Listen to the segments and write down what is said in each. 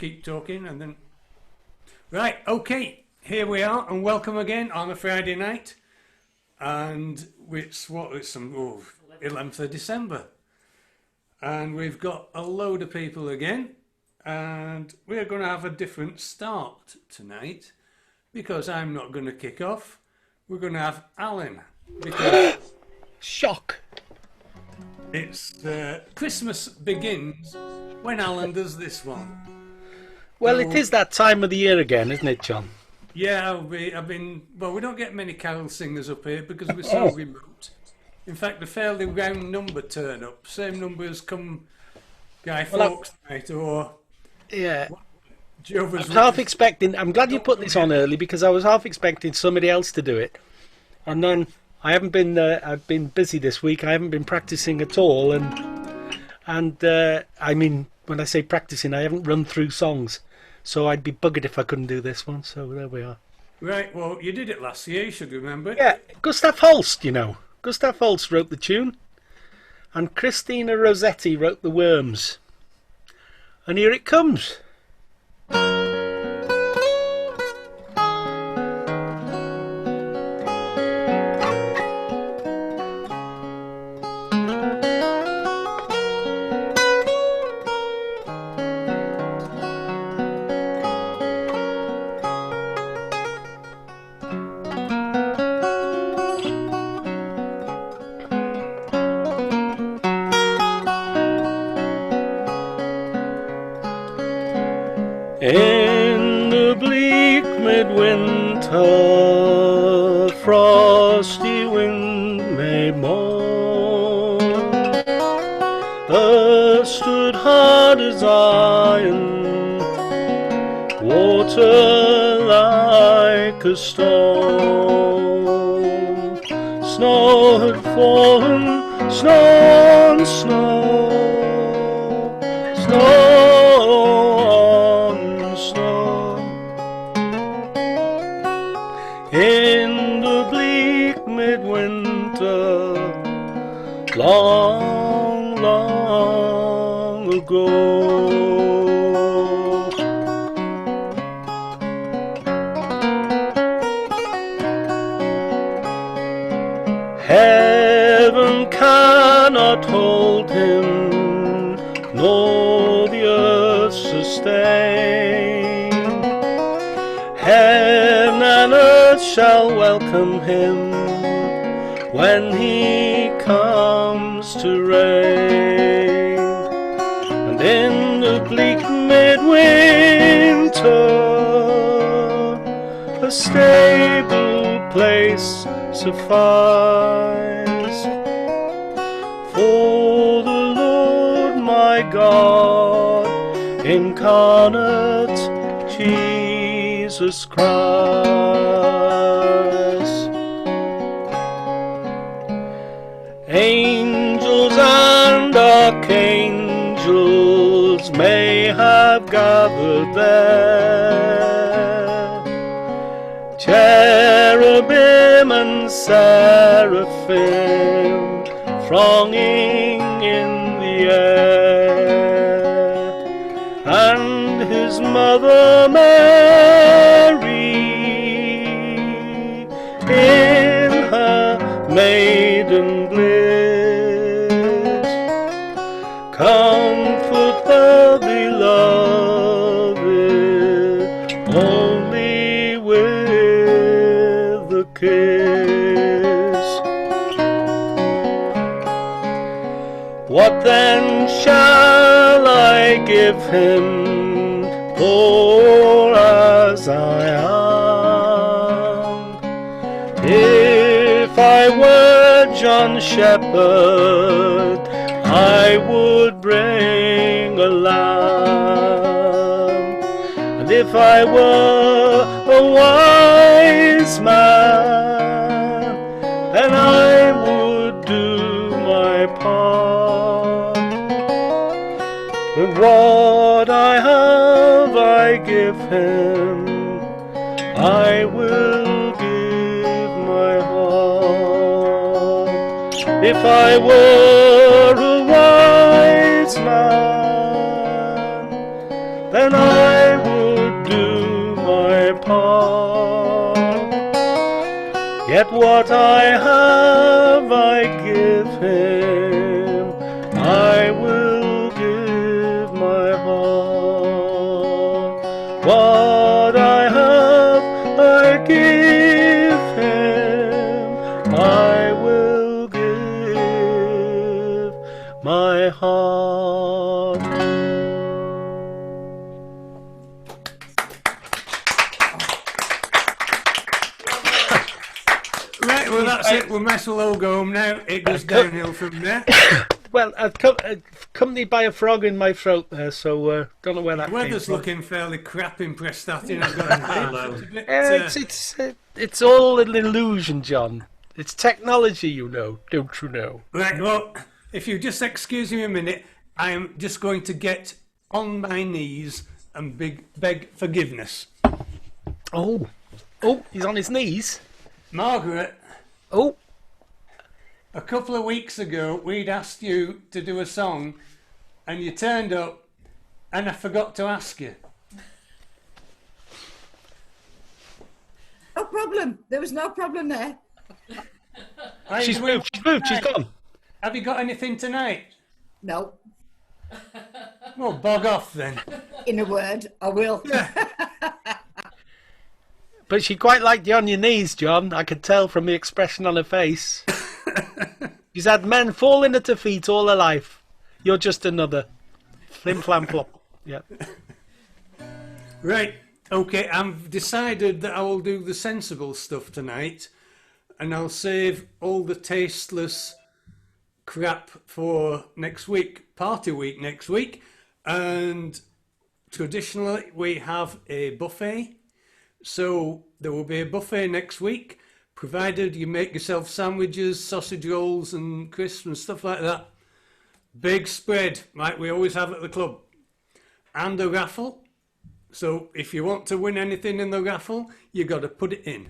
keep talking and then... Right, okay, here we are and welcome again on a Friday night. And it's 11th of December. And we've got a load of people again. And we're going to have a different start tonight because I'm not going to kick off. We're going to have Alan because shock. It's Christmas begins when Alan does this one. Well, it is that time of the year again, isn't it, John? Yeah, we don't get many carol singers up here because we're so remote. In fact, a fairly round number turn up. Same number as come Guy Fawkes night or... Yeah. Jehovah's I was half expecting... I'm glad you put this on early because I was half expecting somebody else to do it. And then I haven't been... I've been busy this week. I haven't been practising at all. And I mean, when I say practising, I haven't run through songs. So I'd be buggered if I couldn't do this one. So there we are. Right, well, you did it last year. You should remember. Yeah, Gustav Holst, you know. Gustav Holst wrote the tune. And Christina Rossetti wrote the worms. And here it comes. In the bleak midwinter, frosty wind made moan, earth stood hard as iron, water like a stone. Snow had fallen, snow on snow, snow. In the bleak midwinter, long, long ago. Heaven cannot hold him, nor the earth sustain. Heaven and earth shall welcome him when he comes to reign. And in the bleak midwinter, a stable place suffice for the Lord my God, incarnate Jesus Christ. Angels and archangels may have gathered there, cherubim and seraphim thronging in the air, and his mother Mary in her maiden bliss, comfort the beloved only with a kiss. What then shall I give him, poor as I am? If I were John Shepherd, I would bring a lamb. And if I were a wise man, then I would do my part. But what I have I give him, I will give my heart. If I were a wise man, then I heart. Yet what I have I give him, I will give my heart. What I have I give him, I will give my heart. Right, well that's it. We might as well all go home now. It goes downhill from there. Well, accompanied by a frog in my throat there, so don't know where that The came weather's from. looking fairly crap in Prestatyn. I've got to say. It's all an illusion, John. It's technology, you know, don't you know? Right, well, if you just excuse me a minute, I am just going to get on my knees and beg forgiveness. Oh, he's on his knees. Margaret, Oh, a couple of weeks ago, we'd asked you to do a song, and you turned up, and I forgot to ask you. No problem. There was no problem there. she's moved, she's gone. Have you got anything tonight? No. Well, bog off then. In a word, I will. But she quite liked you on your knees, John. I could tell from the expression on her face. She's had men falling at her feet all her life. You're just another. Flim flam flop. Yeah. Right, okay, I've decided that I will do the sensible stuff tonight, and I'll save all the tasteless crap for next week, party week next week. And traditionally we have a buffet, so there will be a buffet next week, provided you make yourself sandwiches, sausage rolls and crisps and stuff like that. Big spread like we always have at the club, and a raffle. So if you want to win anything in the raffle, you got to put it in.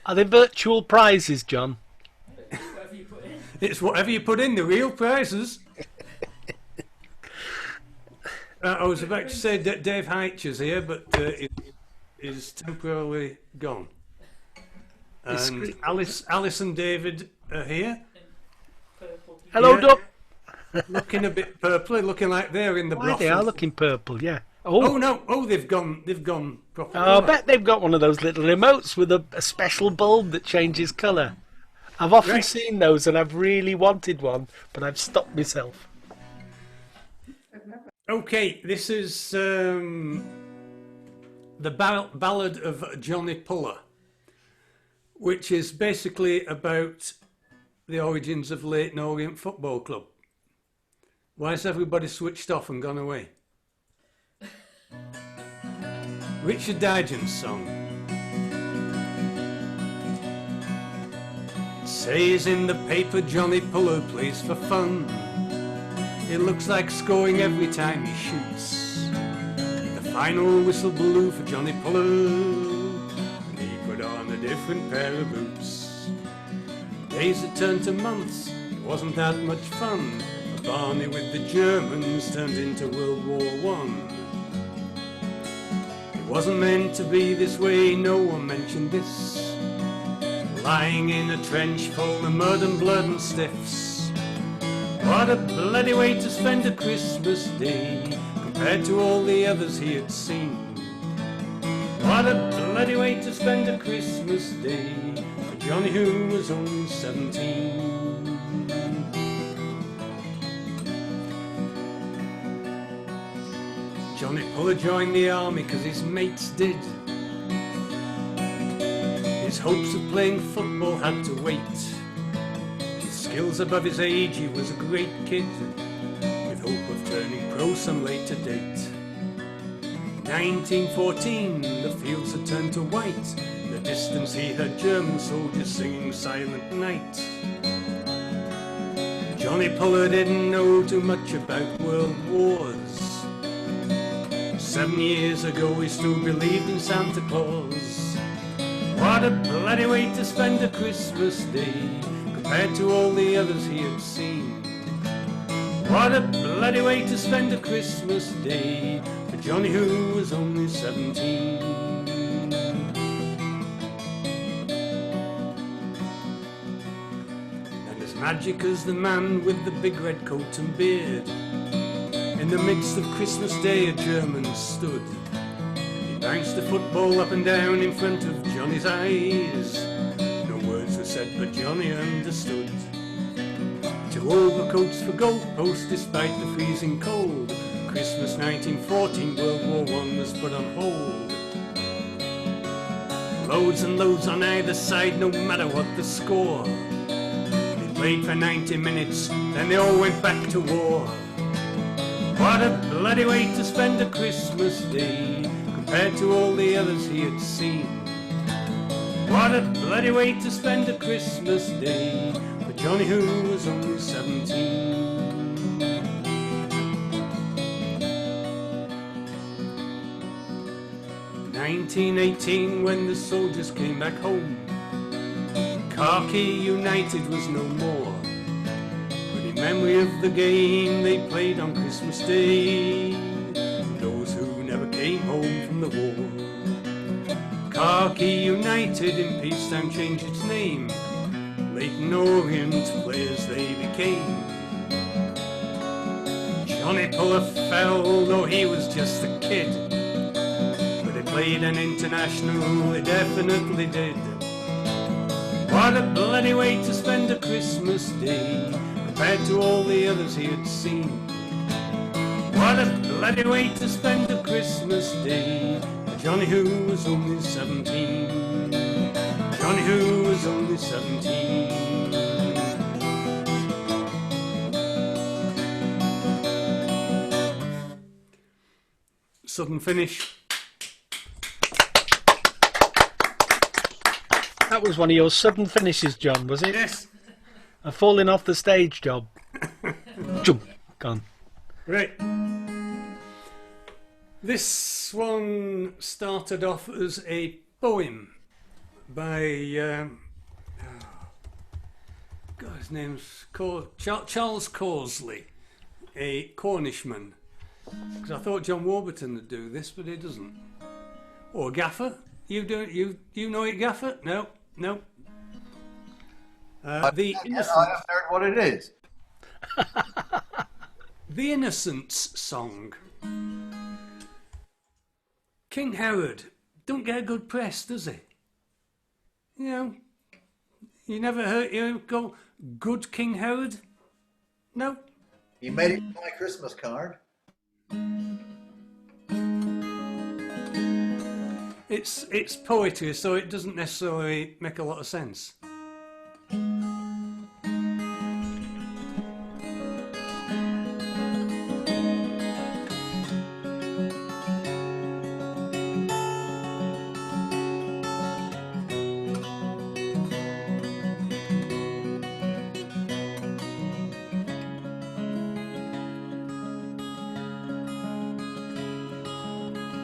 Are they virtual prizes, John? It's whatever you put in, the real prizes. I was about to say that Dave Heitch is here, but he's temporarily gone. And Alice and David are here. Hello, Yeah. Doc. Looking a bit purpley, looking like they're in the Why, brothel. they are looking purple, yeah. Oh no! Oh, they've gone properly. I bet they've got one of those little remotes with a special bulb that changes colour. I've often Right. seen those and I've really wanted one, but I've stopped myself. Okay, this is the ballad of Johnny Puller, which is basically about the origins of Leighton Orient Football Club. Why has everybody switched off and gone away? Richard Digent's song. It says in the paper Johnny Puller plays for fun. It looks like scoring every time he shoots. The final whistle blew for Johnny Puller, and he put on a different pair of boots. Days had turned to months, it wasn't that much fun. Barney with the Germans turned into World War I. It wasn't meant to be this way, no one mentioned this. Lying in a trench full of mud and blood and stiffs. What a bloody way to spend a Christmas day, compared to all the others he had seen. What a bloody way to spend a Christmas day, for Johnny who was only 17. Johnny Puller joined the army because his mates did. His hopes of playing football had to wait. His skills above his age, he was a great kid, with hope of turning pro some later date. 1914, the fields had turned to white. In the distance he heard German soldiers singing Silent Night. Johnny Puller didn't know too much about world wars. 7 years ago he still believed in Santa Claus. What a bloody way to spend a Christmas day, compared to all the others he had seen. What a bloody way to spend a Christmas day, for Johnny who was only 17. Magic as the man with the big red coat and beard. In the midst of Christmas Day a German stood. He bounced the football up and down in front of Johnny's eyes. No words were said but Johnny understood. 2 overcoats for goalposts despite the freezing cold. Christmas 1914, World War I was put on hold. Loads and loads on either side, no matter what the score. They played for 90 minutes, then they all went back to war. What a bloody way to spend a Christmas Day, compared to all the others he had seen. What a bloody way to spend a Christmas Day, for Johnny who was only 17. In 1918, when the soldiers came back home, Khaki United was no more. But in memory of the game they played on Christmas Day, those who never came home from the war. Khaki United in peacetime changed its name. Leyton Orient players they became. Johnny Puller fell, though he was just a kid. Played an international, they definitely did. What a bloody way to spend a Christmas Day, compared to all the others he had seen. What a bloody way to spend a Christmas Day, for Johnny who was only 17. Johnny who was only 17. Southern finish. That was one of your sudden finishes, John, was it? Yes. A falling off the stage job. Jump, gone. Right. This one started off as a poem by God, his name's Charles Causley, a Cornishman. Because I thought John Warburton would do this, but he doesn't. Or Gaffer. You know it, Gaffer? No. The Innocents. I haven't heard what it is. The Innocents song. King Howard don't get a good press, does he? You know, you never heard go good King Howard? No. You made it my Christmas card. It's poetry, so it doesn't necessarily make a lot of sense.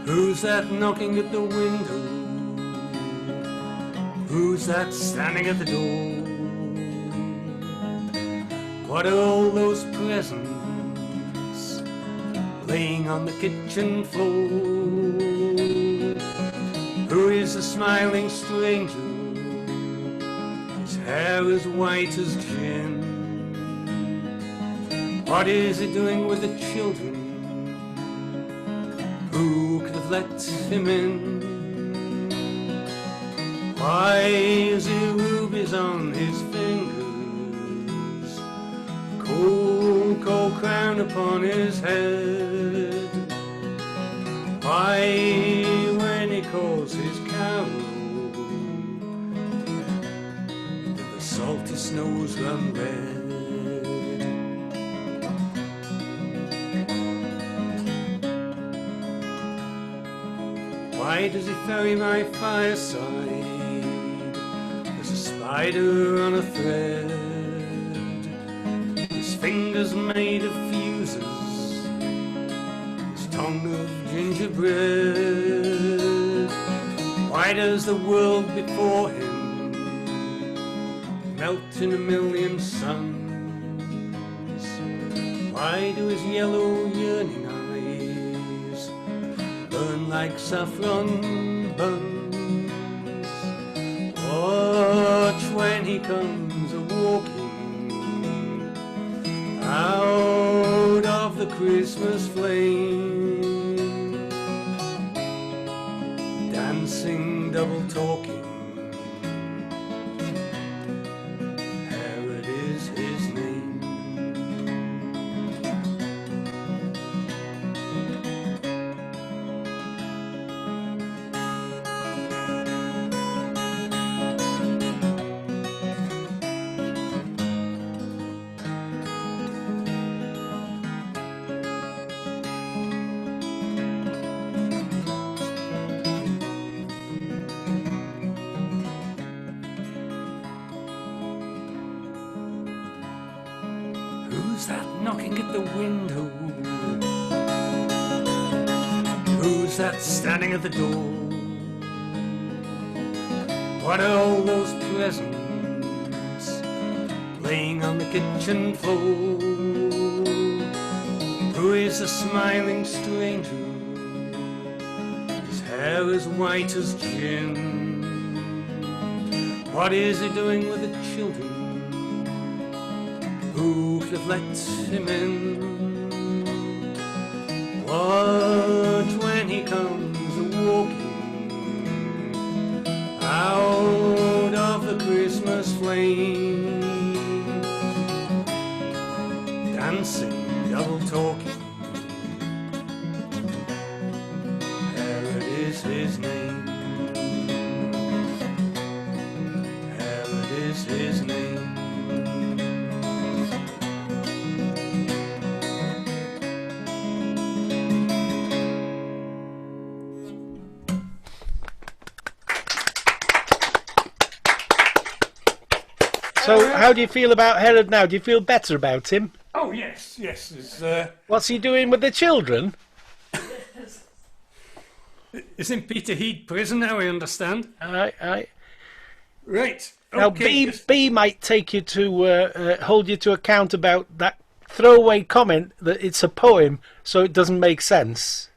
Who's that knocking at the window? Who's that standing at the door? What are all those presents laying on the kitchen floor? Who is the smiling stranger? His hair as white as gin. What is he doing with the children? Who could have let him in? Why is there rubies on his fingers? Cold, cold crown upon his head. Why, when he calls his carol, do the salty snows run red? Why does he ferry my fireside? There's a spider on a thread. His fingers made of fuses, his tongue of gingerbread. Why does the world before him melt in a million suns? Why do his yellow yearning eyes burn like saffron buns? Watch when he comes a-walking out of the Christmas flame, dancing, double talking, Herod is his name. Who's that knocking at the window? Who's that standing at the door? What are all those presents laying on the kitchen floor? Who is the smiling stranger? His hair as white as gin. What is he doing with the children? Who could have let him in? Watch when he comes walking out of the Christmas flame, dancing, double talking, Herod is his name. Herod is his name. So, how do you feel about Herod now? Do you feel better about him? Oh yes, yes. What's he doing with the children? It's in Peterhead prison now, I understand. Aye. Right. Now, Okay. B might take you to hold you to account about that throwaway comment that it's a poem, so it doesn't make sense.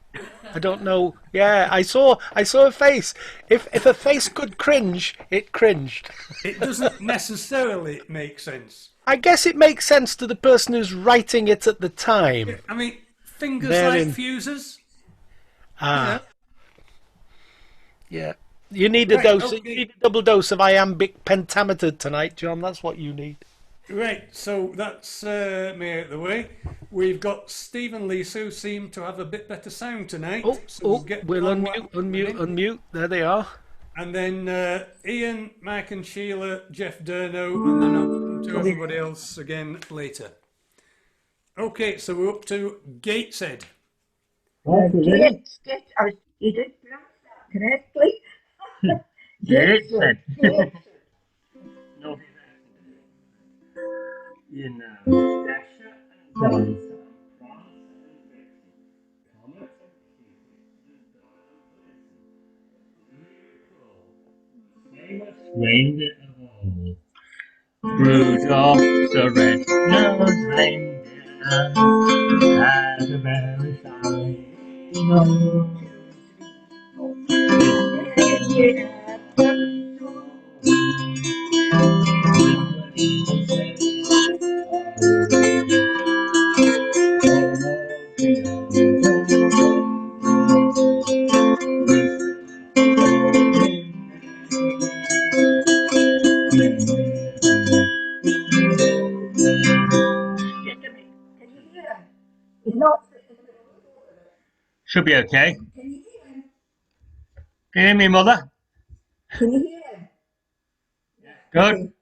I don't know. Yeah, I saw a face. If a face could cringe, it cringed. It doesn't necessarily make sense. I guess it makes sense to the person who's writing it at the time. I mean, fingers Therein. like fuses. Ah, yeah. You need a Right, dose. okay. You need a double dose of iambic pentameter tonight, John. That's what you need. Right, so that's me out of the way. We've got Steve and Lisa who seem to have a bit better sound tonight. So We'll get unmute, on what- unmute. There they are. And then Ian, Mike and Sheila, Jeff Durno, and then up to everybody else again later. Okay, so we're up to Gateshead. Yes, you did pronounce that correctly. Yes, Yes. no, you know, Dasha and Johnson, France and Britain, Thomas and famous reindeer of all, Rudolph the red-nosed reindeer had a very shiny nose. Can you hear him? He's not. Should be okay. Can you hear him? Can you hear me, Mother? Can you hear him? Good.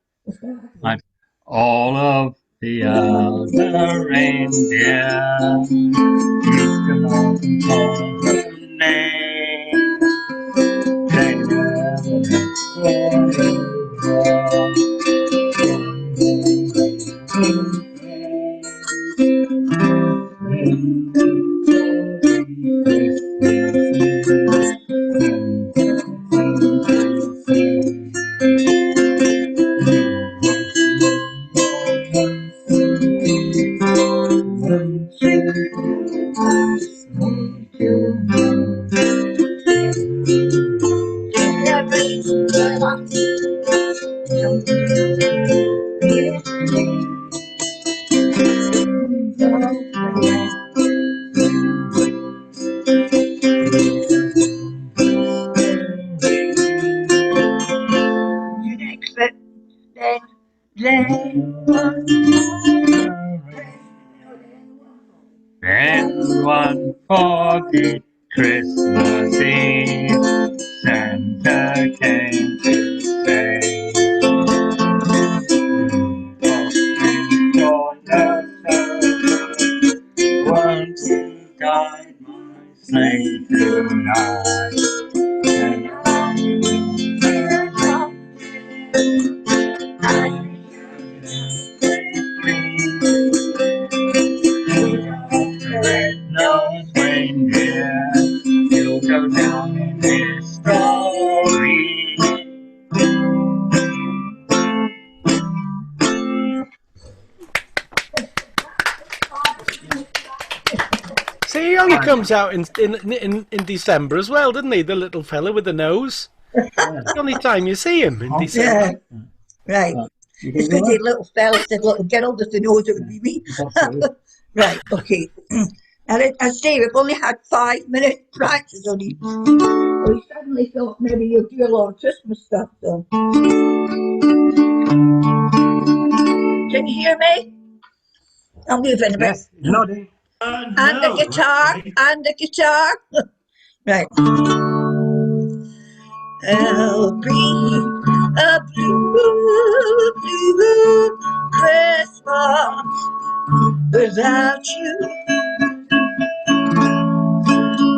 Right. All of the other reindeer used to know her name. They never Then one foggy Christmas Eve, Santa came to say, want to guide my sleigh tonight. And red-nosed reindeer, you'll go down in history. See, he only comes out in December as well, doesn't he? The little fella with the nose. The only time you see him in December. Yeah, right. It's because the little fella said, little girl doesn't know it would be me. Right, okay. And I say, we've only had 5 minutes practice on each. We suddenly thought maybe you'll do a lot of Christmas stuff, so. Can you hear me? I'm moving a bit. Yes, nodding. And the guitar, and the guitar. Right. There'll be a blue, blue Christmas without you.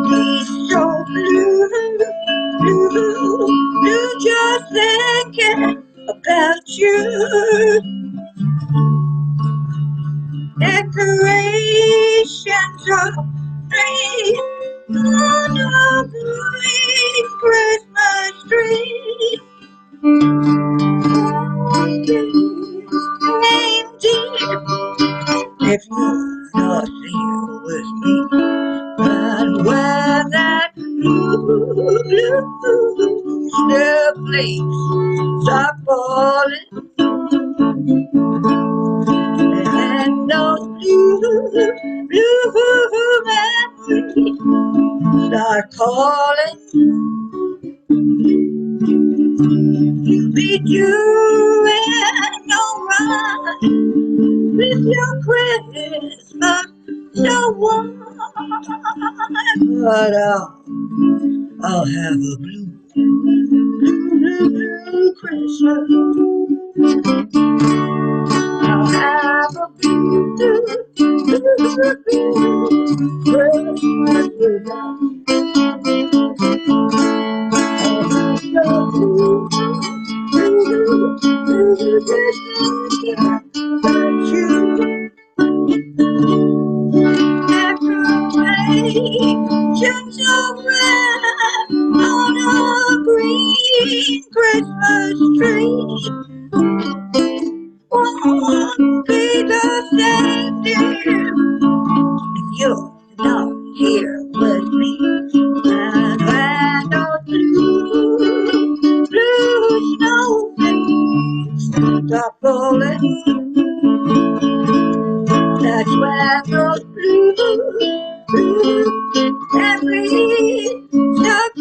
Be so blue, blue, blue, just thinking about you. Decorations of trees on a green Christmas tree. Named if you're not here with me, and when that blue, blue snowflakes start falling, and those blue, blue memories start calling, you be doing alright with your Christmas so warm. But I'll have a blue, blue, blue Christmas. I'll have a blue, blue, blue, blue Christmas without you. I'll blue, blue, blue Christmas without you. Decorations of red on a green Christmas tree won't be the same, dear, if you're not here with me. And when those blue, blue snowflakes stop falling, that's when those blue, blue memories start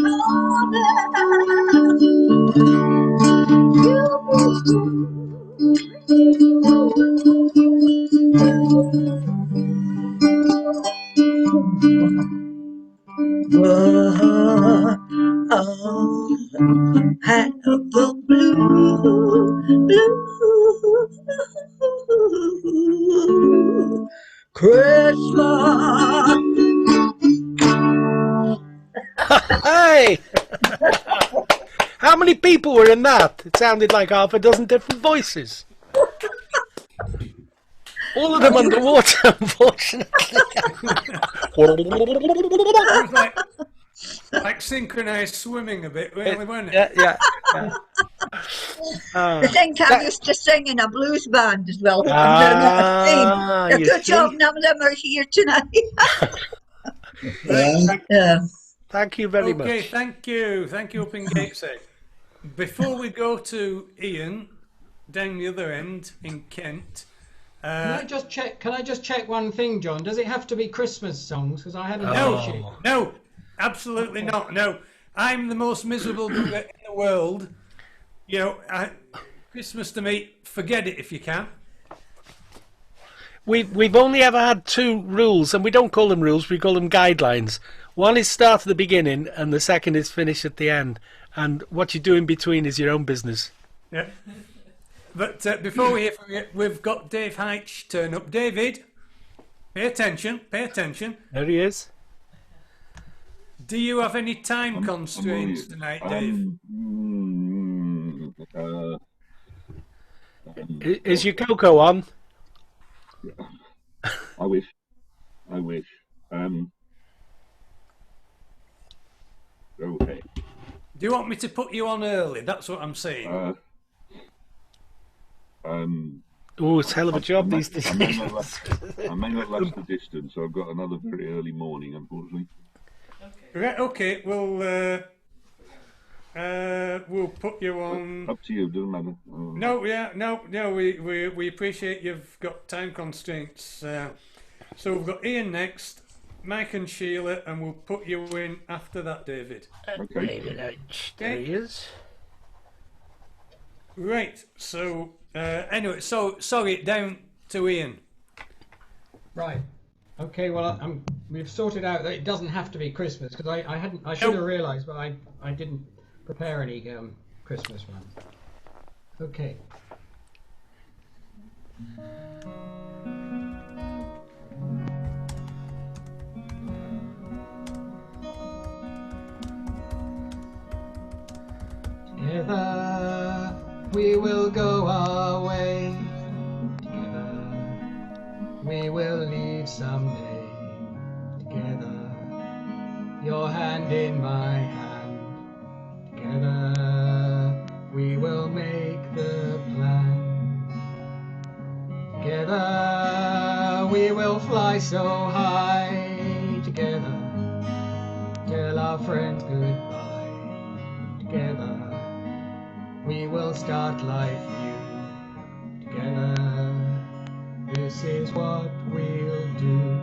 have a blue, blue Christmas. Hey! How many people were in that? It sounded like half a dozen different voices. All of them underwater, unfortunately. It was like synchronised swimming a bit, really, wasn't it? Yeah. The same time used to sing in a blues band as well. You Good see? job none of them are here tonight. Right. Thank you very much. Okay, thank you up in Gateshead. Before we go to Ian, down the other end in Kent. Can I just check one thing, John? Does it have to be Christmas songs? Because I had an issue. No, absolutely not. No, I'm the most miserable bugger in the world. You know, Christmas to me, forget it if you can. we've only ever had 2 rules, and we don't call them rules. We call them guidelines. One is start at the beginning, and the second is finish at the end. And what you do in between is your own business. Yeah. But before we hear from you, we've got Dave Heitch turn up. David, pay attention. Pay attention. There he is. Do you have any time constraints tonight, Dave? Is your cocoa on? I wish. Okay. Do you want me to put you on early? That's what I'm saying. Oh, it's a hell of a job these days. I may not last the distance, so I've got another very early morning, unfortunately. Right, okay, we'll put you on. Up to you, doesn't matter. No, we appreciate you've got time constraints. So we've got Ian next, Mike and Sheila, and we'll put you in after that, David. Okay. There he is. Right, so anyway, so sorry, down to Ian. Right. Okay. Well, we've sorted out that it doesn't have to be Christmas because I should have realised, but I didn't prepare any Christmas ones. Okay. Together we will go our way. Together we will leave someday. Together, your hand in my hand. Together we will make the plans. Together we will fly so high. Together, tell our friends goodbye. Together we will start life new. Together, this is what we'll do.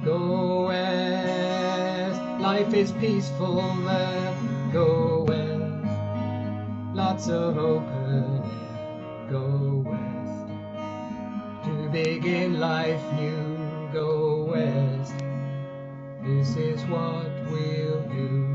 Go west, life is peaceful there. Go west, lots of open air. Go west, to begin life new. Go west, this is what we'll do.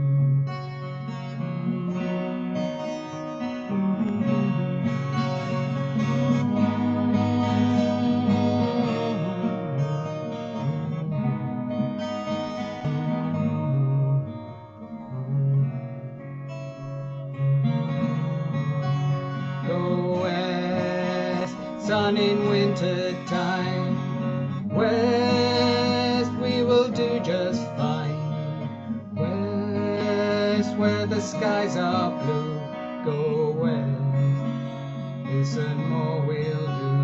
Sun in winter time, west we will do just fine. West where the skies are blue, go west, listen more we'll do.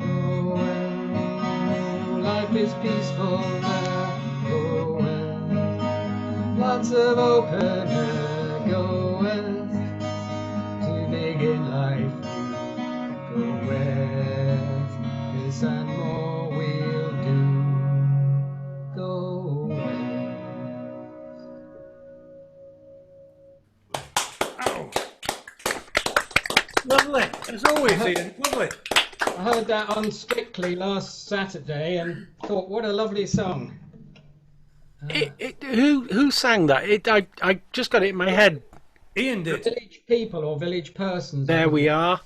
Go west, life is peaceful there, go west, lots of open air, go west, to begin life. Go west, this and more we'll do. Go west. Oh, lovely, as always, Ian. Lovely. I heard that on Strictly last Saturday and thought, what a lovely song. Who sang that? I just got it in my head. Ian did. Village people or village persons. There we are.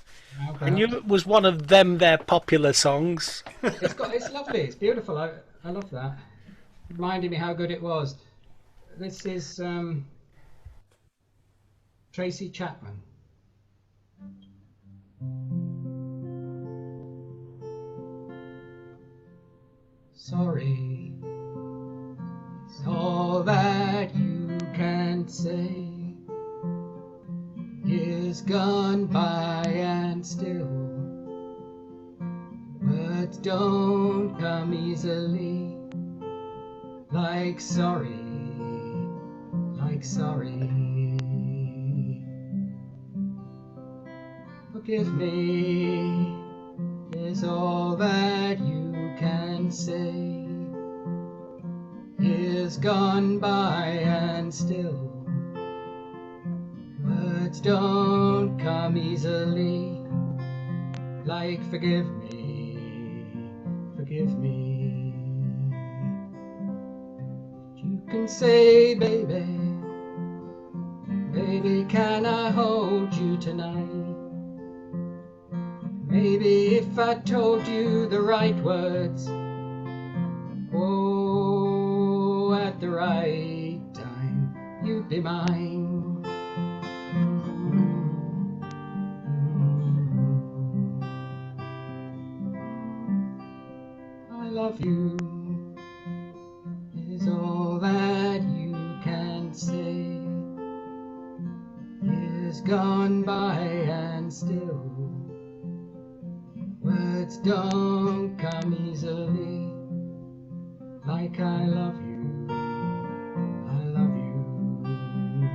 I knew it was one of their popular songs. It's lovely. It's beautiful. I love that. Reminding me how good it was. This is Tracy Chapman. Sorry, it's all that you can say. Years gone by and still words don't come easily. Like sorry, like sorry. Forgive me is all that you can say. Years gone by and still words don't come easily. like forgive me, forgive me. You can say, baby, baby, can I hold you tonight? Maybe if I told you the right words, oh, at the right time, you'd be mine. I love you is all that you can say. Years gone by and still words don't come easily. Like I love you, I love you.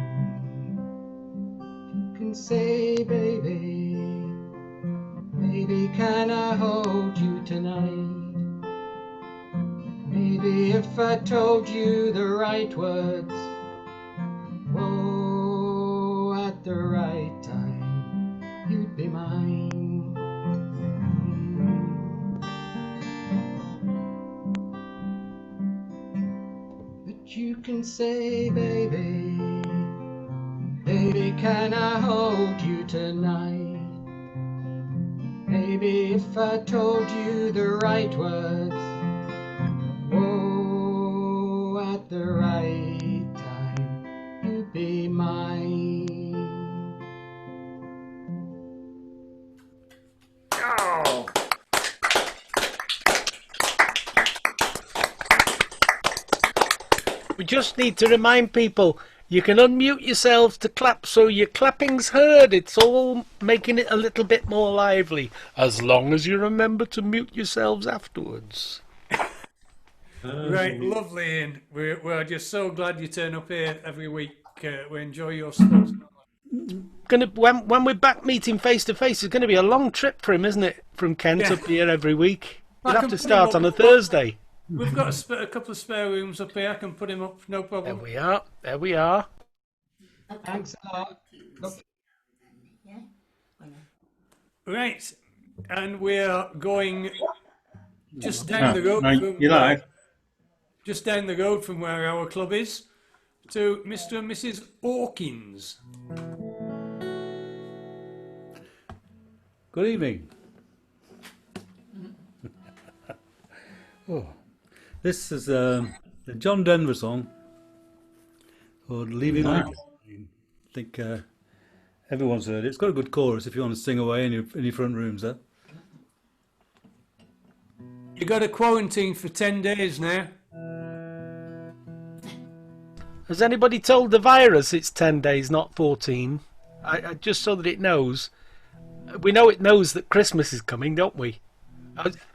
You can say, baby, baby, can I hold you tonight? Maybe if I told you the right words, oh, at the right time, you'd be mine. But you can say, baby, baby, can I hold you tonight? Maybe if I told you the right words, oh, at the right time, you'd be mine. Oh. We just need to remind people, you can unmute yourselves to clap so your clapping's heard. It's all making it a little bit more lively, as long as you remember to mute yourselves afterwards. Right, lovely, Ian. We're just so glad you turn up here every week. We enjoy your stuff. When we're back meeting face to face, it's going to be a long trip for him, isn't it? From Kent Yeah. up here every week. I You'll have can to put him start up. on a Thursday. We've got a couple of spare rooms up here. I can put him up, no There problem. we are. There we are. Thanks a lot. Look, Right, and we're going just down the road from you're live. just down the road from where our club is to Mr. and Mrs. Hawkins. Good evening. Oh, this is a John Denver song called "Leaving on a Jet Plane." I think everyone's heard it. It's got a good chorus if you want to sing away in your front rooms there. You got a quarantine for 10 days now. Has anybody told the virus it's 10 days, not 14? I just so that it knows. We know it knows that Christmas is coming, don't we?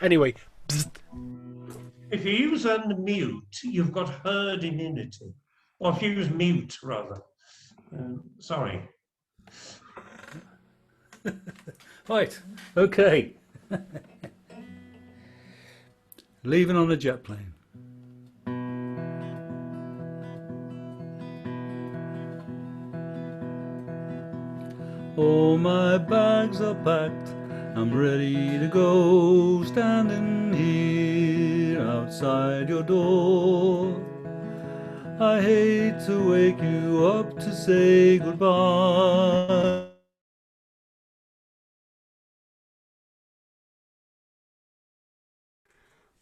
Anyway. Bzzt. If you use unmute, you've got herd immunity. Or if you use mute, rather. Sorry. Right, okay. Leaving on a jet plane. All my bags are packed, I'm ready to go, standing here outside your door. I hate to wake you up to say goodbye.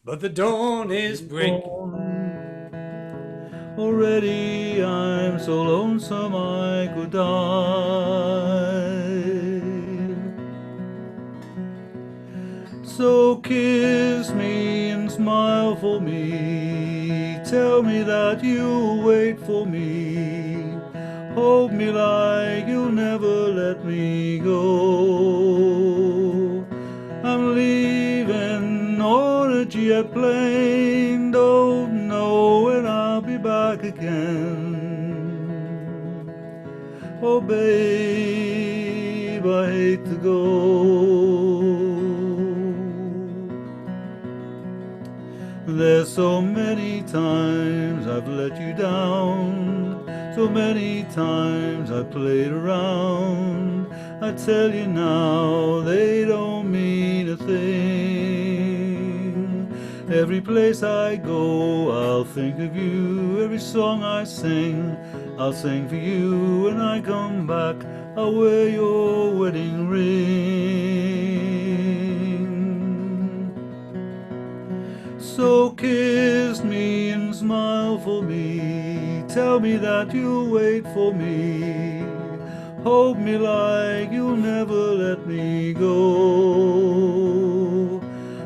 But the dawn is breaking. Already I'm so lonesome I could die. So kiss me and smile for me. Tell me that you'll wait for me. Hold me like you'll never let me go. I'm leaving on a jet plane. Don't know when I'll be back again. Oh babe, I hate to go. There's so many times I've let you down, so many times I played around. I tell you now, they don't mean Every place I go, I'll think of you. Every song I sing, I'll sing for you. When I come back, I'll wear your wedding ring. So kiss me and smile for me. Tell me that you'll wait for me. Hold me like you'll never let me go.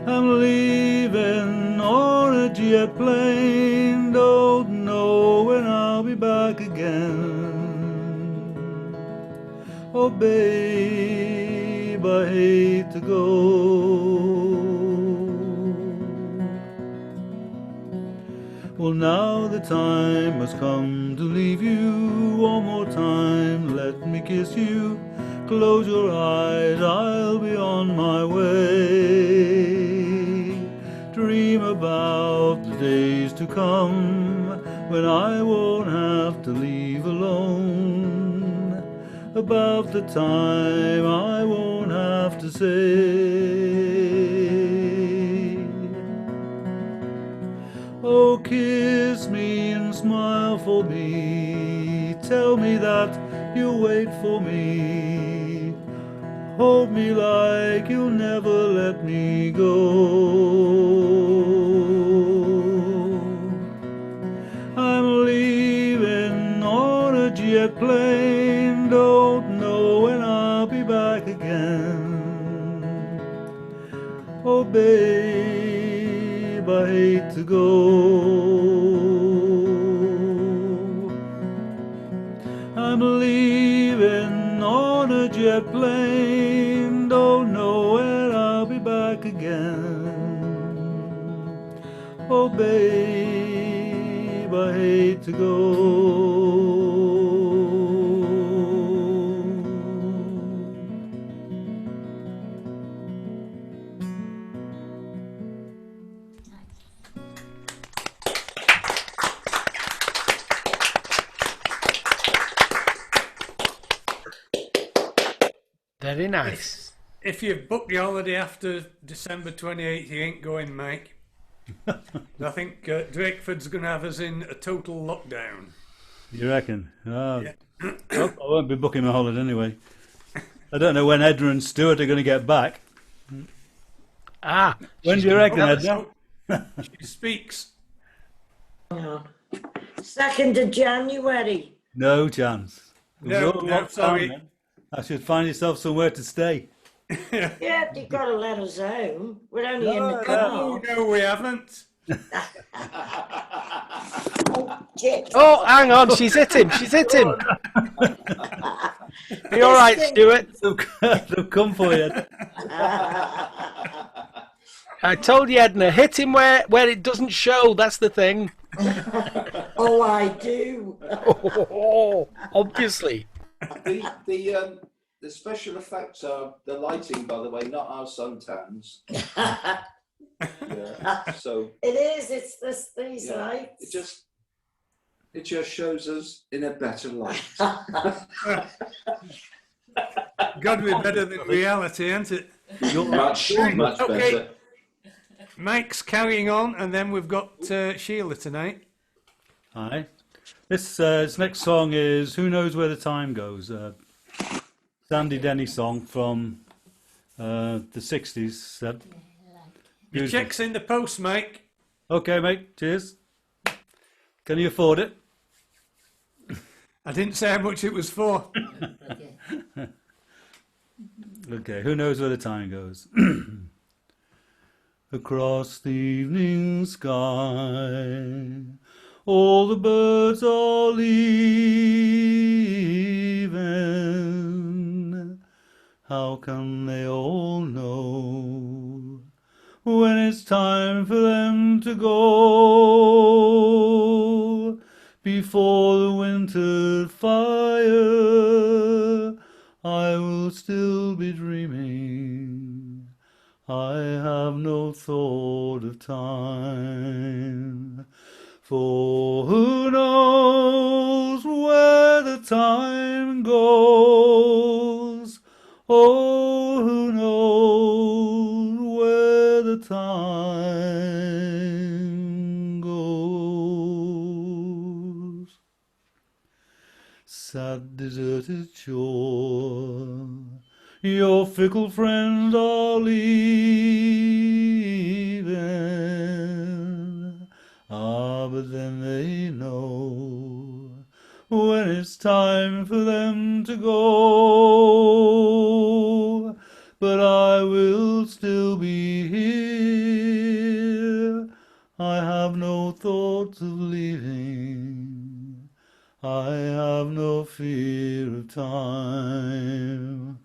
I'm leaving on a jet plane. Don't know when I'll be back again. Oh babe, I hate to go. Well, now the time has come to leave you. One more time, let me kiss you. Close your eyes, I'll be on my way. Dream about the days to come, when I won't have to leave alone. About the time I won't have to say, oh, kiss me and smile for me. Tell me that you'll wait for me. Hold me like you'll never let me go. I'm leaving on a jet plane. Don't know when I'll be back again. Oh, babe, I hate to go. I'm leaving on a jet plane. Don't know when I'll be back again. Oh, babe, I hate to go. Very nice. If you've booked your holiday after December 28th, you ain't going, Mike. I think Drakeford's going to have us in a total lockdown. You reckon? Oh, Yeah. I won't be booking my holiday anyway. I don't know when Edna and Stuart are going to get back. Ah, When do you reckon, Oh, Edna? She speaks. 2nd of January. No chance. No, We'll no, lock sorry. down then. I should find yourself somewhere to stay. Yeah, you've got to let us home. We're only in the No, car. Oh, no, we haven't. Shit. oh, hang on, she's hit him. She's hit him. Are you all right, Stuart? They'll come for you. I told you, Edna, hit him where it doesn't show. That's the thing. Oh, I do. Obviously. The special effects are the lighting, by the way, not our suntans. Yeah. So It is. It's these yeah, lights. it just shows us in a better light. Got to be better than reality, ain't it? much Okay. better. Mike's carrying on, and then we've got Sheila tonight. Hi. This next song is Who Knows Where the Time Goes? Sandy Denny song from the 60s. Your Beautiful. check's in the post, Mike. Okay, mate. Cheers. Can you afford it? I didn't say how much it was for. Okay, who knows where the time goes? Across the evening sky, all the birds are leaving. How can they all know when it's time for them to go? Before the winter fire, I will still be dreaming. I have no thought of time. For who knows where the time goes? Oh, who knows where the time sad deserted shore. Your fickle friends are leaving, ah, but then they know when it's time for them to go. But I will still be here, I have no thoughts of leaving, I have no fear of time.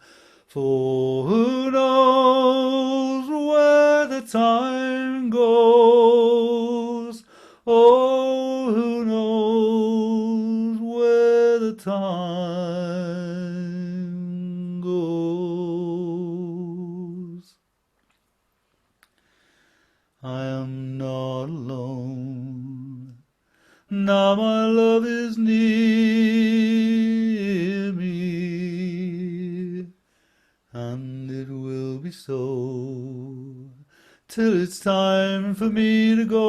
For who knows where the time goes? Oh, who knows where the time goes? I am not alone. Now my love is near me, and it will be so till it's time for me to go.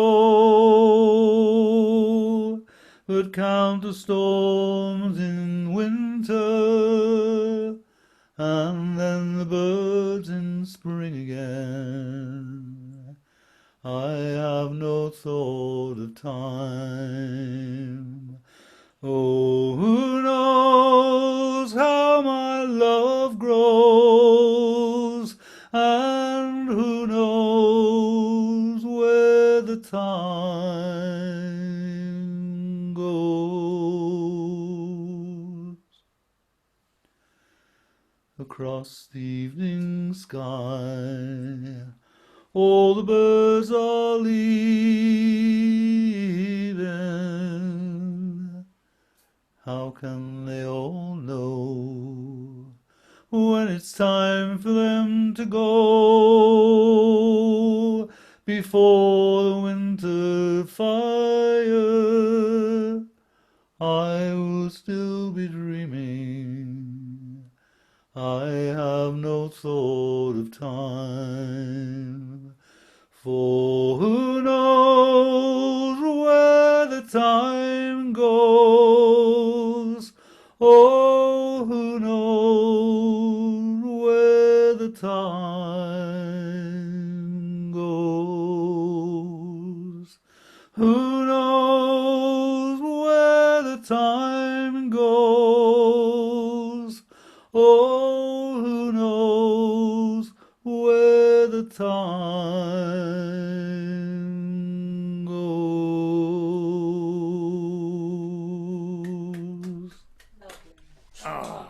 But count the storms in winter, and then the birds in spring again. I have no thought of time. Oh, who knows how my love grows, and who knows where the time goes? Across the evening sky, all the birds are leaving. How can they all know when it's time for them to go? Before the winter fire, I will still be dreaming. I have no thought of time. For who knows where the time goes? Oh, who knows where the time goes? Who knows where the time goes? Oh, who knows where the time goes? Oh.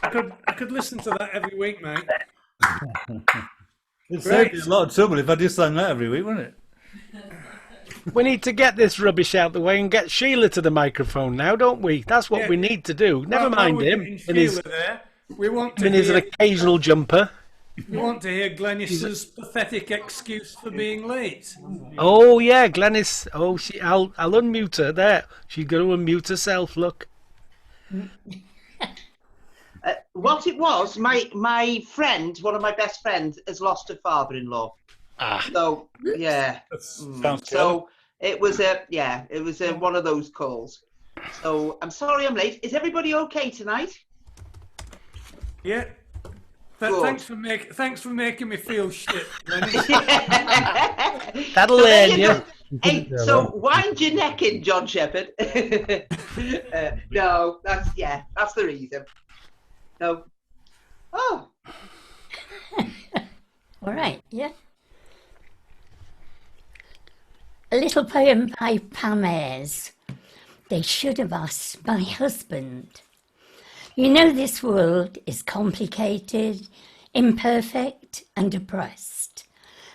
I could listen to that every week, mate. It'd save you a lot of trouble if I just sang that every week, wouldn't it? We need to get this rubbish out the way and get Sheila to the microphone now, don't we? That's what we need to do. Never mind him in his occasional jumper. We want to hear Glennis's pathetic excuse for being late. Oh yeah, Glennis. Oh, I'll unmute her there. She's going to unmute herself. Look. What it was, my friend, one of my best friends, has lost her father-in-law. So yeah, so it was one of those calls. So I'm sorry I'm late. Is everybody okay tonight? Yeah. Thanks for making me feel shit. That'll learn you. Hey, so wind your neck in, John Shepherd. No, that's the reason. No. Oh. All right, yeah. A little poem by Pam Ayres. They should have asked my husband. You know, this world is complicated, imperfect and oppressed.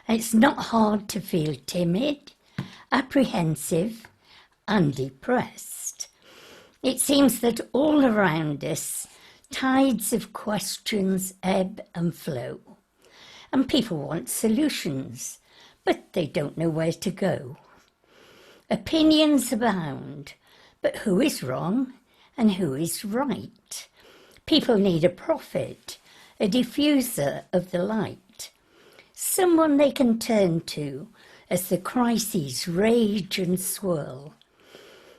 It's not hard to feel timid, apprehensive and depressed. It seems that all around us, tides of questions ebb and flow. And people want solutions, but they don't know where to go. Opinions abound, but who is wrong and who is right? People need a prophet, a diffuser of the light, someone they can turn to as the crises rage and swirl.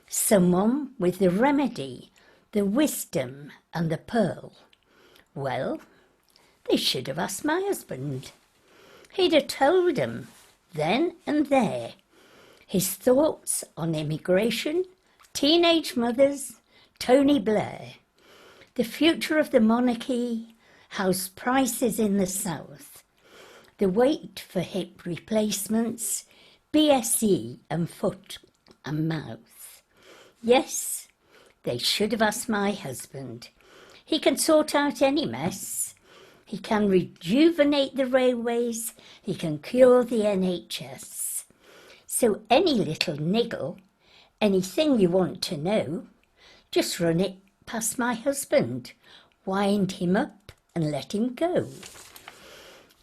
Someone with the remedy, the wisdom and the pearl. Well, they should have asked my husband. He'd have told them then and there his thoughts on immigration, teenage mothers, Tony Blair, the future of the monarchy, house prices in the south, the wait for hip replacements, BSE and foot and mouth. Yes, they should have asked my husband. He can sort out any mess. He can rejuvenate the railways. He can cure the NHS. So any little niggle, anything you want to know, just run it past my husband, wind him up and let him go.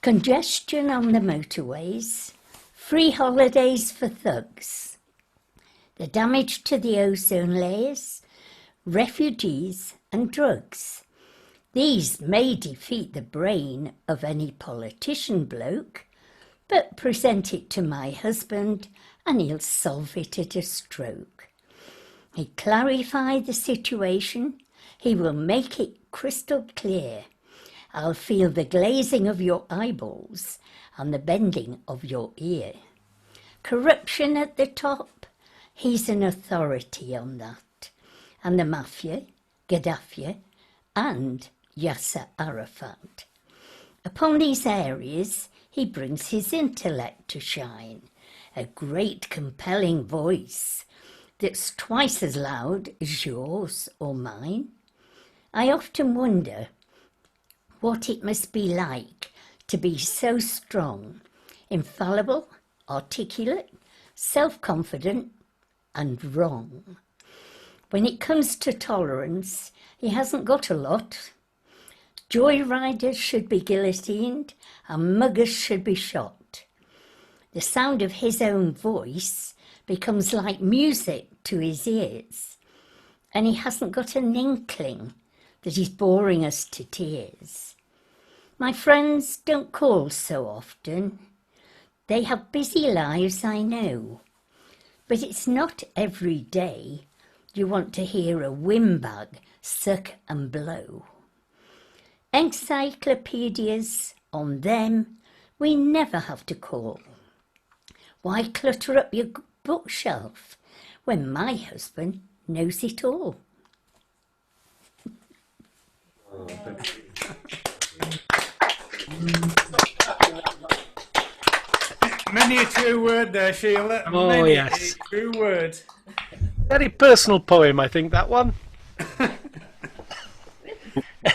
Congestion on the motorways, free holidays for thugs, the damage to the ozone layers, refugees and drugs. These may defeat the brain of any politician bloke, but present it to my husband and he'll solve it at a stroke. He clarify the situation, he will make it crystal clear. I'll feel the glazing of your eyeballs and the bending of your ear. Corruption at the top, he's an authority on that. And the mafia, Gaddafi and Yasser Arafat. Upon these areas, he brings his intellect to shine, a great compelling voice that's twice as loud as yours or mine. I often wonder what it must be like to be so strong, infallible, articulate, self-confident and wrong. When it comes to tolerance, he hasn't got a lot. Joyriders should be guillotined and muggers should be shot. The sound of his own voice becomes like music to his ears, and he hasn't got an inkling that he's boring us to tears. My friends don't call so often. They have busy lives, I know, but it's not every day you want to hear a windbag suck and blow. Encyclopedias, on them we never have to call. Why clutter up your bookshelf when my husband knows it all? Many a true word there, Sheila. Oh, Many yes. a true word. Very personal poem, I think, that one.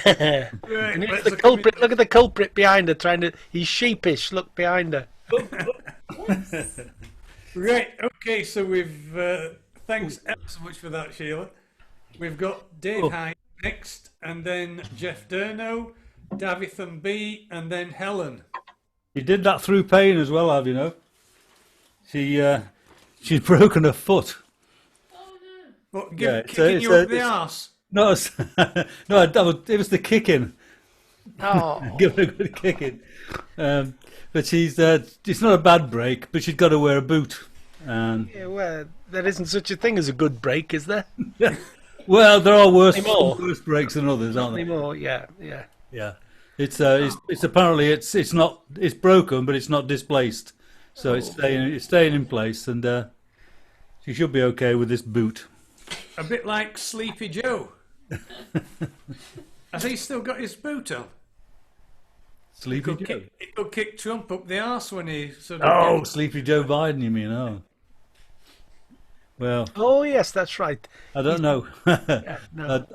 Right, And it's let's the look culprit. Look at the culprit behind her, he's sheepish. Look behind her. Right, okay, so we've, thanks ever so much for that, Sheila. We've got Dave Hyde next, and then Jeff Durno, Davithan B, and then Helen. She did that through pain as well, have you know? She's broken her foot. What, kicking you up the arse? No, no, it was the kicking. Oh. Give her a good kicking. But it's not a bad break, but she's got to wear a boot. Yeah, well, there isn't such a thing as a good break, is there? Well, there are worse breaks than others, aren't there? Anymore, yeah. Yeah. It's apparently it's broken, but it's not displaced, so it's staying in place, and she should be okay with this boot. A bit like Sleepy Joe. Has he still got his boot on? Sleepy Joe. He could kick Trump up the arse when he sort of. Sleepy Joe Biden, you mean? Oh. Well. Oh yes, that's right. I don't know. Yeah, no.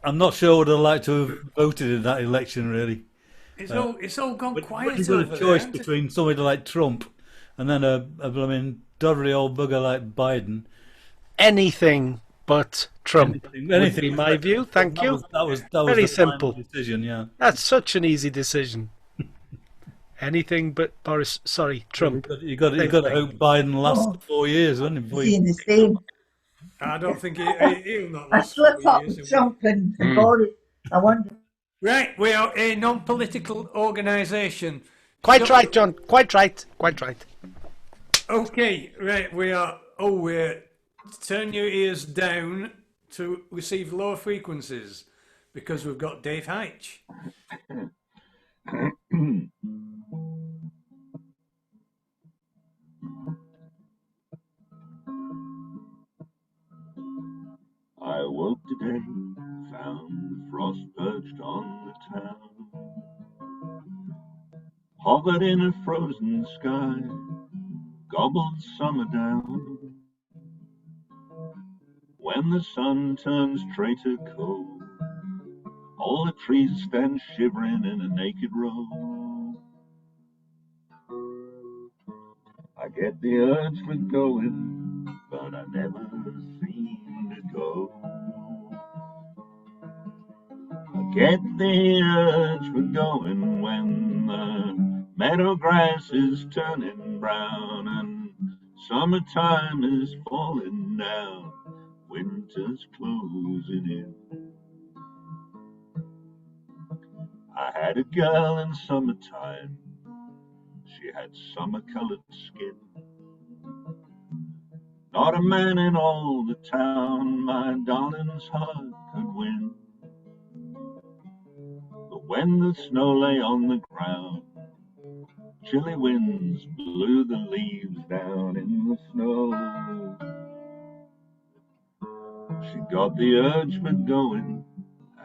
I'm not sure what I'd like to have voted in that election, really. It's all gone quiet. You've got a choice between somebody like Trump and then a doddery old bugger like Biden. Anything but Trump. Anything would be my view. Thank you. That was very the simple decision. Yeah. That's such an easy decision. Anything but Trump. You got to hope Biden lasts 4 years, wouldn't it? Seeing the same. I don't think he'll not I last slip 4 up years. with Trump and Boris. I wonder. Right, we are a non-political organisation. Quite right, John. Quite right. Okay, right, we're turn your ears down to receive lower frequencies because we've got Dave Heitch. I woke today, found the frost perched on the town, hovered in a frozen sky, gobbled summer down. When the sun turns traitor cold, all the trees stand shivering in a naked row. I get the urge for going, but I never seem to go. I get the urge for going when the meadow grass is turning brown and summertime is falling down, winter's closing in. I had a girl in summertime, she had summer-colored skin. Not a man in all the town my darling's heart could win. But when the snow lay on the ground, chilly winds blew the leaves down in the snow. She got the urge for going,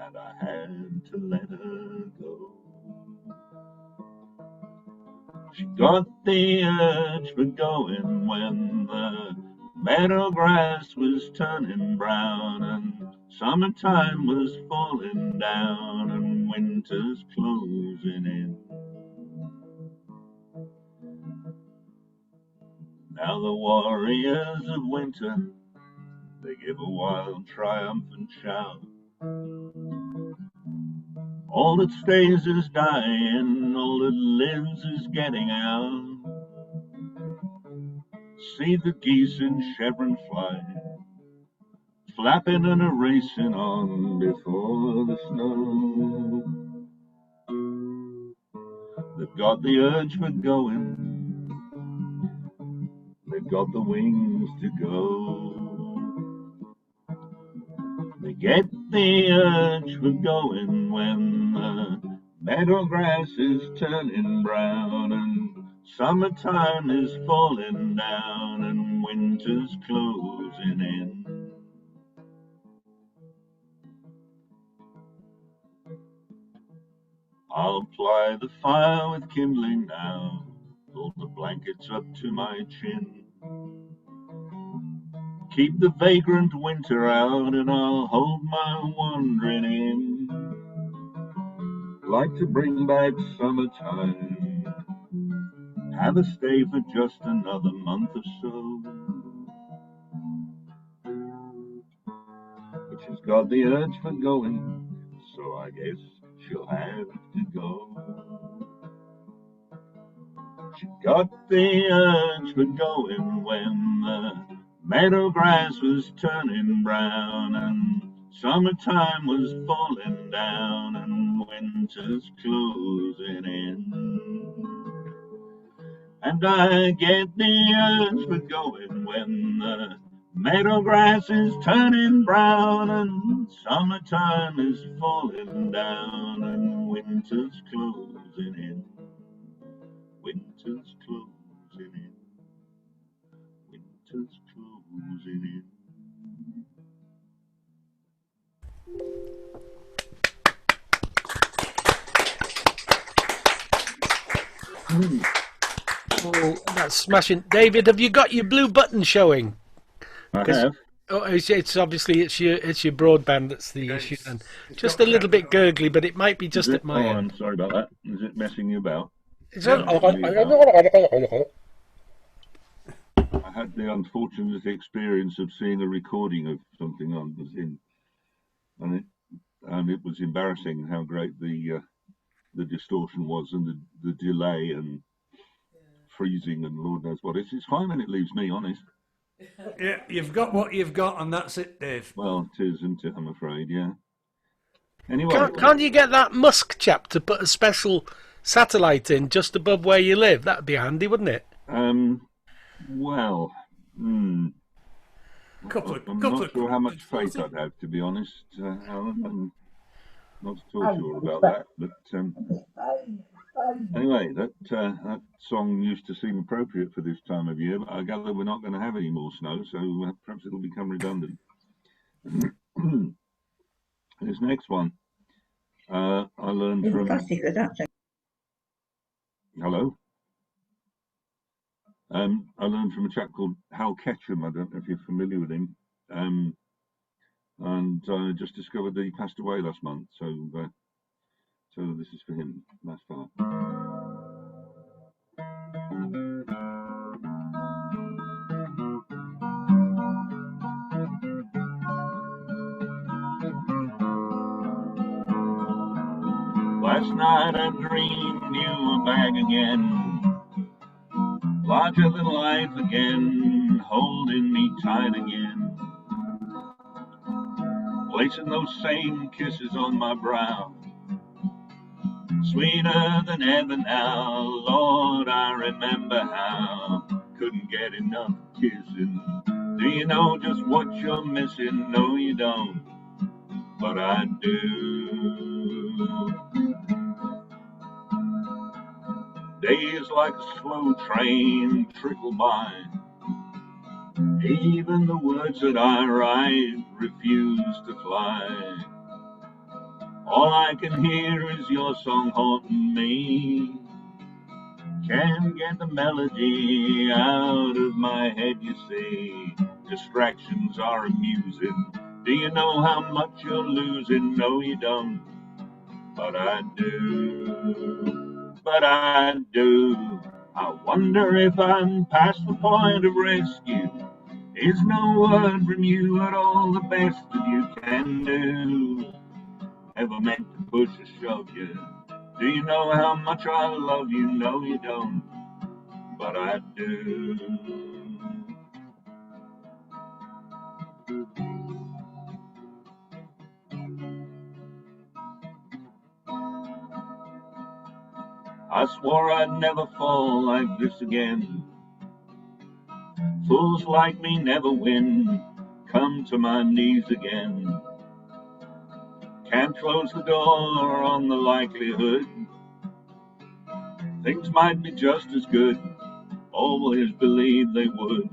and I had to let her go. She got the urge for going when the meadow grass was turning brown and summertime was falling down and winter's closing in. Now the warriors of winter, they give a wild triumphant shout. All that stays is dying, all that lives is getting out. See the geese in chevron flight, flapping and a-racing on before the snow. They've got the urge for going, they've got the wings to go. They get the urge for going when the meadow grass is turning brown and summertime is falling down and winter's closing in. I'll ply the fire with kindling now, pull the blankets up to my chin. Keep the vagrant winter out and I'll hold my wandering in. Like to bring back summertime, have a stay for just another month or so. But she's got the urge for going, so I guess she'll have to go. She got the urge for going when the meadow grass was turning brown and summertime was falling down and winter's closing in. And I get the urge for going when the meadow grass is turning brown and summertime is falling down and winter's closing in. Winter's closing in. Winter's closing in. Oh, that's smashing. David, have you got your blue button showing? I have. Oh, it's obviously it's your broadband that's the issue, and just a little bit gurgly, but it might be just at my end. I'm sorry about that. Is it messing you about? I had the unfortunate experience of seeing a recording of something I was in, and it was embarrassing how great the distortion was and the delay and freezing and Lord knows what. It's fine when it leaves me, honest. Yeah, you've got what you've got, and that's it, Dave. Well, it is, isn't it? I'm afraid, yeah. Anyway, can't you get that Musk chap to put a special satellite in just above where you live? That'd be handy, wouldn't it? Well, I'm not sure how much faith I'd have, to be honest, Alan. I'm not at all sure about that. But anyway, that song used to seem appropriate for this time of year, but I gather we're not going to have any more snow, so perhaps it'll become redundant. This next one, I learned from... Hello? I learned from a chap called Hal Ketchum. I don't know if you're familiar with him. And I just discovered that he passed away last month. So this is for him. That's fine. Last night I dreamed you were back again, larger than life again, holding me tight again, placing those same kisses on my brow, sweeter than ever now. Lord, I remember how couldn't get enough kissing. Do you know just what you're missing? No, you don't, but I do. Days like a slow train trickle by. Even the words that I write refuse to fly. All I can hear is your song haunting me. Can't get the melody out of my head, you see. Distractions are amusing. Do you know how much you're losing? No, you don't, but I do. But I do. I wonder if I'm past the point of rescue. Is no word from you at all the best that you can do? Ever meant to push or shove you? Do you know how much I love you? No, you don't, but I do. I swore I'd never fall like this again. Fools like me never win. Come to my knees again. Can't close the door on the likelihood things might be just as good. Always believe they would.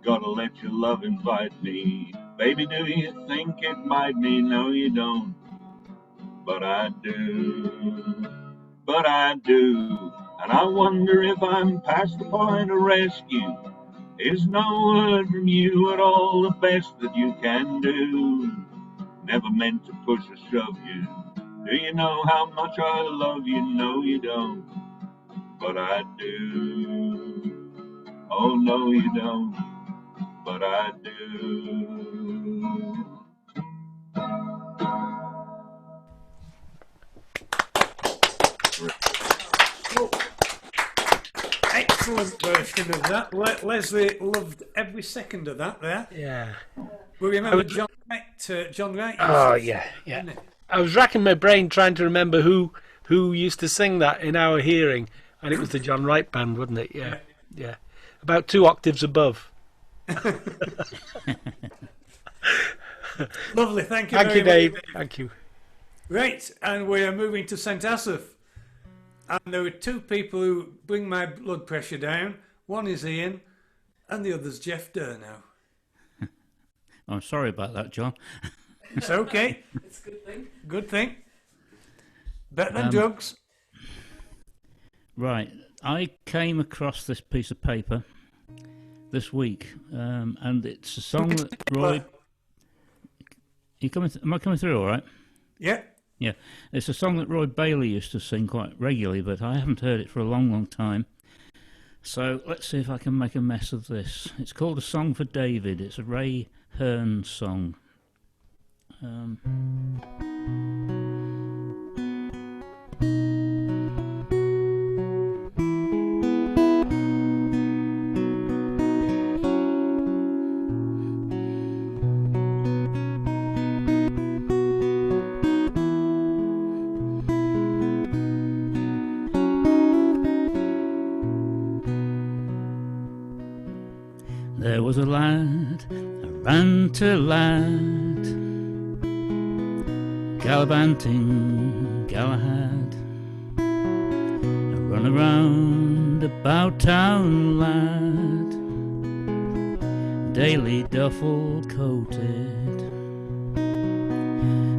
Gotta let your love invite me. Baby, do you think it might be? No, you don't, but I do. But I do. And I wonder if I'm past the point of rescue. Is no word from you at all the best that you can do? Never meant to push or shove you. Do you know how much I love you? No, you don't, but I do. Oh, no, you don't, but I do. Excellent version of that. Leslie loved every second of that there. Yeah. We remember John Wright. John Wright. Oh, yeah. I was racking my brain trying to remember who used to sing that in our hearing, and it was the John Wright band, wasn't it? Yeah. About 2 octaves above. Lovely, thank you. Thank you, Dave. Thank you. Right, and we are moving to St Asaph. And there are 2 people who bring my blood pressure down. One is Ian, and the other's Jeff Durnow. I'm sorry about that, John. It's okay. It's a good thing. Good thing. Better than drugs. Right, I came across this piece of paper this week, and it's a song that Roy... Am I coming through all right? Yeah. Yeah, it's a song that Roy Bailey used to sing quite regularly, but I haven't heard it for a long, long time. So let's see if I can make a mess of this. It's called A Song for David. It's a Ray Hearn song. There was a lad, a ranter lad, gallivanting Galahad, a run around about town lad, daily duffel coated.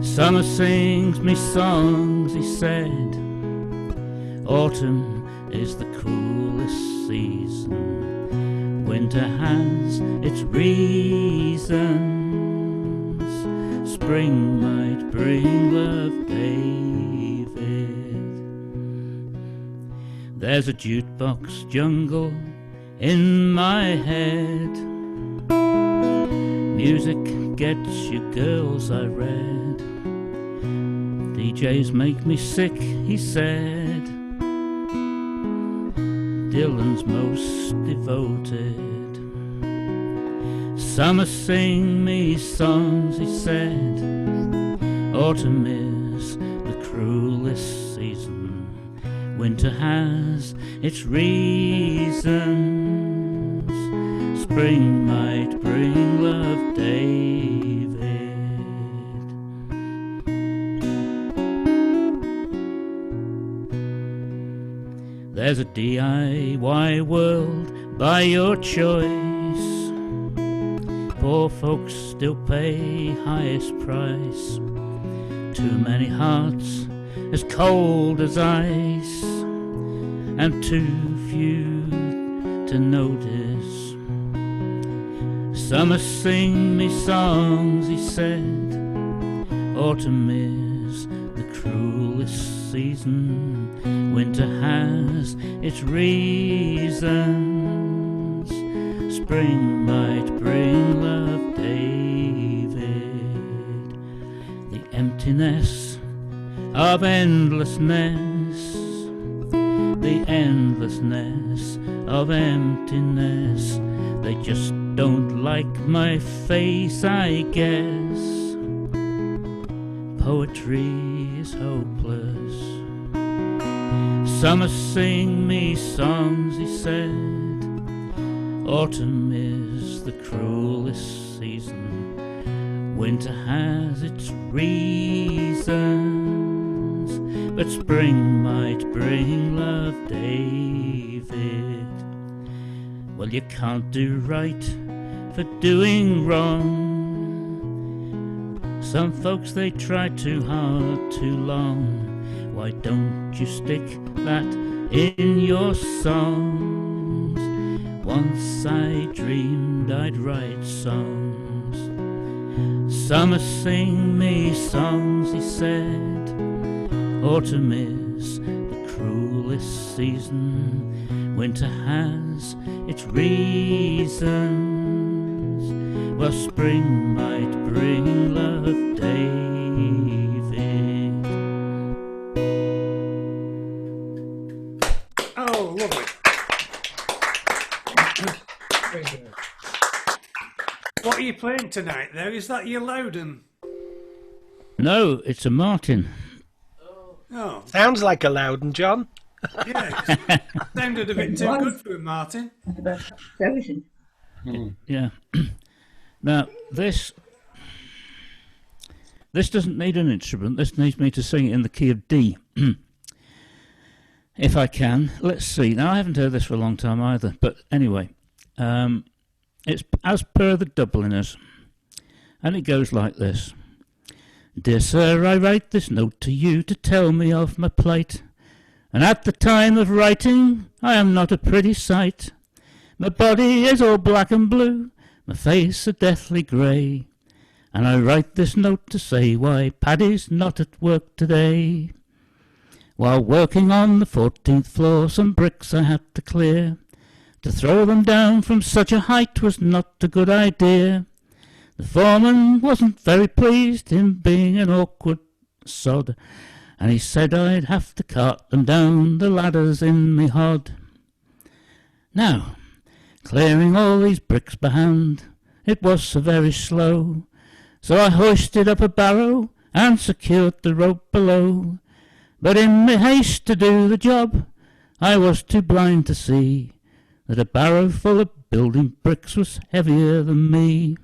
Summer sings me songs, he said, autumn is the coolest season, winter has its reasons, spring might bring love, David. There's a jukebox jungle in my head, music gets you girls, I read, DJs make me sick, he said, Dylan's most devoted. Summer sing me songs, he said, autumn is the cruelest season, winter has its reasons, spring might bring love, David. There's a DIY world by your choice, poor folks still pay highest price, too many hearts as cold as ice, and too few to notice. Summer sing me songs, he said, autumn is the cruelest season, winter has its reasons, spring might bring love, David. The emptiness of endlessness, the endlessness of emptiness, they just don't like my face, I guess. Poetry is hopeless. Summer sing me songs, he said, autumn is the cruelest season, winter has its reasons, but spring might bring love, David. Well, you can't do right for doing wrong. Some folks, they try too hard, too long. Why don't you stick that in your songs? Once I dreamed I'd write songs. Summer sing me songs, he said, autumn is the cruelest season, winter has its reasons, well, spring might bring love, David. Oh, lovely. Very good. What are you playing tonight there? Is that your Loudon? No, it's a Martin. Oh, Sounds like a Loudon, John. yeah. It sounded a bit too good for him, Martin. Everything. Yeah. Now, this doesn't need an instrument. This needs me to sing it in the key of D. If I can. Let's see. Now, I haven't heard this for a long time either. But anyway, it's as per the Dubliners. And it goes like this. Dear sir, I write this note to you to tell me of my plight. And at the time of writing, I am not a pretty sight. My body is all black and blue, my face a deathly grey. And I write this note to say why Paddy's not at work today. While working on the 14th floor, some bricks I had to clear. To throw them down from such a height was not a good idea. The foreman wasn't very pleased, him being an awkward sod, and he said I'd have to cart them down the ladders in me hod. Now, clearing all these bricks by hand, it was so very slow, so I hoisted up a barrow and secured the rope below. But in my haste to do the job, I was too blind to see that a barrow full of building bricks was heavier than me.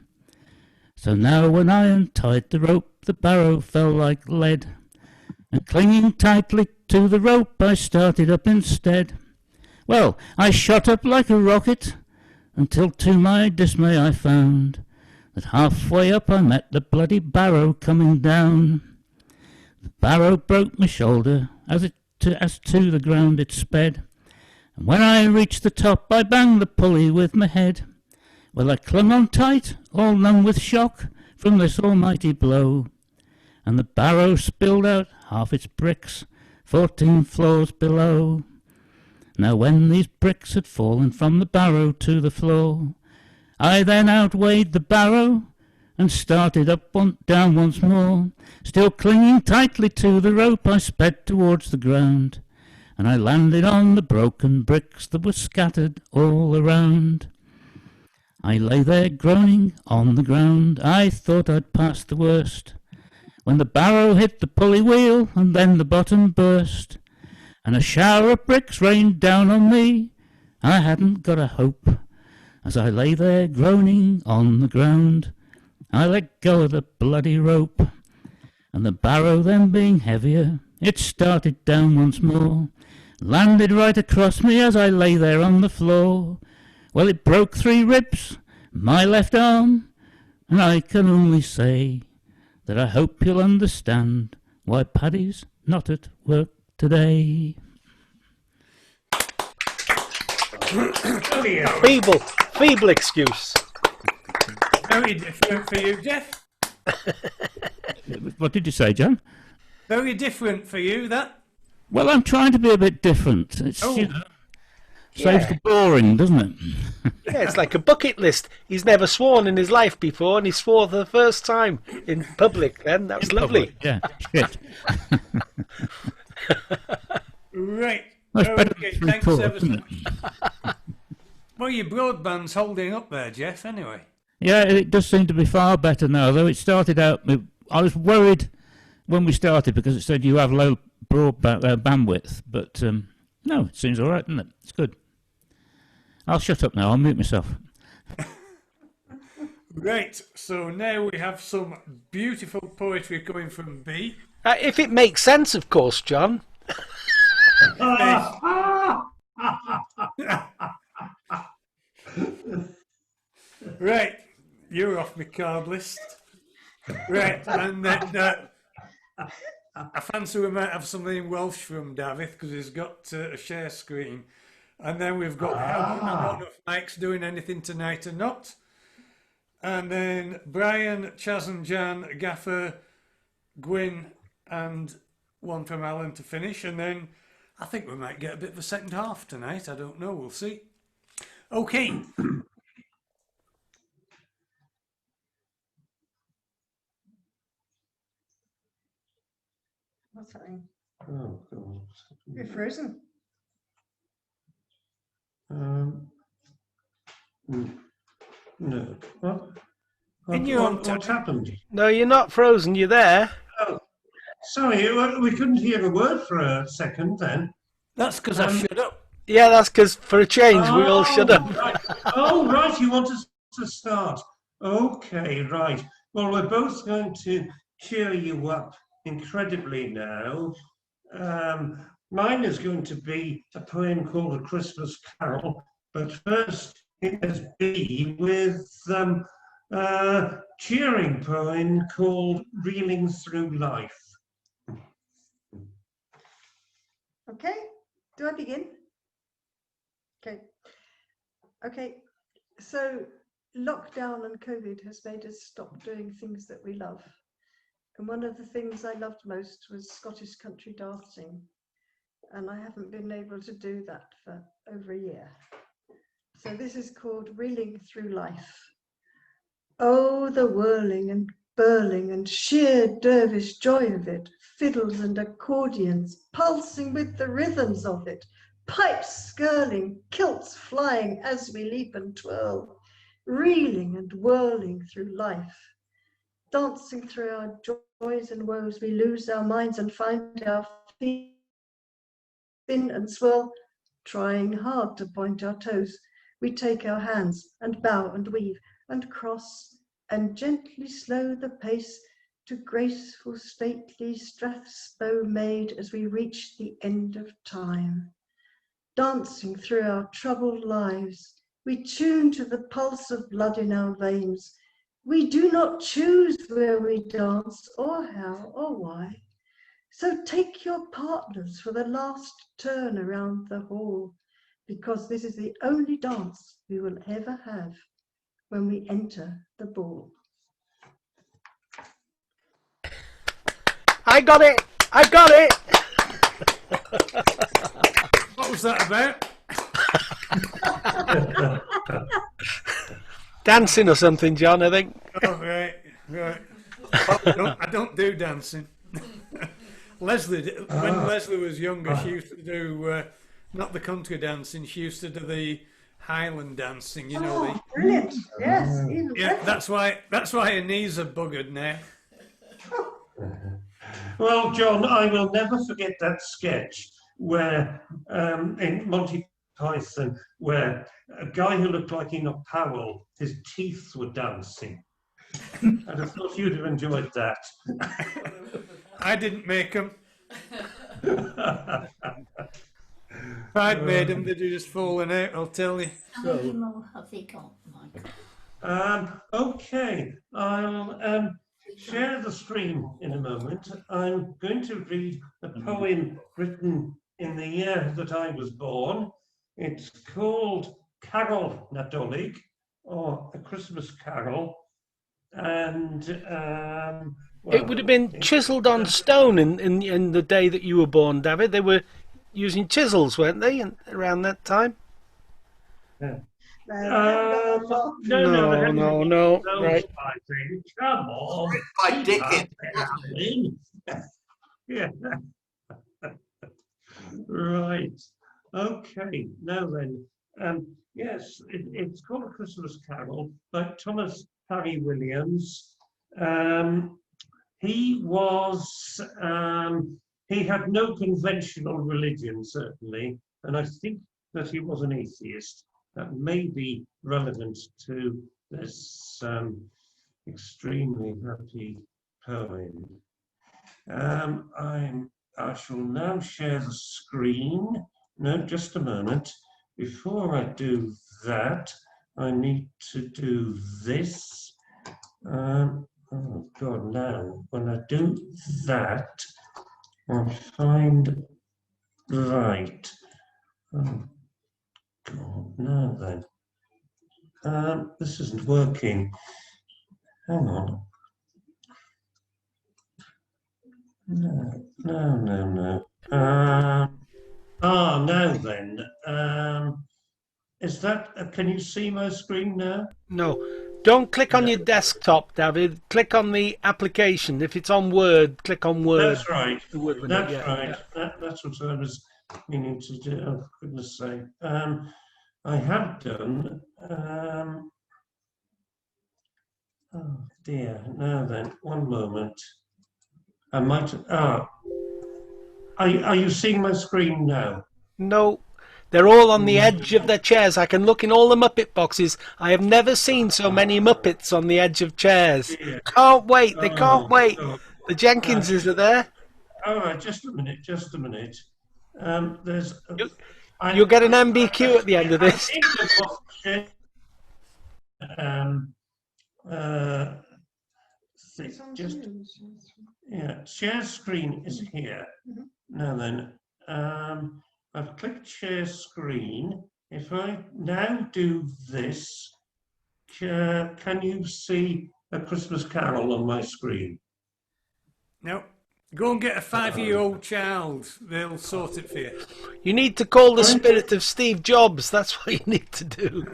So now when I untied the rope, the barrow fell like lead, and clinging tightly to the rope, I started up instead. Well, I shot up like a rocket, until to my dismay I found that halfway up I met the bloody barrow coming down. The barrow broke my shoulder as to the ground it sped, and when I reached the top I banged the pulley with my head. Well, I clung on tight, all numb with shock from this almighty blow, and the barrow spilled out half its bricks 14 floors below. Now when these bricks had fallen from the barrow to the floor, I then outweighed the barrow and started down once more. Still clinging tightly to the rope, I sped towards the ground, and I landed on the broken bricks that were scattered all around. I lay there groaning on the ground, I thought I'd passed the worst, when the barrow hit the pulley wheel and then the bottom burst, and a shower of bricks rained down on me. I hadn't got a hope. As I lay there groaning on the ground, I let go of the bloody rope, and the barrow then being heavier, it started down once more, landed right across me as I lay there on the floor. Well, it broke 3 ribs, my left arm, and I can only say that I hope you'll understand why Paddy's not at work today. Feeble excuse. Very different for you, Jeff. What did you say, John? Very different for you, that. Well, I'm trying to be a bit different. It's, saves the boring, doesn't it? Yeah, it's like a bucket list. He's never sworn in his life before, and he swore for the first time in public then. That was lovely. Public, yeah, shit. Right. That's better Okay, than thanks 3/4, ever so isn't it? much. Well, your broadband's holding up there, Jeff, anyway. Yeah, it does seem to be far better now, though it started out... I was worried when we started because it said you have low broadband bandwidth, but no, it seems all right, doesn't it? It's good. I'll shut up now. I'll mute myself. Right, so now we have some beautiful poetry coming from B. If it makes sense, of course, John. Right, you're off my card list. Right, and then I fancy we might have something in Welsh from Davith because he's got a share screen. And then we've got Helen. I don't know if Mike's doing anything tonight or not. And then Brian, Chaz and Jan, Gaffer, Gwyn, and one from Alan to finish. And then I think we might get a bit of a second half tonight. I don't know. We'll see. Okay. What's happening? Oh, God. You're frozen. No. What? What's happened? No, you're not frozen. You're there. Oh, sorry, we couldn't hear a word for a second then. That's because I shut up. Yeah, that's because for a change we all shut up. Right. Oh, right, you want us to start. Okay, right. Well, we're both going to cheer you up incredibly now. Mine is going to be a poem called A Christmas Carol, but first it has be with a cheering poem called Reeling Through Life. Okay, do I begin? Okay, so lockdown and COVID has made us stop doing things that we love. And one of the things I loved most was Scottish country dancing. And I haven't been able to do that for over a year. So this is called Reeling Through Life. Oh, the whirling and burling and sheer dervish joy of it, fiddles and accordions pulsing with the rhythms of it, pipes skirling, kilts flying as we leap and twirl, reeling and whirling through life. Dancing through our joys and woes, we lose our minds and find our feet spin and swirl, trying hard to point our toes. We take our hands and bow and weave and cross and gently slow the pace to graceful, stately Strathspey Maid as we reach the end of time. Dancing through our troubled lives, we tune to the pulse of blood in our veins. We do not choose where we dance or how or why. So take your partners for the last turn around the hall, because this is the only dance we will ever have when we enter the ball. I got it! I got it! What was that about? Dancing or something, John, I think. Oh, right. I don't do dancing. Leslie, when Leslie was younger, she used to do not the country dancing. She used to do the Highland dancing. You know, brilliant! Yes, yeah. That's why her knees are buggered now. Well, John, I will never forget that sketch where in Monty Python, where a guy who looked like Enoch Powell, his teeth were dancing. And I thought you'd have enjoyed that. I didn't make them. If I'd made them, they'd have just fallen out, I'll tell you. How many more have they got, Michael? Okay, I'll share the screen in a moment. I'm going to read a poem written in the year that I was born. It's called Carol Nadolig, or A Christmas Carol. And well, it would have been chiselled on stone in the day that you were born, David. They were using chisels, weren't they, around that time? Yeah. No. Right. Come on. By Dickens. Yeah. Right. Okay. Now then. Yes, it's called A Christmas Carol by Thomas Harry Williams. He had no conventional religion, certainly, and I think that he was an atheist. That may be relevant to this extremely happy poem. I shall now share the screen. No, just a moment. Before I do that, I need to do this. Oh God, now when I do that, I'll find right. Oh God, now then. This isn't working. Hang on. No. Now then. Is that, can you see my screen now? No. Don't click on your desktop, David. Click on the application. If it's on Word, click on Word. That's right. That's right. Yeah. That's what I was meaning to do. Oh, for goodness sake. I have done. Oh dear. Now then, one moment. I might. Are you seeing my screen now? No. They're all on the edge of their chairs. I can look in all the Muppet boxes. I have never seen so many Muppets on the edge of chairs. Yeah. Can't wait. They can't wait. The Jenkinses are there. All right, just a minute. You'll get an MBQ at the end of this. Share screen is here. Now then, I've clicked share screen. If I now do this, can you see A Christmas Carol on my screen? No. Go and get a 5-year-old child. They'll sort it for you. You need to call the spirit of Steve Jobs. That's what you need to do.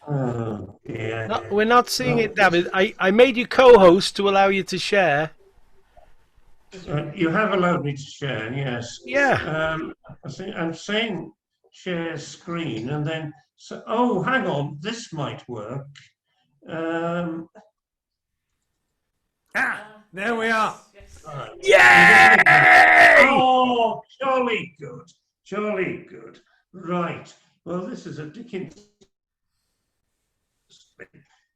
Oh, yeah. No, we're not seeing it, David. I made you co-host to allow you to share. You have allowed me to share, yes. Yeah. I'm saying share screen, and then oh, hang on, this might work. There we are. Yay! Oh, jolly good. Right. Well, this is a Dickens,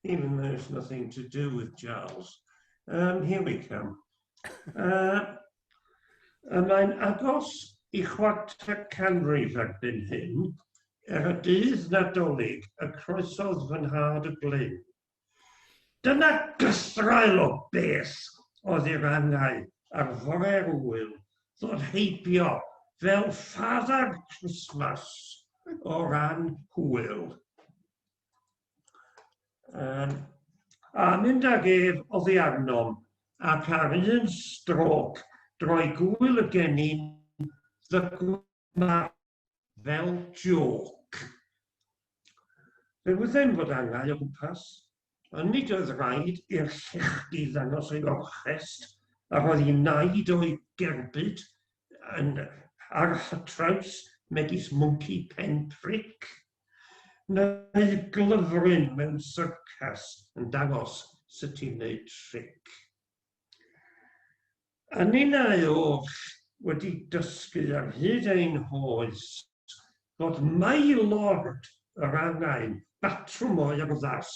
even though it's nothing to do with Giles. Here we come. Mae'n agos I chwarter canrif erbyn hyn, y dydd Nadolig y croesodd fy nhad y glyn. Dyna gysrael o beth oedd i'r angau ar fore'r wyl, ddod heibio fel Father Christmas o ran hwyl. A mynd ag ef oddi arnom, ac ar un stroc droi gwyl y gennin ddygma fel joc. Fe wyddem fod angau o gwmpas, a nid oedd rhaid i'r llechdi ddangos ei orchest, a roedd ei naid o'i gerbyd ar traws megis mwnci pen pric. Neu glyfryn mewn syrcas yn dangos sut i'n neud tric. A ninnau oll wedi dysgu ar hyd ein hoes bod mai lord yr angain batrwm o'i arddas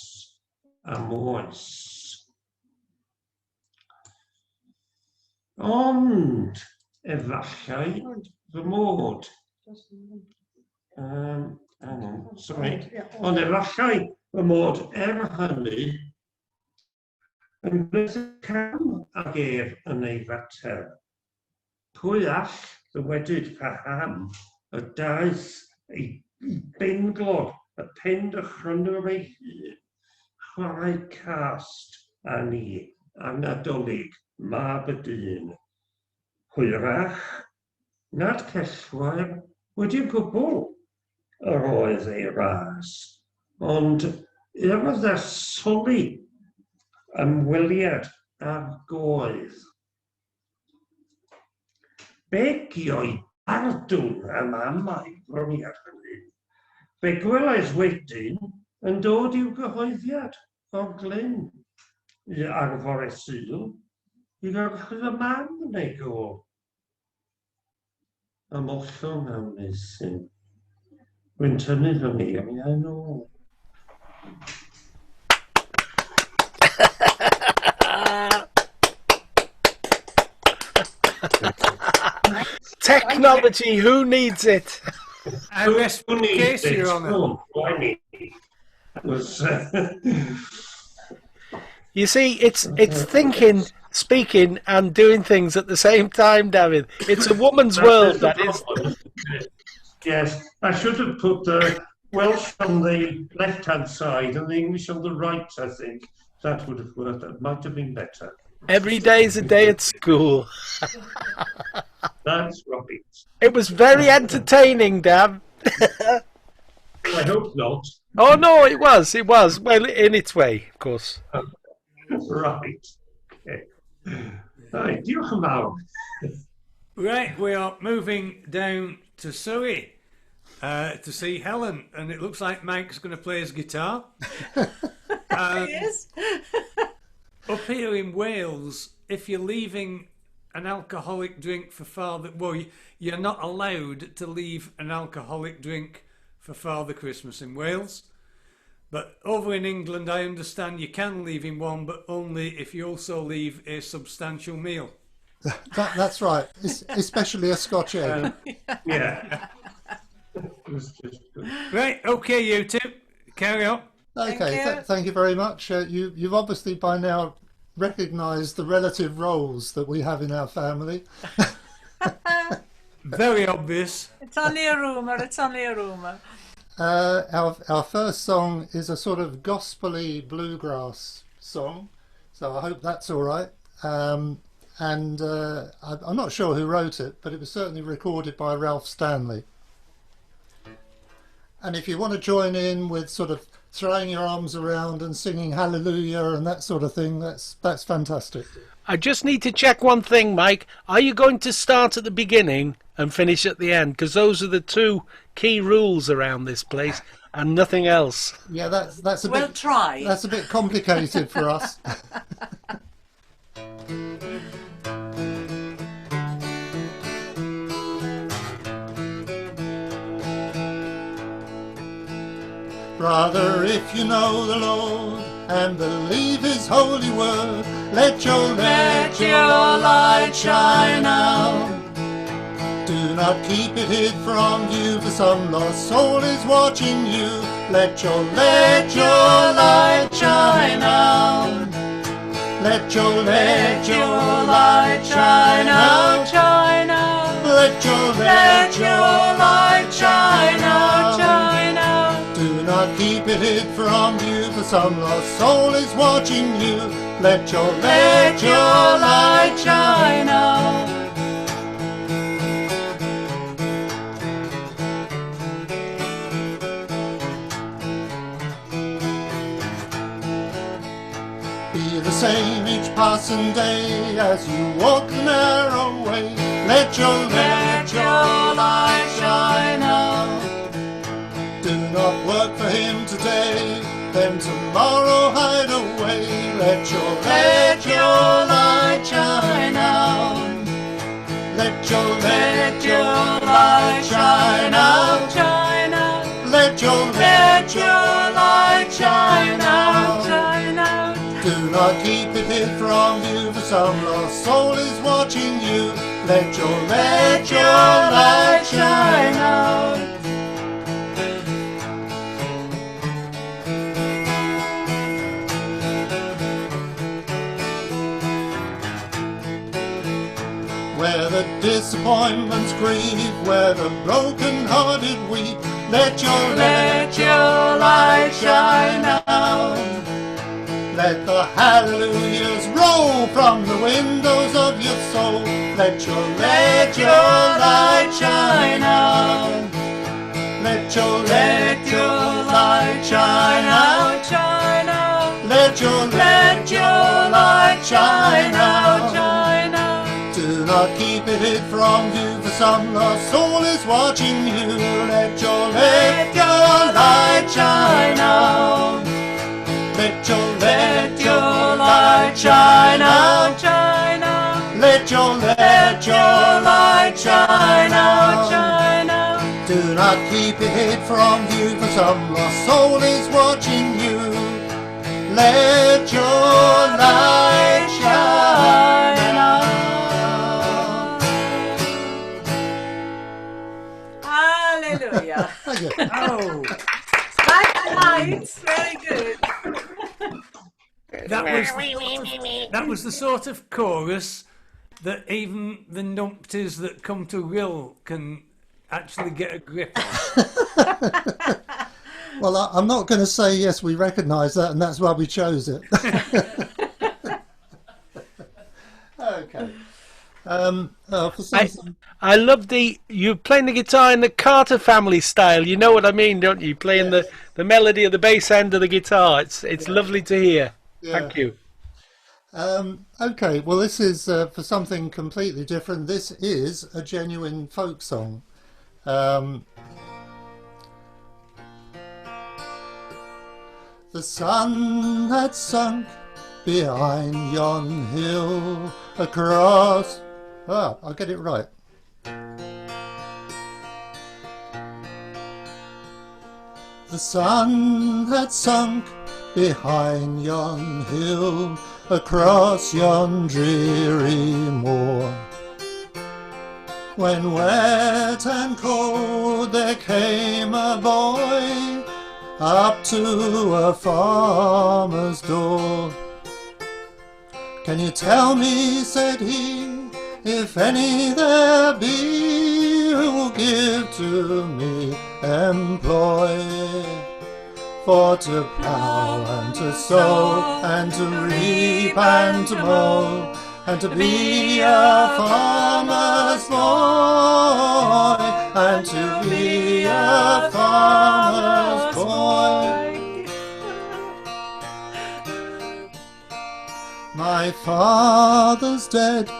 am oes. Ond efallai fy mod ond efallai fy mod hynny yn gwneud y cam ag ef yn ei fater. Pwy all ddywedyd paham y daeth ei benglod y pen dychrynwyr ei hun, chwarae cast a ni a Nadolig mab y dyn. Hwyrach nad cellwair wedi gwbl yr oedd ei ras, ond erodd e soli ymweliad ar goedd. Be gioi ardwn am amau broniad hynny? Fe gwelais wedyn yn dod i'w gyhoeddiad o'r glyn I arfor y sul I gyrchu y man yn ei go. Ymollion am nesyn. Wy'n tynnu fy meiriau nôl. Technology, who needs it? Case, Your Honour. You see, it's thinking, speaking, and doing things at the same time, David. It's a woman's world, that is. Yes, I should have put the Welsh on the left-hand side and the English on the right, I think. That would have worked. That might have been better. Every day's a day at school. That's right. It was very entertaining, Dan. I hope not. Oh, no, it was. It was. Well, in its way, of course. Right. Okay. Right, diolch yn fawr. Right, we are moving down to Surrey to see Helen, and it looks like Mike's going to play his guitar. He is. Up here in Wales, if you're leaving an alcoholic drink for Father... Well, you're not allowed to leave an alcoholic drink for Father Christmas in Wales. But over in England, I understand you can leave him one, but only if you also leave a substantial meal. That's right, especially a Scotch egg. Yeah. Right, okay, you two, carry on. Okay, thank you very much. You've obviously by now recognised the relative roles that we have in our family. Very obvious. It's only a rumour, it's only a rumour. Our first song is a sort of gospel-y bluegrass song, so I hope that's all right. I'm not sure who wrote it, but it was certainly recorded by Ralph Stanley. And if you want to join in with sort of throwing your arms around and singing hallelujah and that sort of thing, that's fantastic. I just need to check one thing, Mike. Are you going to start at the beginning and finish at the end? Because those are the two key rules around this place and nothing else. Yeah, that's a We'll bit try. That's a bit complicated for us. Brother, if you know the Lord and believe his holy word, let your light shine out. Do not keep it hid from view, for some lost soul is watching you. Let your light shine out. Let your light shine out. Let your light shine out. Do not keep it hid from view, for some lost soul is watching you. Let your light shine out. Be the same each passing day as you walk the narrow way. Let your light shine out. Do not work for him today, then tomorrow hide away. Let your light shine out. Let your light shine out. Let your light shine out. Do not keep it hid from view, for some lost soul is watching you. Let your light shine out. Where the disappointments grieve, where the broken-hearted weep, let your light shine out. Let the hallelujahs roll from the windows of your soul. Let your light shine out. Let your light shine out. Let your light shine out. Do not keep it hid from view, for some lost soul is watching you. Let your light shine out. Let your light shine out. Let your light shine out. Do not keep it hid from view, for some lost soul is watching you. Let your light shine out. Hallelujah. Oh, Lights, very good. that was the sort of chorus that even the numpties that come to Rhyl can actually get a grip on. Well, I'm not going to say yes, we recognise that, and that's why we chose it. Okay. I love you playing the guitar in the Carter family style. You know what I mean, don't you? Playing the melody of the bass end of the guitar. It's lovely to hear. Yeah. Thank you. Okay, well, this is for something completely different. This is a genuine folk song. The sun had sunk behind yon hill across... I'll get it right. The sun had sunk behind yon hill across yon dreary moor, when wet and cold there came a boy up to a farmer's door. Can you tell me, said he, if any there be who will give to me employ, for to plough and to sow and to reap and to mow, and to be a farmer's boy, and to be a farmer's boy. My father's dead,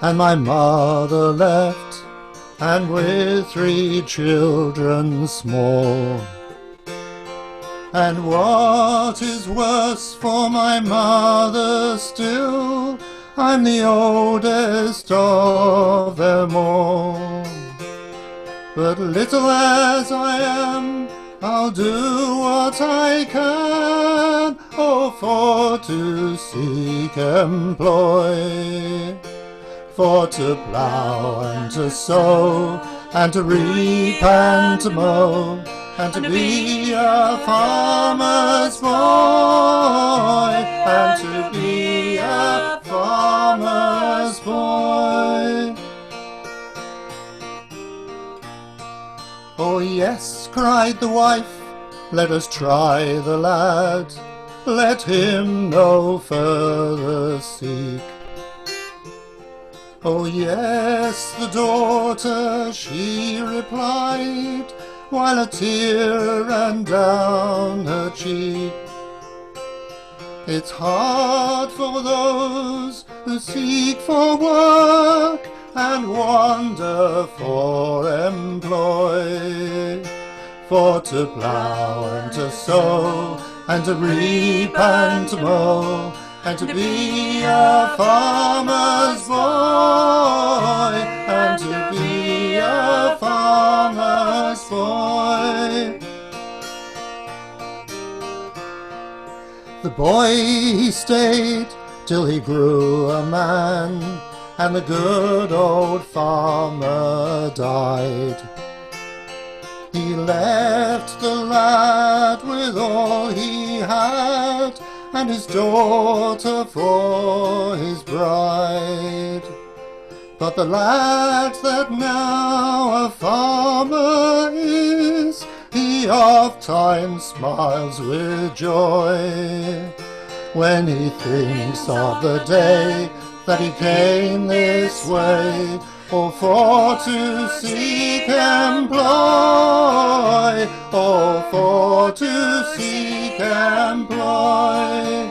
and my mother left, and with 3 children small. And what is worse for my mother still, I'm the oldest of them all. But little as I am, I'll do what I can, oh, for to seek employ, for to plough and to sow, and to reap and to mow, and to be a farmer's boy, and to be a farmer's boy. Oh yes, cried the wife, let us try the lad, let him no further seek. Oh yes, the daughter, she replied, while a tear ran down her cheek. It's hard for those who seek for work and wander for employ, for to plough and to sow, and to reap and to mow, and to be a farmer's boy, and to be a farmer's boy. The boy he stayed till he grew a man, and the good old farmer died. He left the lad with all he had, and his daughter for his bride. But the lad that now a farmer is, he oft times smiles with joy, when he thinks of the day that he came this way, oh, for to seek employ, oh, for to seek employ,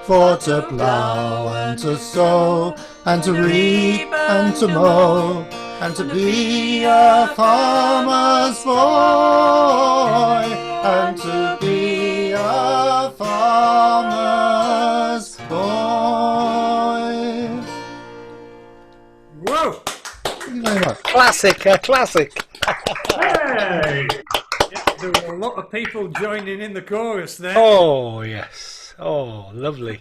for to plough and to sow, and to reap and to mow, and to be a farmer's boy, and to be a farmer's boy. Whoa! Thank you very much. Classic, classic. Hey! Yeah, there were a lot of people joining in the chorus there. Oh, yes. Oh, lovely.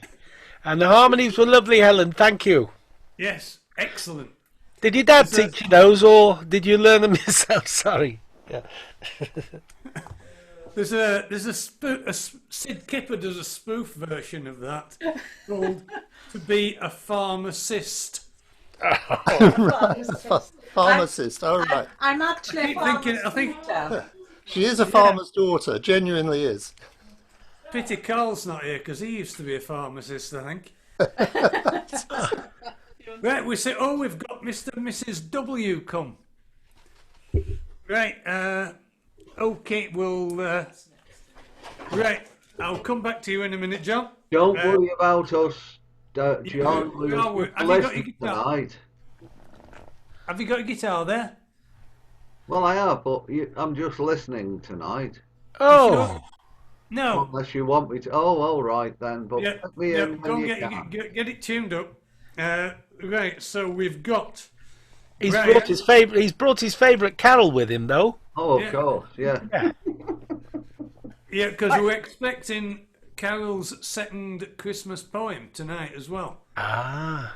And the harmonies were lovely, Helen. Thank you. Yes, excellent. Did your dad teach you those, or did you learn them yourself? Sorry. Yeah. There's a Sid Kipper does a spoof version of that called "To Be a Pharmacist." Pharmacist, all right. I'm actually a farmer's daughter. She is a farmer's daughter, genuinely is. Pity Carl's not here because he used to be a pharmacist, I think. Right, we say, oh, we've got Mr. and Mrs. W come. Right, okay, we'll, right, I'll come back to you in a minute, John. Don't worry about us, John. Have you got your guitar? Tonight. Have you got your guitar there? Well, I have, but I'm just listening tonight. Oh. Sure? No. Unless you want me to. Oh, all right then. But Yeah, let me yeah, in go when and you can. get it tuned up. Right, so we've got. He's Right. brought his favourite. He's brought his favourite carol with him, though. Oh, of Yeah. course, yeah. Yeah, because we're expecting Carol's second Christmas poem tonight as well. Ah,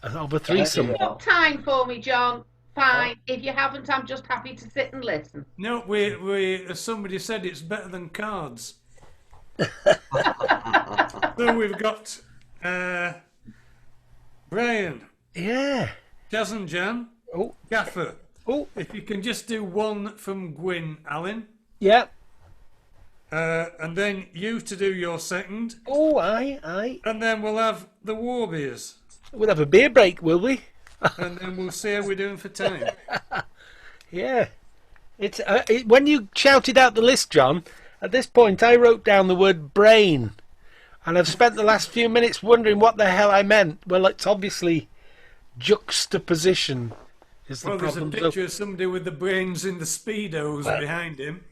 of a threesome. Got time for me, John. Fine. If you haven't, I'm just happy to sit and listen. No, we as somebody said, it's better than cards. So we've got Brian. Yeah. Jazz and Jan. Oh. Gaffer. Oh. If you can just do one from Gwyn, Alan. Yeah. And then you to do your second. Oh, aye. And then we'll have the Warbeers. We'll have a beer break, will we? And then we'll see how we're doing for time. Yeah. It's when you shouted out the list, John, at this point I wrote down the word brain. And I've spent the last few minutes wondering what the hell I meant. Well, it's obviously juxtaposition is the Well, there's a problem. picture of somebody with the brains in the Speedos behind him.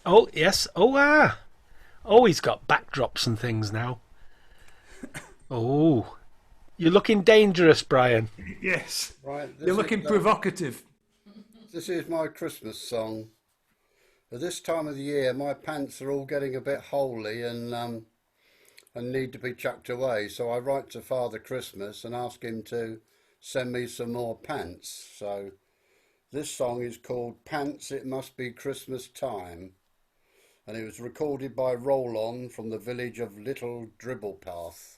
Oh, yes. Oh, he's got backdrops and things now. Oh. You're looking dangerous, Brian. Yes. Right. You're looking provocative. This is my Christmas song. At this time of the year, my pants are all getting a bit holy and need to be chucked away. So I write to Father Christmas and ask him to send me some more pants. So this song is called Pants It Must Be Christmas Time, and it was recorded by Roll-On from the village of Little Dribblepath.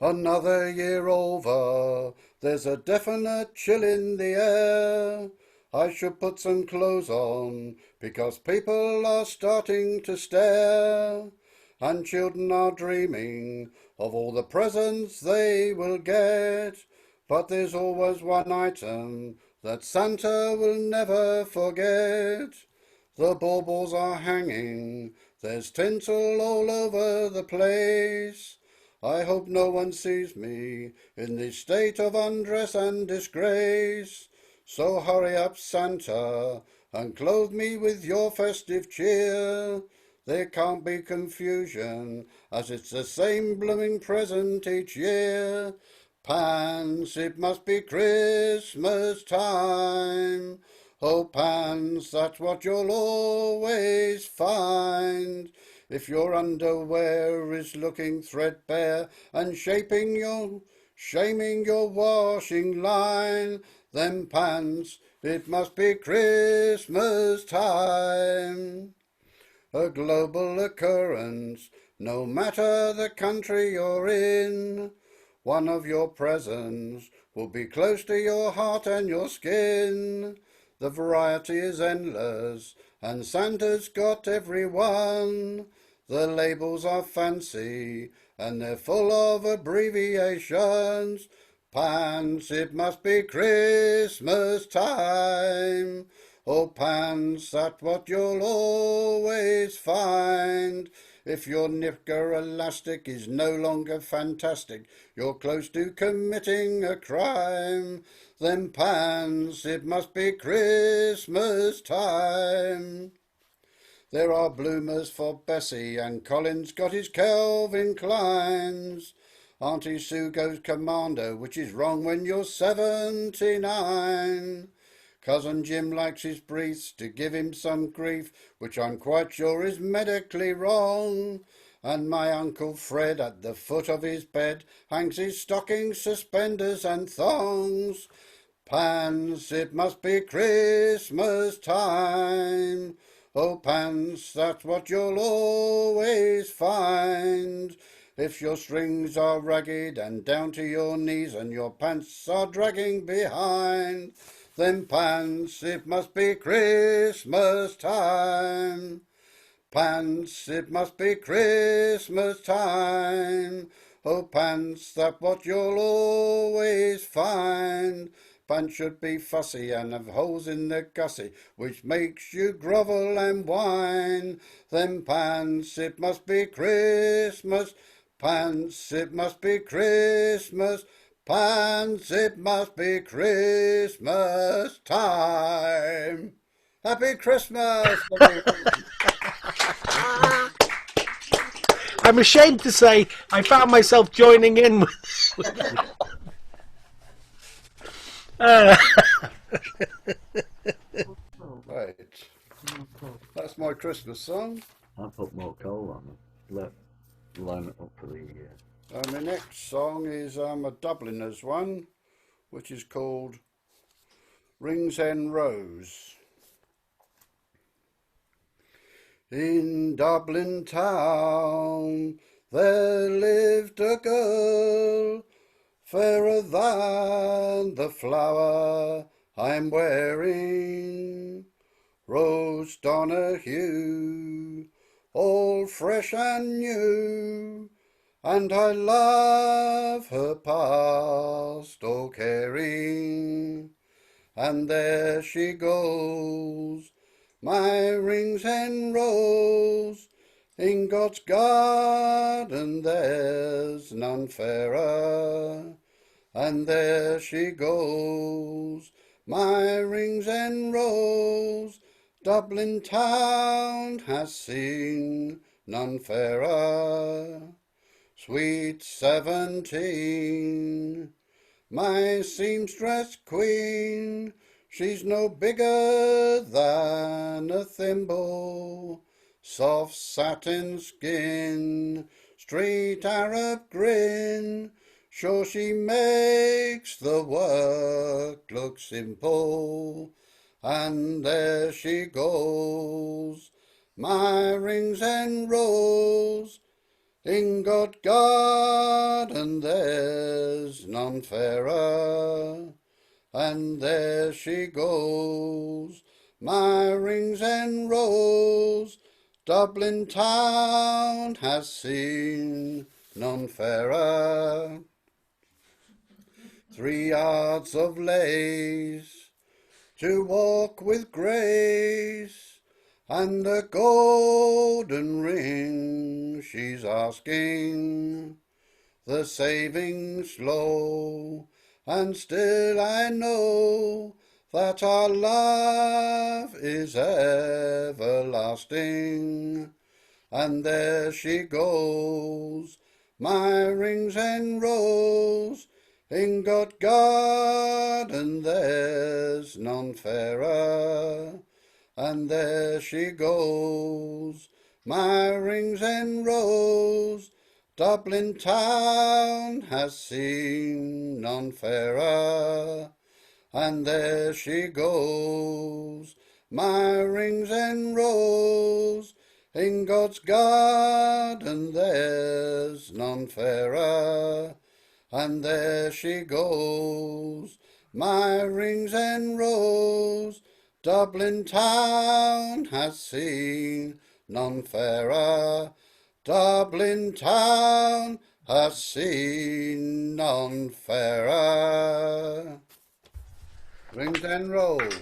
Another year over, there's a definite chill in the air. I should put some clothes on, because people are starting to stare, and children are dreaming of all the presents they will get. But there's always one item that Santa will never forget. The baubles are hanging, there's tinsel all over the place. I hope no one sees me in this state of undress and disgrace. So hurry up, Santa, and clothe me with your festive cheer. There can't be confusion, as it's the same blooming present each year. Pants, it must be Christmas time. Oh, pants, that's what you'll always find. If your underwear is looking threadbare and shaming your washing line, then pants, it must be Christmas time. A global occurrence, no matter the country you're in. One of your presents will be close to your heart and your skin. The variety is endless, and Santa's got every one. The labels are fancy, and they're full of abbreviations. Pants, it must be Christmas time. Oh, pants, that's what you'll always find. If your knicker elastic is no longer fantastic, you're close to committing a crime. Then pants, it must be Christmas time. There are bloomers for Bessie, and Colin's got his Calvin Kleins. Auntie Sue goes commando, which is wrong when you're 79. Cousin Jim likes his briefs to give him some grief, which I'm quite sure is medically wrong. And my Uncle Fred at the foot of his bed hangs his stockings, suspenders and thongs. Pants, it must be Christmas time. Oh, pants, that's what you'll always find. If your strings are ragged and down to your knees and your pants are dragging behind, then pants, it must be Christmas time. Pants, it must be Christmas time. Oh, pants, that's what you'll always find. Pants should be fussy and have holes in the gussie, which makes you grovel and whine. Then pants, it must be Christmas. Pants, it must be Christmas. Pants, it must be Christmas time. Happy Christmas, everyone. I'm ashamed to say I found myself joining in with Right. That's my Christmas song. I put more coal on it. Line it up for the year. My next song is a Dubliners one, which is called Rings End Rose. In Dublin town there lived a girl, fairer than the flower I'm wearing, Rose Donahue, all fresh and new, and I love her past all caring. And there she goes, my Rings End Rose, in God's garden there's none fairer. And there she goes, my Rings End Rose, Dublin town has seen none fairer. Sweet 17, my seamstress queen, She's no bigger than a thimble, soft satin skin, straight Arab grin. Sure she makes the work look simple. And there she goes, my rings and rolls, ingot guard, and there's none fairer. And there she goes, my rings and rolls, Dublin town has seen none fairer. 3 yards of lace to walk with grace, and a golden ring she's asking. The savings low, and still I know that our love is everlasting. And there she goes, my rings and rolls, ingot guard, and there's none fairer. And there she goes, my rings and rolls, Dublin town has seen none fairer. And there she goes, my rings and rolls, in God's garden there's none fairer. And there she goes, my rings and rolls, Dublin town has seen none fairer. Dublin town has seen none fairer. Rings and rolls.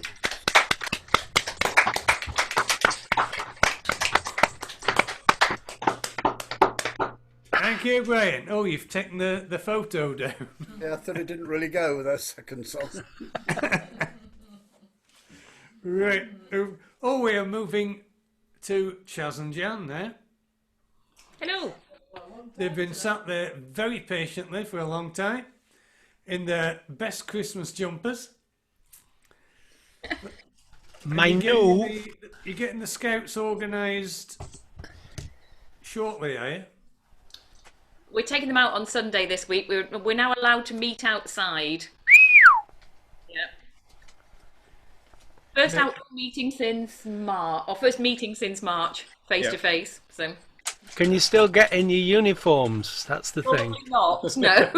Thank you, Brian. Oh, you've taken the photo down. Yeah, I thought it didn't really go with that second song. Right. Oh, we are moving to Chaz and Jan now. Hello. They've been sat there very patiently for a long time in their best Christmas jumpers. You're getting the scouts organised shortly, are you? We're taking them out on Sunday this week. We're now allowed to meet outside. Yeah. First outdoor meeting since March, or first meeting since March, face to face. So. Can you still get in your uniforms? That's the thing. Probably not. No.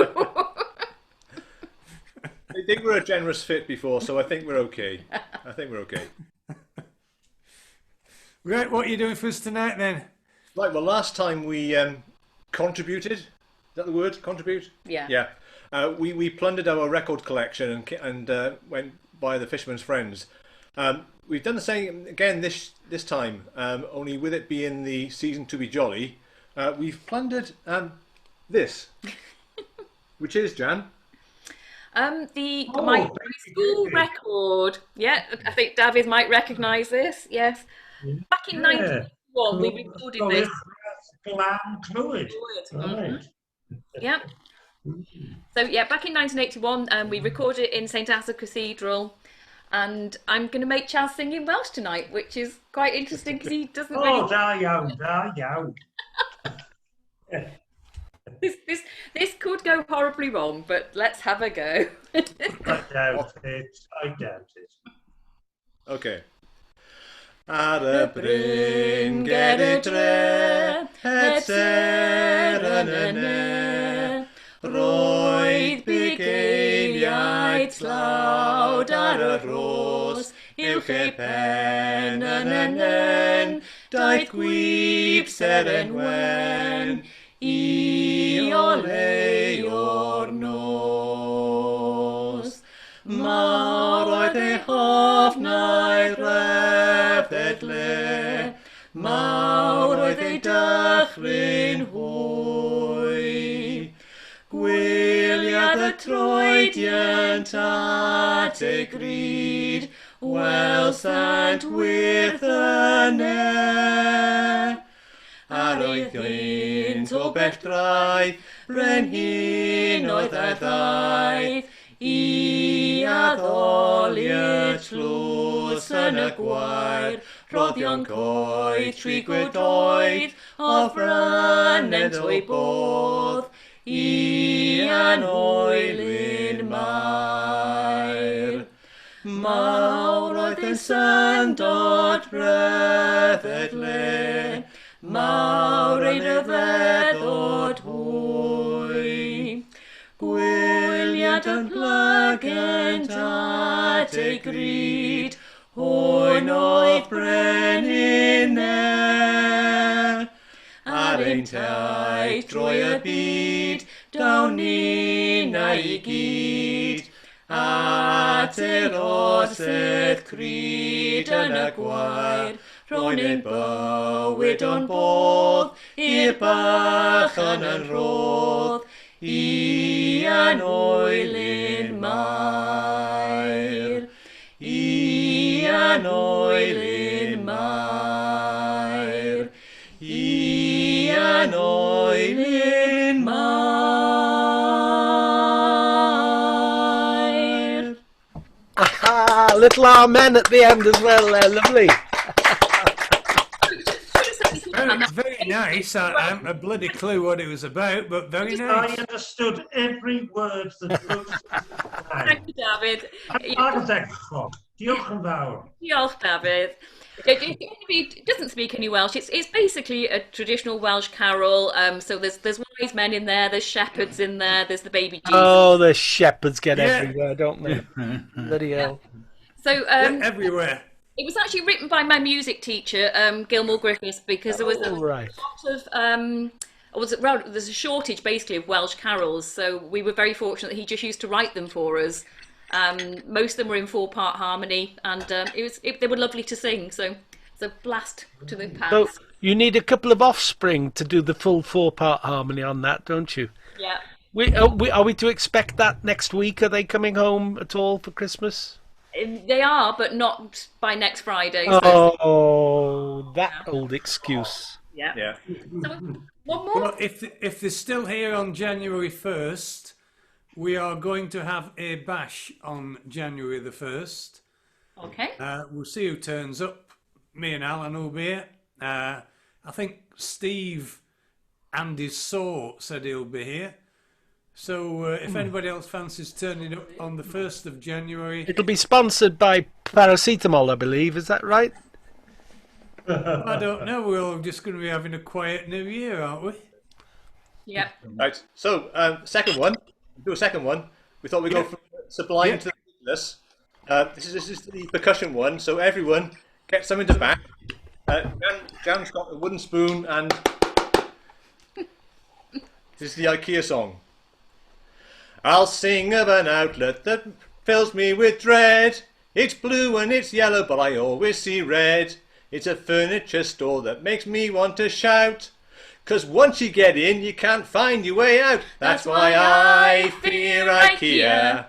I think we're a generous fit before, so I think we're okay. Right, what are you doing for us tonight then? Right, well, last time we contributed. Is that the word? Contribute? Yeah. Yeah. We plundered our record collection and went by the Fisherman's Friends. We've done the same again this time, only with it being the season to be jolly. We've plundered this, which is, Jan? My school record. Yeah, I think David might recognise this. Yes. Back in 1991, we recorded this. Clwb. Right. Yeah. So yeah, back in 1981, we recorded it in St Asa Cathedral, and I'm going to make Chaz sing in Welsh tonight, which is quite interesting because he doesn't. Oh, da iawn. This could go horribly wrong, but let's have a go. I doubt it. Okay. Ar y bryn ger y dre, het ser yn y ne, roedd bugeiliaid tlawd ar y ros, uwch ei pen yn y nen, daeth gwyb ser yn wen, I olei o'r nos. Mawr oedd ei hofnau refedle, mawr oedd ei dychryn hwy. Gwyliad y troediant at ei gryd, wel sant wyth yne. Ar oedd glynt o bell draeth, brenhin oedd y ddaeth, I addoliad tlws yn y gwair, roddion coed, tri gwydoedd, o frynent o'i bodd, I an oelyn mair. Mawr oedd yn syndod ryfedd le, mawr ein ryfeddod hwy. Gwyliad yn plygent at ei gryd, hwn oedd brenin ar ein taith drwy y byd, dawn ni'n ei gyd. At yr orsedd cryd yn y gwair, ro'n ein bywyd o'n bodd, i'r bachan yn rodd, I an oelyn mair. I an oelyn mair. I an oelyn mair. Aha, little amen at the end as well there, lovely. Very nice. I haven't a bloody clue what it was about, but very nice. I understood every word that was Thank you, David. Ardderchog. Diolch yn fawr. Diolch, David. It doesn't speak any Welsh. It's basically a traditional Welsh carol. So there's wise men in there, there's shepherds in there, there's the baby Jesus. Oh, the shepherds get everywhere, don't they? Bloody hell. So everywhere. It was actually written by my music teacher, Gilmore Griffiths, because there was a lot of there's a shortage basically of Welsh carols. So we were very fortunate that he just used to write them for us. Most of them were in 4-part harmony, and they were lovely to sing. So it's a blast to the past. So you need a couple of offspring to do the full 4-part harmony on that, don't you? Yeah. Are we to expect that next week? Are they coming home at all for Christmas? They are, but not by next Friday. Oh, that old excuse. Yeah. So, one more. Well, if they're still here on January 1st, we are going to have a bash on January the 1st. Okay. We'll see who turns up. Me and Alan will be here. I think Steve and his saw said he'll be here. So if anybody else fancies turning up on the 1st of January... It'll be sponsored by paracetamol, I believe. Is that right? I don't know. We're all just going to be having a quiet New Year, aren't we? Yeah. Right. So, second one. Do a second one. We thought we'd go from sublime to ridiculous. This is the percussion one. So everyone get something to back. Jan's got a wooden spoon, and this is the IKEA song. I'll sing of an outlet that fills me with dread. It's blue and it's yellow, but I always see red. It's a furniture store that makes me want to shout. 'Cause once you get in, you can't find your way out. That's why I fear IKEA.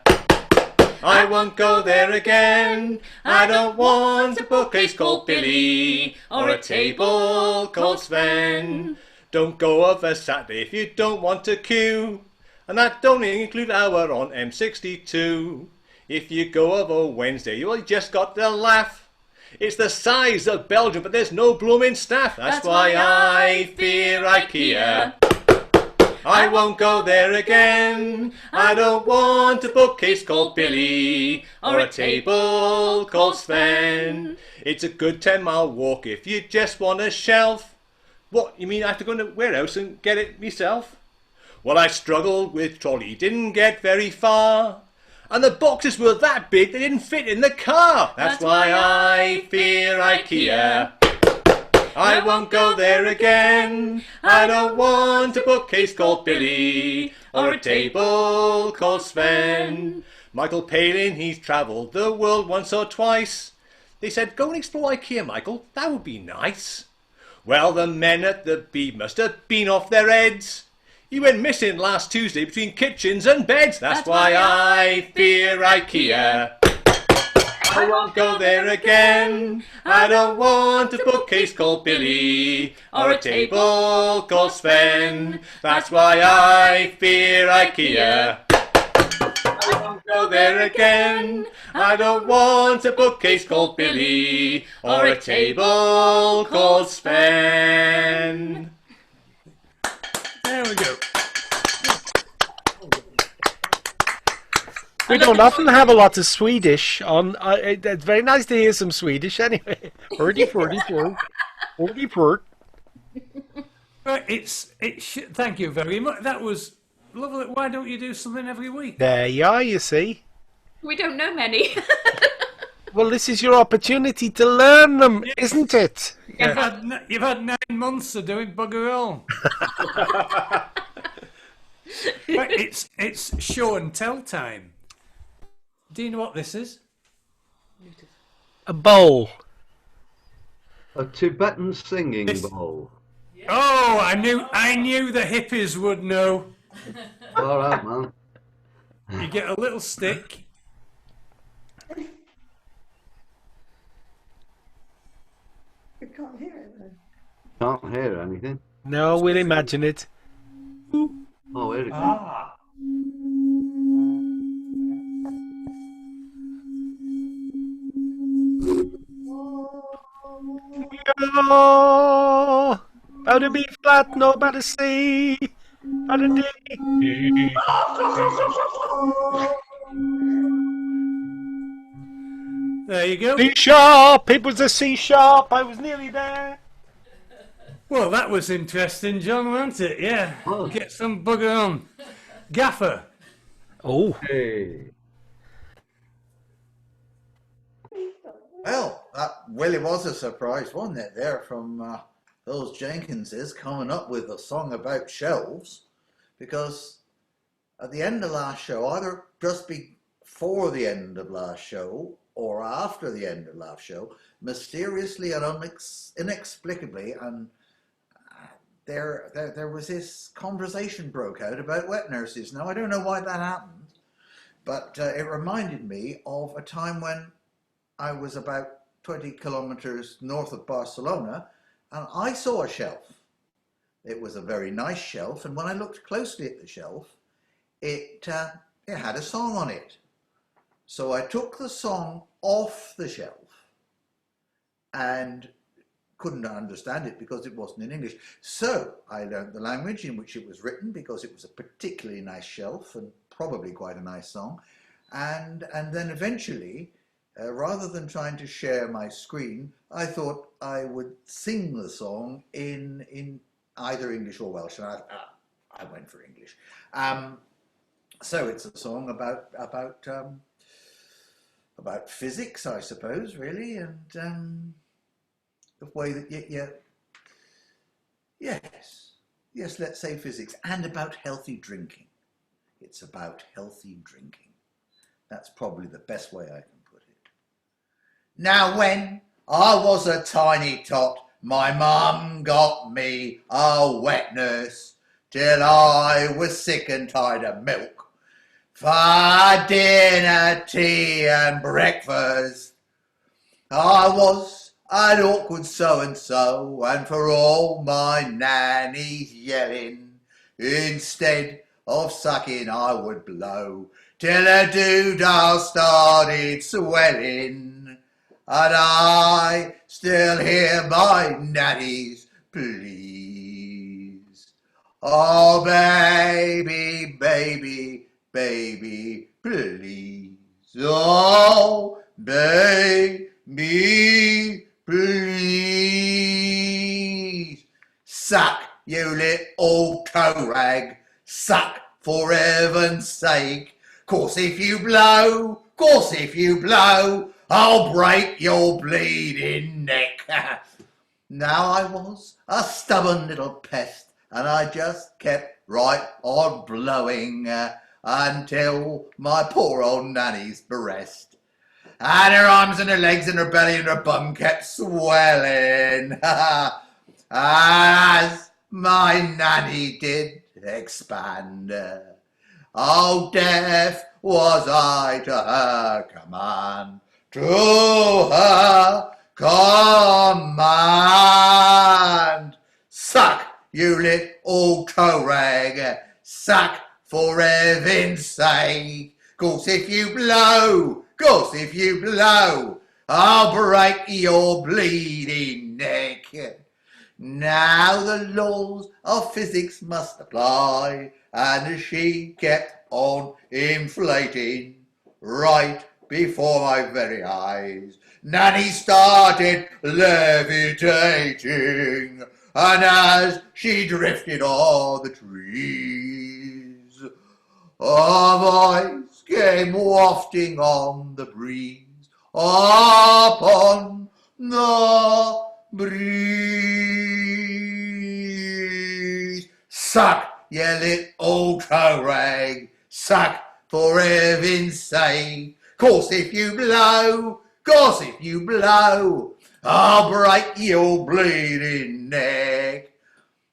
I won't go there again. I don't want a bookcase called Billy or a table called Sven. Don't go of a Saturday if you don't want to queue. And that don't include hour on M62. If you go of a Wednesday, you just got to laugh. It's the size of Belgium, but there's no blooming staff. That's why I fear IKEA. I won't go there again. I don't want a bookcase called Billy or a table called Sven. It's a good 10-mile walk if you just want a shelf. What, you mean I have to go to the warehouse and get it myself? Well, I struggled with trolley, didn't get very far. And the boxes were that big they didn't fit in the car. That's why I fear IKEA. I won't go there again. I don't want a bookcase called Billy or a table called Sven. Michael Palin, he's travelled the world once or twice. They said, go and explore IKEA, Michael, that would be nice. Well, the men at the Beeb must have been off their heads. He went missing last Tuesday between kitchens and beds. That's why I fear IKEA. I won't go there again. I don't want a bookcase called Billy or a table called Sven. That's why I fear IKEA. I won't go there again. I don't want a bookcase called Billy or a table called Sven. There we go. We don't often have a lot of Swedish on. It's very nice to hear some Swedish anyway. Hurdy, Right, thank you very much. That was lovely. Why don't you do something every week? There you are, you see. We don't know many. Well, this is your opportunity to learn them, isn't it? You've had 9 months to do it, bugger all. Right, it's show and tell time. Do you know what this is? A bowl. A Tibetan singing bowl. Oh, I knew the hippies would know. All right, man. You get a little stick. We can't hear it though. Can't hear anything. No, we'll imagine it. Oh, here it is. Oh, about to B flat, no about to C, about to D. There you go. C sharp. It was a C sharp. I was nearly there. Well, that was interesting, John, wasn't it? Yeah. Get some bugger on. Gaffer. Oh. Hey. Well, that really was a surprise, wasn't it, there from those Jenkinses coming up with a song about shelves, because at the end of last show, either just before the end of last show or after the end of last show, mysteriously and inexplicably, and there was this conversation broke out about wet nurses. Now, I don't know why that happened, but it reminded me of a time when I was about 20 kilometers north of Barcelona, and I saw a shelf. It was a very nice shelf, and when I looked closely at the shelf, it had a song on it. So I took the song off the shelf and couldn't understand it because it wasn't in English. So I learned the language in which it was written, because it was a particularly nice shelf and probably quite a nice song. And then eventually, rather than trying to share my screen, I thought I would sing the song in either English or Welsh, and I went for English. So it's a song about physics, I suppose, really, and the way that yes, let's say physics, and about healthy drinking. It's about healthy drinking. That's probably the best way I can put it. Now, when I was a tiny tot, my mum got me a wet nurse till I was sick and tired of milk. For dinner, tea and breakfast, I was an awkward so-and-so, and for all my nannies yelling, instead of sucking I would blow, till a doodah started swelling, and I still hear my nannies please. Oh, baby, baby, baby, please. Oh, baby, please. Suck, you little toe rag. Suck, for heaven's sake. Course if you blow, I'll break your bleeding neck. Now I was a stubborn little pest, and I just kept right on blowing until my poor old nanny's breast, and her arms and her legs and her belly and her bum kept swelling as my nanny did expand. Oh, deaf was I to her command, to her command. Suck, you little toe rag, suck for heaven's sake. 'Cause if you blow, 'cause if you blow, I'll break your bleeding neck. Now the laws of physics must apply, and she kept on inflating right before my very eyes. Nanny started levitating, and as she drifted on the trees, a voice came wafting on the breeze, upon the breeze. Suck, you little toe rag, suck for heaven's sake. 'Cause if you blow, 'cause if you blow, I'll break your bleeding neck.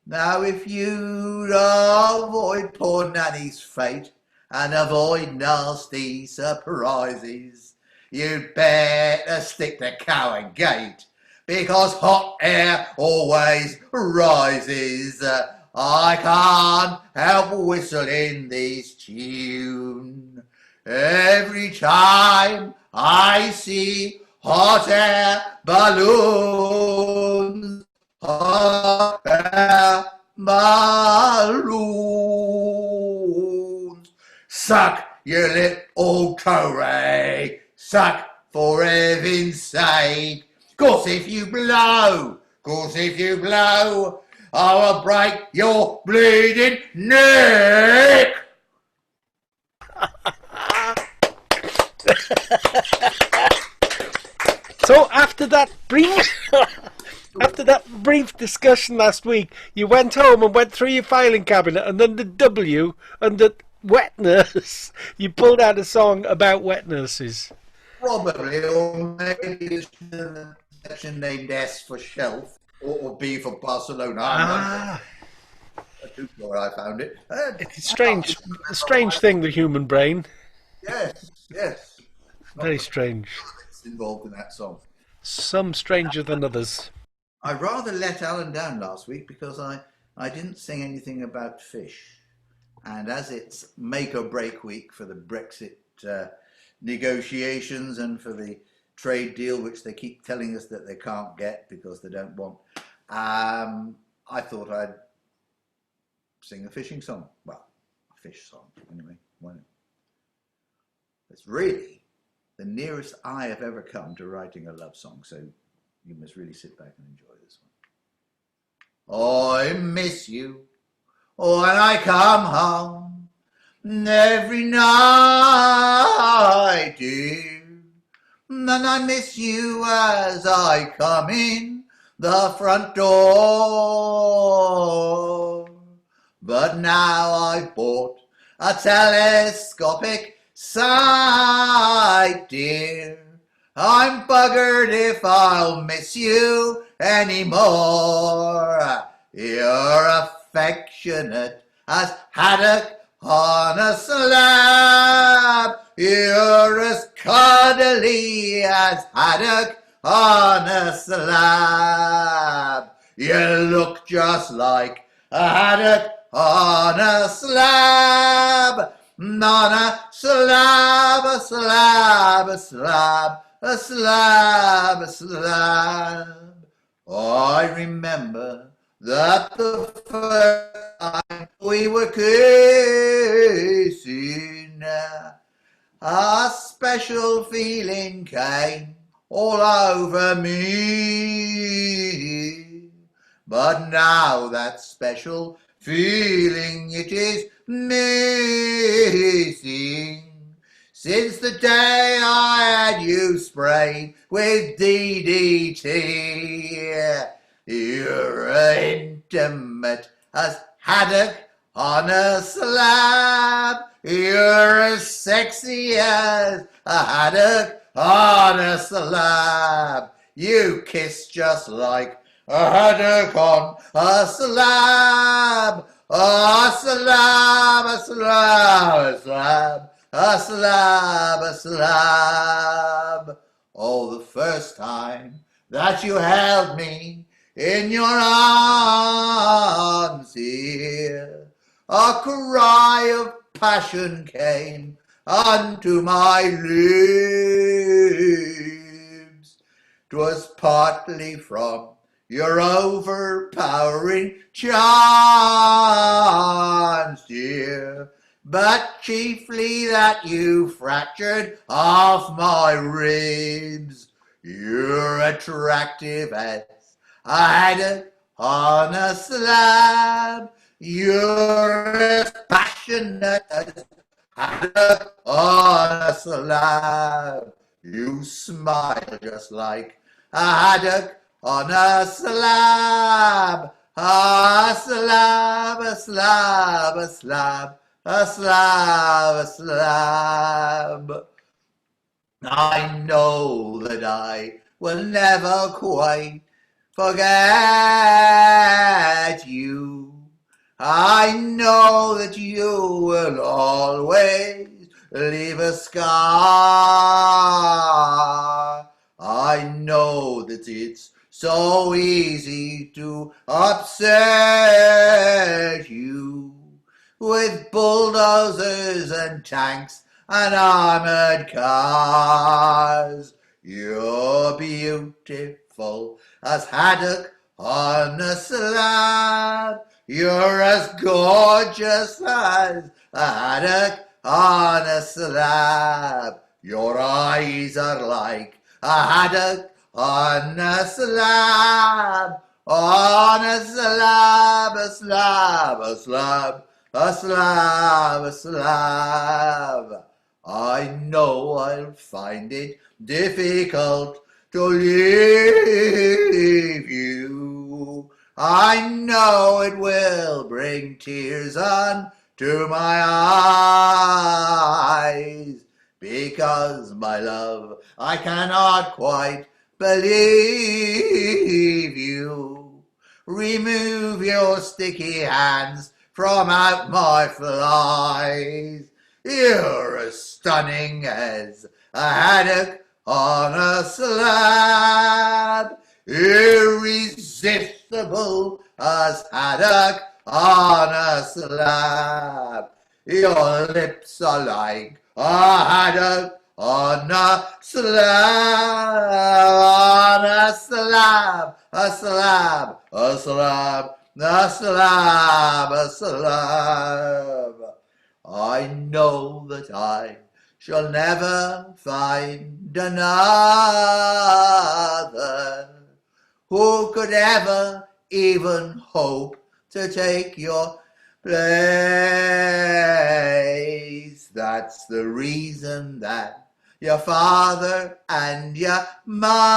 Now if you'd avoid poor Nanny's fate and avoid nasty surprises, you'd better stick to Cowan Gate, because hot air always rises. I can't help whistling this tune every time I see hot air balloons. Hot air balloons. Suck, you little Corey, suck for heaven's sake. 'Cause if you blow, 'cause if you blow, I will break your bleeding neck. So after that brief discussion last week, you went home and went through your filing cabinet, and then the W and the wet nurse, you pulled out a song about wet nurses. Probably, or maybe it's a section named S for shelf, or B for Barcelona. I do sure I found it. It's a strange thing, the human brain. Yes, yes. Very strange. It's involved in that song. Some stranger than others. I rather let Alan down last week because I didn't sing anything about fish. And as it's make or break week for the Brexit negotiations and for the trade deal, which they keep telling us that they can't get because they don't want, I thought I'd sing a fishing song. Well, a fish song, anyway. Why not? It's really the nearest I have ever come to writing a love song, so you must really sit back and enjoy this one. I miss you when I come home every night, dear, and I miss you as I come in the front door. But now I've bought a telescopic sight, dear. I'm buggered if I'll miss you anymore. You're affectionate as haddock on a slab. You're as cuddly as haddock on a slab. You look just like a haddock on a slab. On a slab, a slab, a slab, a slab, a slab. I remember that the first time we were kissing, a special feeling came all over me. But now that special feeling it is missing, since the day I had you sprayed with DDT. You're intimate as haddock on a slab. You're as sexy as a haddock on a slab. You kiss just like a haddock on a slab. A slab, a slab, a slab, a slab, a slab. Oh, the first time that you held me in your arms here, a cry of passion came unto my lips. 'Twas partly from your overpowering charms, dear, but chiefly that you fractured off my ribs. You're attractive as a haddock on a slab. You're as passionate as haddock on a slab. You smile just like a haddock on a slab. A slab, a slab, a slab, a slab, a slab. I know that I will never quite forget you. I know that you will always leave a scar. I know that it's so easy to upset you with bulldozers and tanks and armored cars. You're beautiful as haddock on a slab. You're as gorgeous as a haddock on a slab. Your eyes are like a haddock on a slab. On a slab, a slab, a slab, a slab, a slab. I know I'll find it difficult to leave you. I know it will bring tears on to my eyes, because, my love, I cannot quite believe you. Remove your sticky hands from out my flies. You're as stunning as a haddock on a slab. Irresistible as haddock on a slab. Your lips are like a haddock on a slab. On a slab, a slab, a slab, a slab, a slab. I know that I shall never find another who could ever even hope to take your place. That's the reason that your father and your mother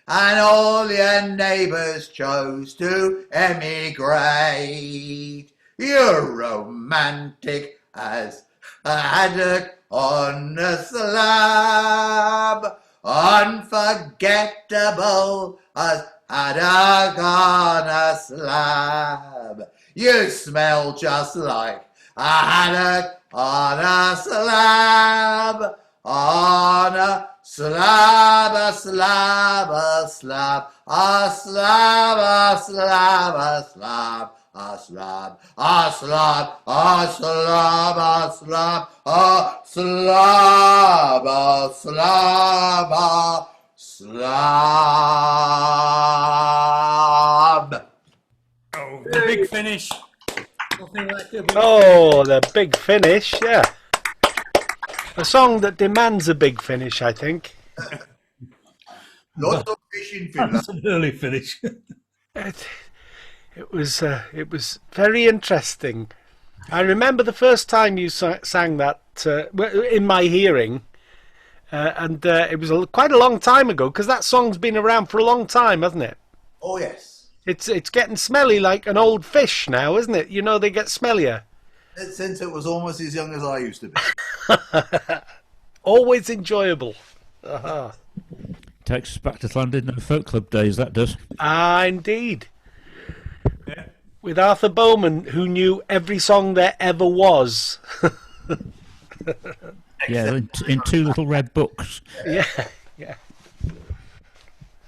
and all your neighbors chose to emigrate. You're romantic as a haddock on a slab, unforgettable as haddock on a slab. You smell just like a haddock on a slab, on a slab, a slab, a slab, a slab, a slab, a slab. A slab, a slab, a slab, a slab, a slab, a slab, a slab. Oh, the big finish. Nothing like a big Oh, the big finish, yeah. A song that demands a big finish, I think. Lots of fish in Finland. That's an early finish. It was very interesting. I remember the first time you sang that in my hearing, and it was quite a long time ago, because that song's been around for a long time, hasn't it? Oh, yes. It's getting smelly like an old fish now, isn't it? You know, they get smellier. Since it was almost as young as I used to be. Always enjoyable. Uh-huh. Takes us back to Llandudno Folk Club days, that does. Ah, indeed. Yeah. With Arthur Bowman, who knew every song there ever was. Yeah, in two little red books. Yeah, yeah.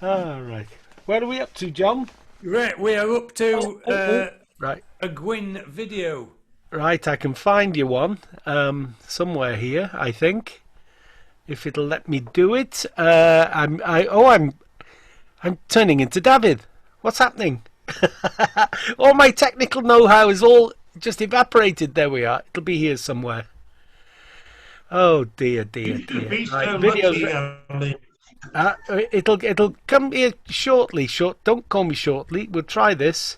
All right. Where are we up to, John? Right, we are up to right. a Gwerin video. Right, I can find you one somewhere here, I think, if it'll let me do it. I'm turning into David. What's happening? All my technical know-how is all just evaporated. There we are. It'll be here somewhere. Oh dear, dear, dear. Be Right, so videos. lucky, Andy. It'll come here shortly. Don't call me shortly. We'll try this.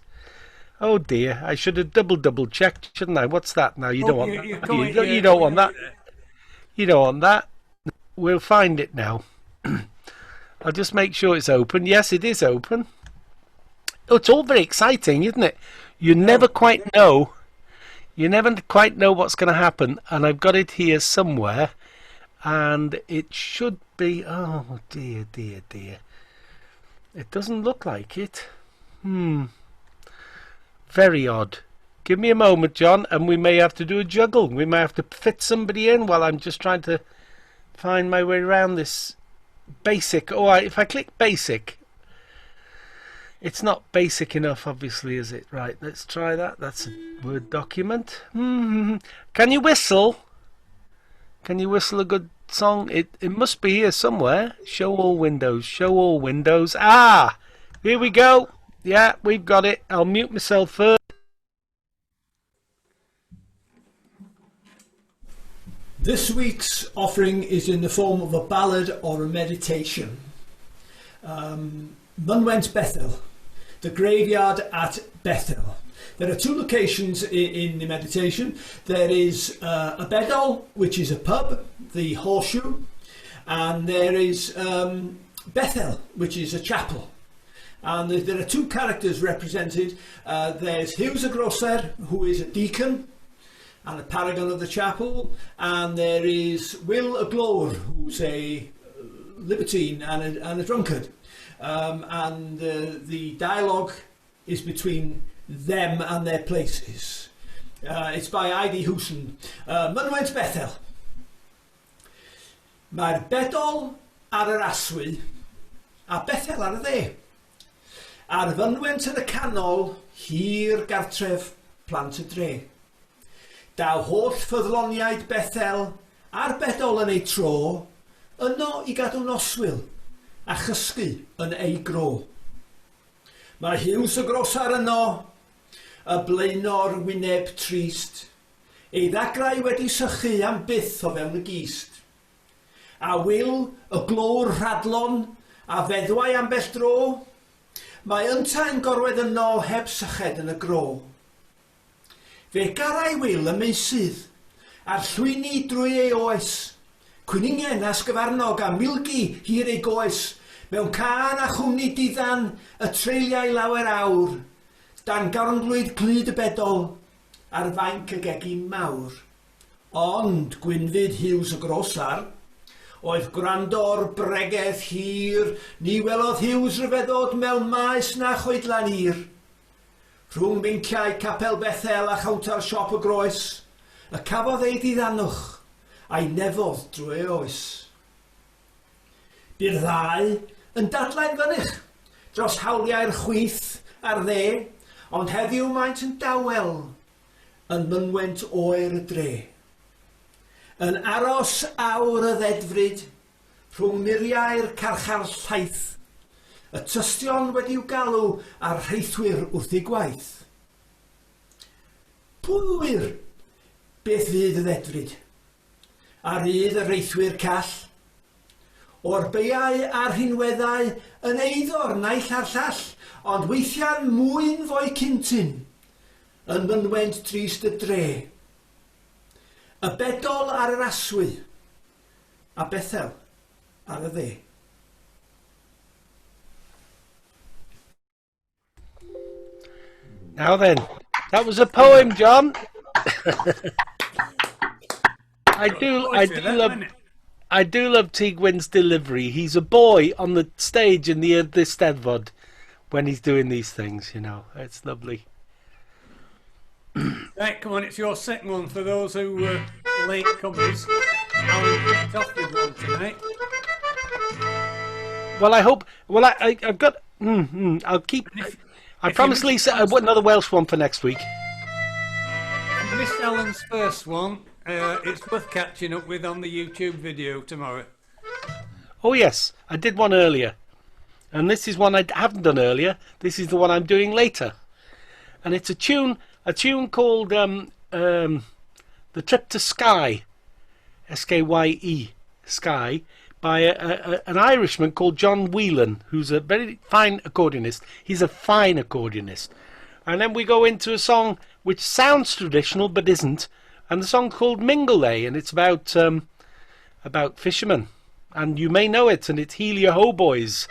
Oh dear, I should have double checked, shouldn't I? What's that now? You don't want that. You don't want that. You don't want that. We'll find it now. I'll just make sure it's open. Yes, it is open. Oh, it's all very exciting, isn't it? You never quite know. You never quite know what's going to happen. And I've got it here somewhere. And it should be... Oh, dear, dear, dear. It doesn't look like it. Very odd. Give me a moment, John, and we may have to do a juggle. We may have to fit somebody in while I'm just trying to find my way around this basic. Oh, if I click basic, it's not basic enough, obviously, is it? Right, let's try that. That's a Word document. Can you whistle? Can you whistle a good song? It must be here somewhere. Show all windows. Show all windows. Ah, here we go. Yeah, we've got it. I'll mute myself first. This week's offering is in the form of a ballad or a meditation. Mynwent Bethel, the graveyard at Bethel. There are two locations in the meditation. There is a bedol, which is a pub, the Horseshoe, and there is Bethel, which is a chapel. And there are two characters represented. There's Hughes a Grosser, who is a deacon and a paragon of the chapel, and there is Will a Glor, who's a libertine and a drunkard. And the dialogue is between them and their places. It's by I.D. Hewson. Mynwent Bethel. Mae'r bedol ar yr aswy, a Bethel ar y dde. Ar fynwent yn y canol, hir gartref plant y dre. Daw holl ffyddloniaid Bethel a'r bedol yn ei tro, yno i gadw noswyl a chysgu yn ei gro. Mae Hughes y Grosar yno, y blaenor wyneb trist, ei ddagrau wedi sychu am byth o fewn y gist. A Will y glwr radlon a feddwau ambell dro, mae ynta'n gorwedd yno heb syched yn y gro. Fe garau Will y meisydd, a'r llwyni drwy ei oes, cwyningen a sgyfarnog a milgi hir ei goes, mewn can a chwmni diddan y treiliau lawer awr, dan garnglwyd clyd y bedol, a'r fainc y gegin mawr. Ond Gwynfyd Hughes y Grosar, oedd gwrando'r bregeth hir, ni welodd Hughes ryfeddod mewn maes na choedlan hir. Rhwng minciau capel Bethel a chawntar siop y groes, y cafodd ei diddanwch, a'i nefodd drwy ei oes. By'r ddau yn dadlaen fynych dros hawliau'r chwith a'r dde, ond heddiw maent yn dawel yn mynwent oer y dre. Yn aros awr y ddedfryd rhwng muriau'r carchar llaeth, y tystion wedi'w galw a'r rheithwyr wrth ei gwaith. Pwyr beth fydd y ddedfryd, a rydd y reithwyr call, o'r beiau a'r rhinweddau yn eiddor naill ar llall, ond weithiau'n mwyn fo'i cyntyn, yn mynwent trist y dre. Y bedol ar yr aswy, a Bethel ar y dde. Now then, that was a poem, John. I do love T. Gwyn's delivery. He's a boy on the stage in the Steddfod when he's doing these things, you know. It's lovely. Right, come on, it's your second one for those who were late comers. Alan kicked off with one tonight. Well, I hope. Well, I've got. I'll keep. I promise Lisa another Welsh one for next week. If you missed missed Alan's first one, it's worth catching up with on the YouTube video tomorrow. Oh yes, I did one earlier. And this is one I haven't done earlier. This is the one I'm doing later. And it's a tune called The Trip to Skye, S-K-Y-E, Skye, by an Irishman called John Whelan, who's a very fine accordionist. He's a fine accordionist. And then we go into a song which sounds traditional but isn't, and the song's called Mingley, and it's about fishermen. And you may know it, and it's Heel Your Ho Boys.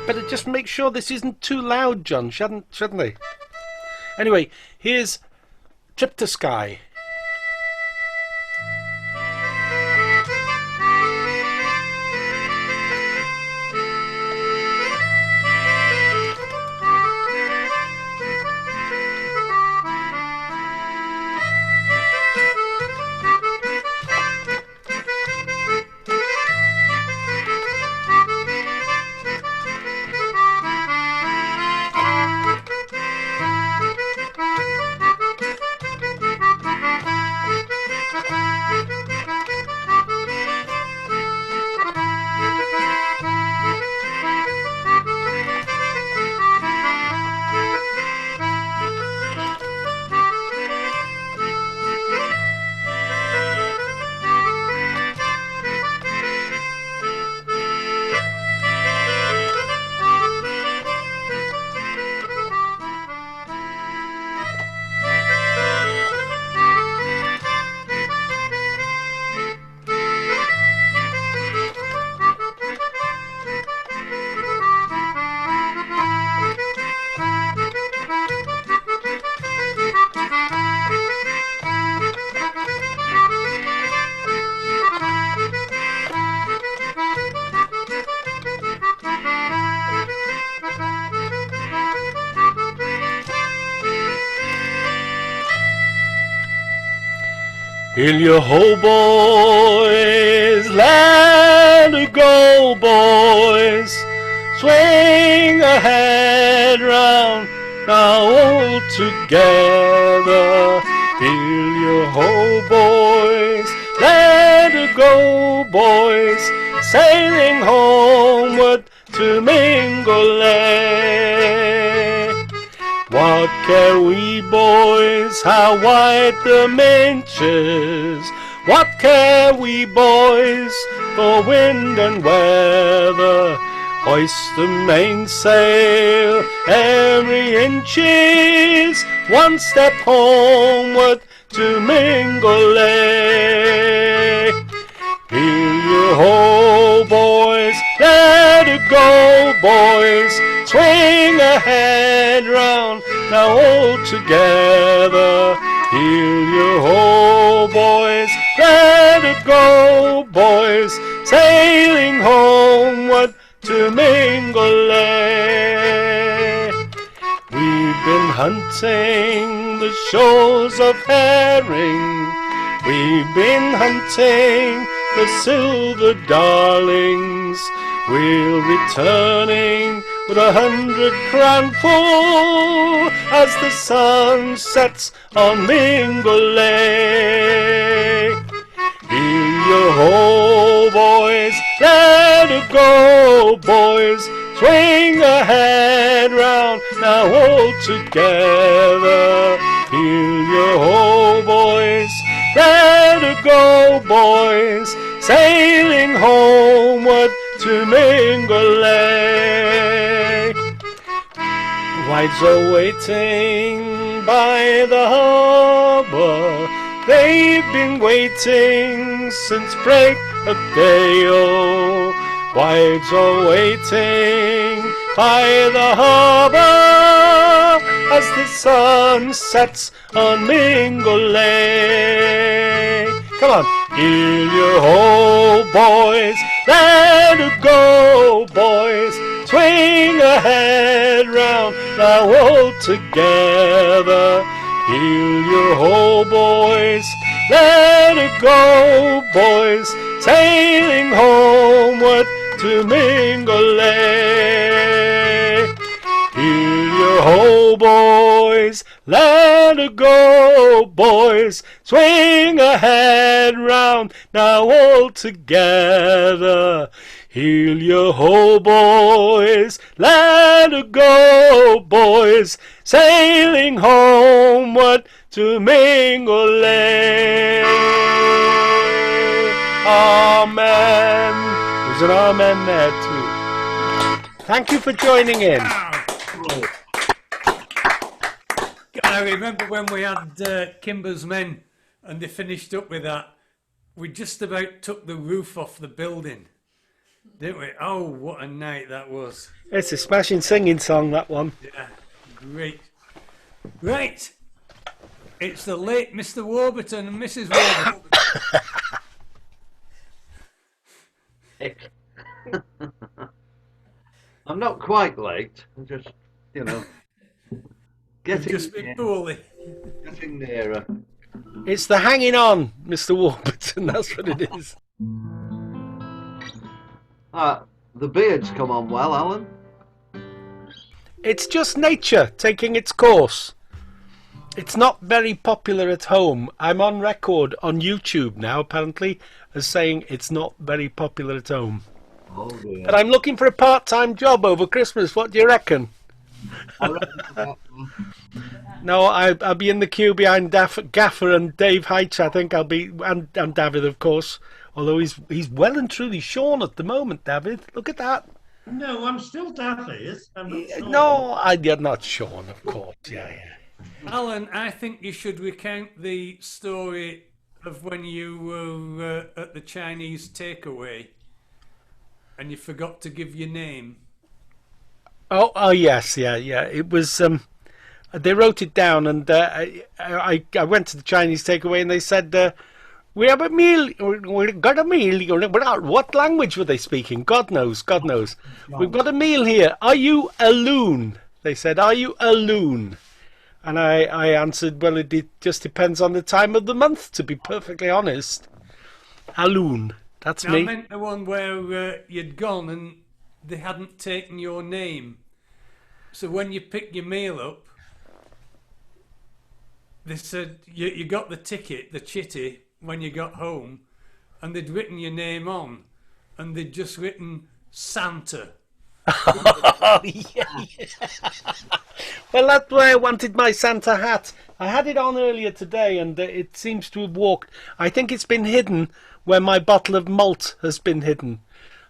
Better just make sure this isn't too loud, John, shouldn't they? Anyway, here's Trip to Skye. Heel your ho, boys, let it go, boys. Swing a head round, now all together. Heel your ho, boys, let it go, boys. Sailing homeward to Mingley. What care we, boys, how wide the minches? What care we, boys, for wind and weather? Hoist the mainsail, every inch is one step homeward to Mingley. Heel your ho, boys, let it go, boys. Swing a head round, now all together. Heel your ho, boys, let it go, boys. Sailing homeward to Mingley. We've been hunting the shoals of herring. We've been hunting the silver darlings. We're returning with 100 crownful as the sun sets on Mingley. Heel your ho, boys, let it go, boys. Swing a head round, now all together. Heel your ho, boys, let it go, boys. Sailing homeward to Mingley. Wives are waiting by the harbour. They've been waiting since break of day. Oh, wives are waiting by the harbour as the sun sets on Mingley. Come on. Heel your ho, boys, let it go, boys. Swing a head round, now all together. Heel your ho, boys, let it go, boys. Sailing homeward to Mingley. Heel your ho, boys, let it go, boys, swing a head round, now all together. Heel your ho, boys, let it go, boys, sailing homeward to Mingulay. Amen. There's an amen there too. Thank you for joining in. I remember when we had Kimber's Men and they finished up with that, we just about took the roof off the building, didn't we? Oh, what a night that was. It's a smashing singing song, that one. Yeah, great. Right, it's the late Mr. Warburton and Mrs. Warburton. I'm not quite late. I'm just, getting just been poorly. Getting nearer. It's the hanging on, Mr. Warburton. That's what it is. The beard's come on well, Alan. It's just nature taking its course. It's not very popular at home. I'm on record on YouTube now, apparently, as saying it's not very popular at home. Oh dear. But I'm looking for a part-time job over Christmas. What do you reckon? No, I'll be in the queue behind Gaffer and Dave Heitch. I think I'll be, and David, of course. Although he's well and truly shorn at the moment, David. Look at that. No, I'm still David. I'm not sure. No, you're not Sean, of course. Yeah. Alan, I think you should recount the story of when you were at the Chinese takeaway and you forgot to give your name. Oh yes, yeah. It was. They wrote it down, and I went to the Chinese takeaway, and they said, "We have a meal. We got a meal." What language were they speaking? God knows. We've got a meal here. Are you a loon? They said, "Are you a loon?" And I answered, "Well, it just depends on the time of the month. To be perfectly honest, a loon. That's me." I meant the one where you'd gone and they hadn't taken your name. So when you picked your meal up, they said you got the ticket, the chitty, when you got home, and they'd written your name on, and they'd just written Santa. Oh, yeah. Well, that's why I wanted my Santa hat. I had it on earlier today, and it seems to have walked. I think it's been hidden where my bottle of malt has been hidden.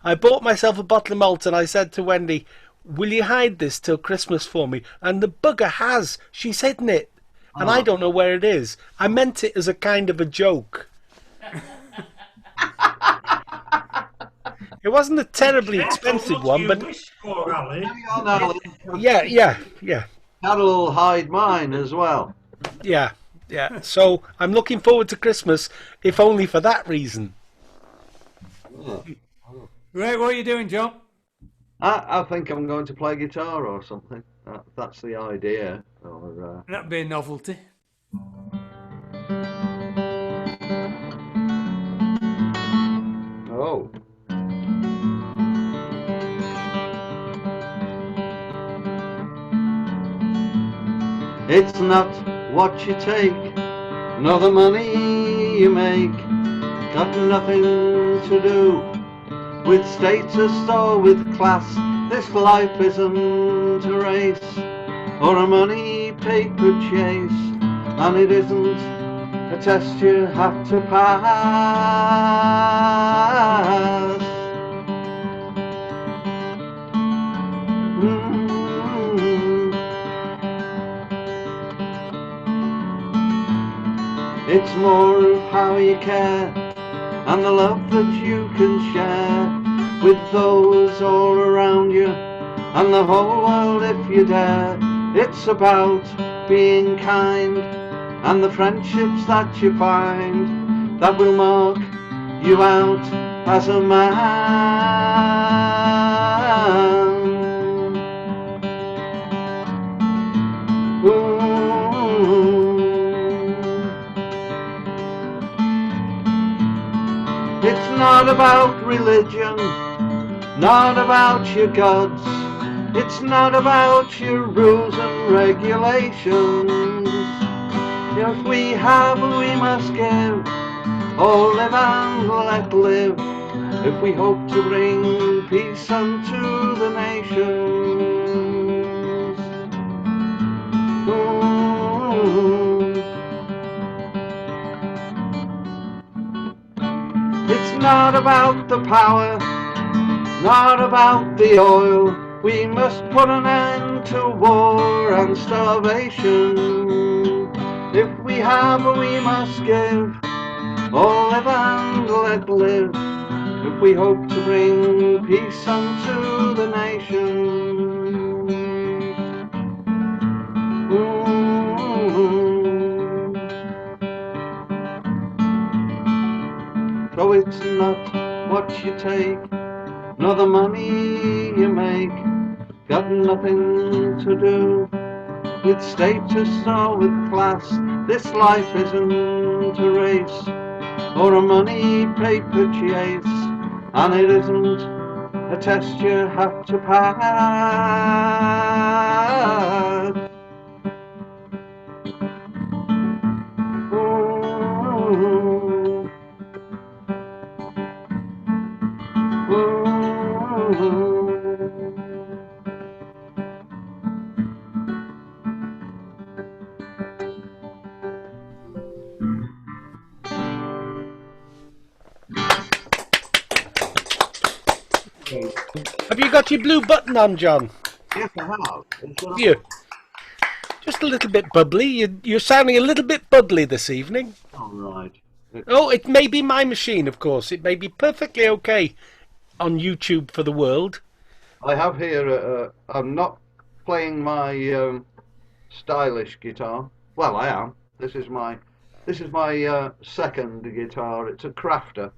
I bought myself a bottle of malt, and I said to Wendy, "Will you hide this till Christmas for me?" And the bugger has. She's hidden it. And I don't know where it is. I meant it as a kind of a joke. It wasn't a terribly expensive one, but yeah. I'll hide mine as well. Yeah. So I'm looking forward to Christmas, if only for that reason. Right, what are you doing, John? I think I'm going to play guitar or something. That's the idea. That'd be a novelty. Oh. It's not what you take, nor the money you make. Got nothing to do with status or with class. This life isn't a race or a money paper chase, and it isn't a test you have to pass. It's more of how you care and the love that you can share with those all around you and the whole world if you dare. It's about being kind and the friendships that you find that will mark you out as a man. Ooh. It's not about religion, not about your gods, It's not about your rules and regulations. If we have, we must give. Oh, live and let live. If we hope to bring peace unto the nations. It's not about the power, not about the oil. We must put an end to war and starvation. If we have, we must give. Oh, live and let live. If we hope to bring peace unto the nations. So it's not what you take, nor the money you make. Got nothing to do with status or with class. This life isn't a race or a money paper chase, and it isn't a test you have to pass. Have you got your blue button on, John? Yes, I have. You. Just a little bit bubbly. You're sounding a little bit bubbly this evening. All right. Oh, it may be my machine, of course. It may be perfectly okay on YouTube for the world. I have here, I'm not playing my stylish guitar. Well, I am. This is my second guitar. It's a Crafter.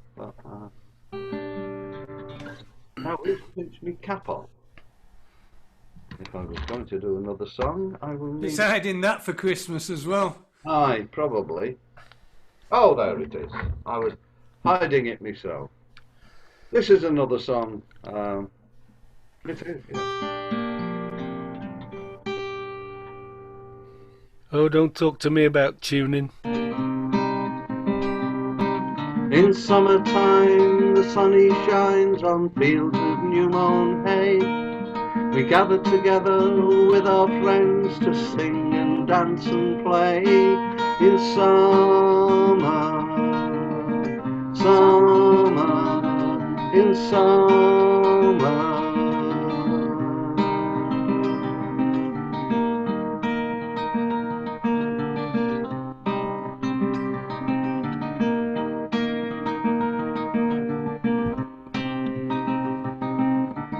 Now, it's pinch me cap on. If I was going to do another song, I will need... Deciding that for Christmas as well. Aye, probably. Oh, there it is. I was hiding it myself. This is another song. It is, yeah. Oh, don't talk to me about tuning. In summertime, the sun he shines on fields of new mown hay. We gather together with our friends to sing and dance and play. In summer, in summer.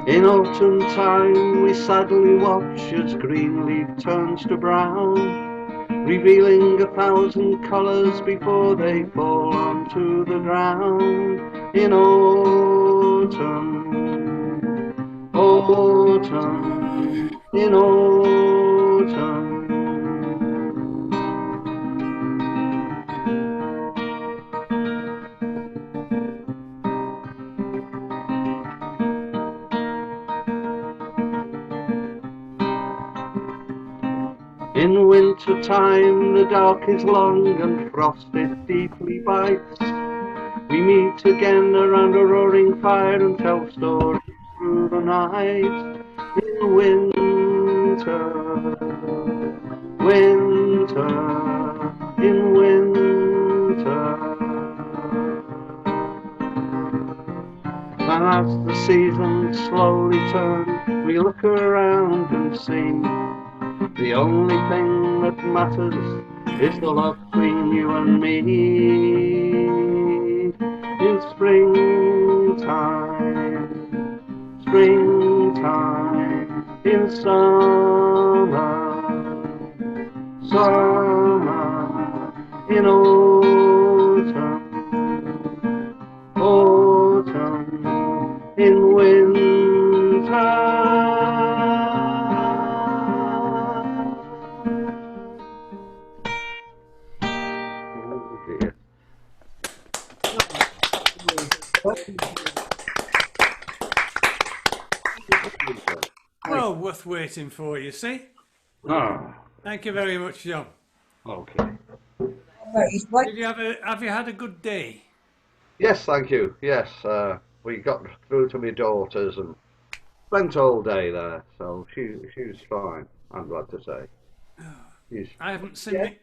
In autumn time we sadly watch as green leaf turns to brown, revealing 1,000 colours before they fall onto the ground. In autumn, autumn, in autumn. In winter time the dark is long and frost it deeply bites. We meet again around a roaring fire and tell stories through the night. In winter, winter, in winter. And as the seasons slowly turn, we look around and see the only thing that matters is the love between you and me. In springtime, springtime, in summer, summer, in autumn, autumn, in winter. Well well worth waiting for, you see. Ah, Thank you very much, John. okay. Did you have you had a good day? Yes, thank you. Yes, we got through to my daughters and spent all day there, so she's fine. I'm glad to say. She's, I haven't seen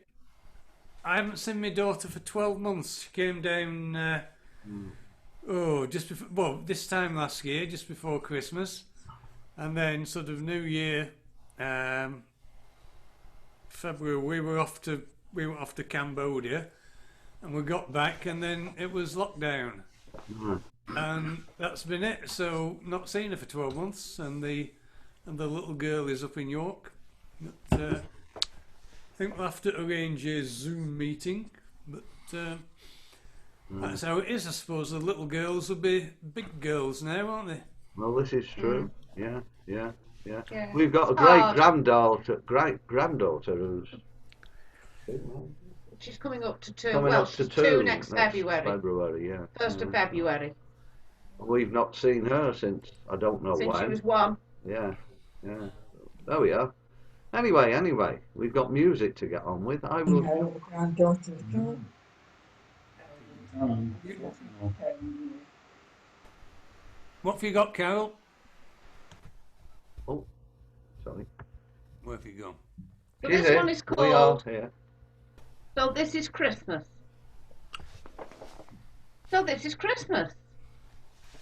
my daughter for 12 months. She came down just before, well, this time last year, just before Christmas, and then sort of New Year, February, we went off to Cambodia, and we got back, and then it was lockdown, and that's been it. So not seen her for 12 months, and the little girl is up in York. But, I think we'll have to arrange a Zoom meeting, but that's how it is, I suppose. The little girls will be big girls now, aren't they? well, this is true. Yeah. Yeah. We've got a great granddaughter who's She's coming up to 2. coming well, up to she's 2 2 next February. February, yeah. 1st of February. We've not seen her since I don't know Since when. she was 1. Yeah. There we are. Anyway, we've got music to get on with. I will. Granddaughter. What have you got, Carol? Oh, sorry. Where have you gone? So She's this here. one is We are called here. So This Is Christmas. So this is Christmas.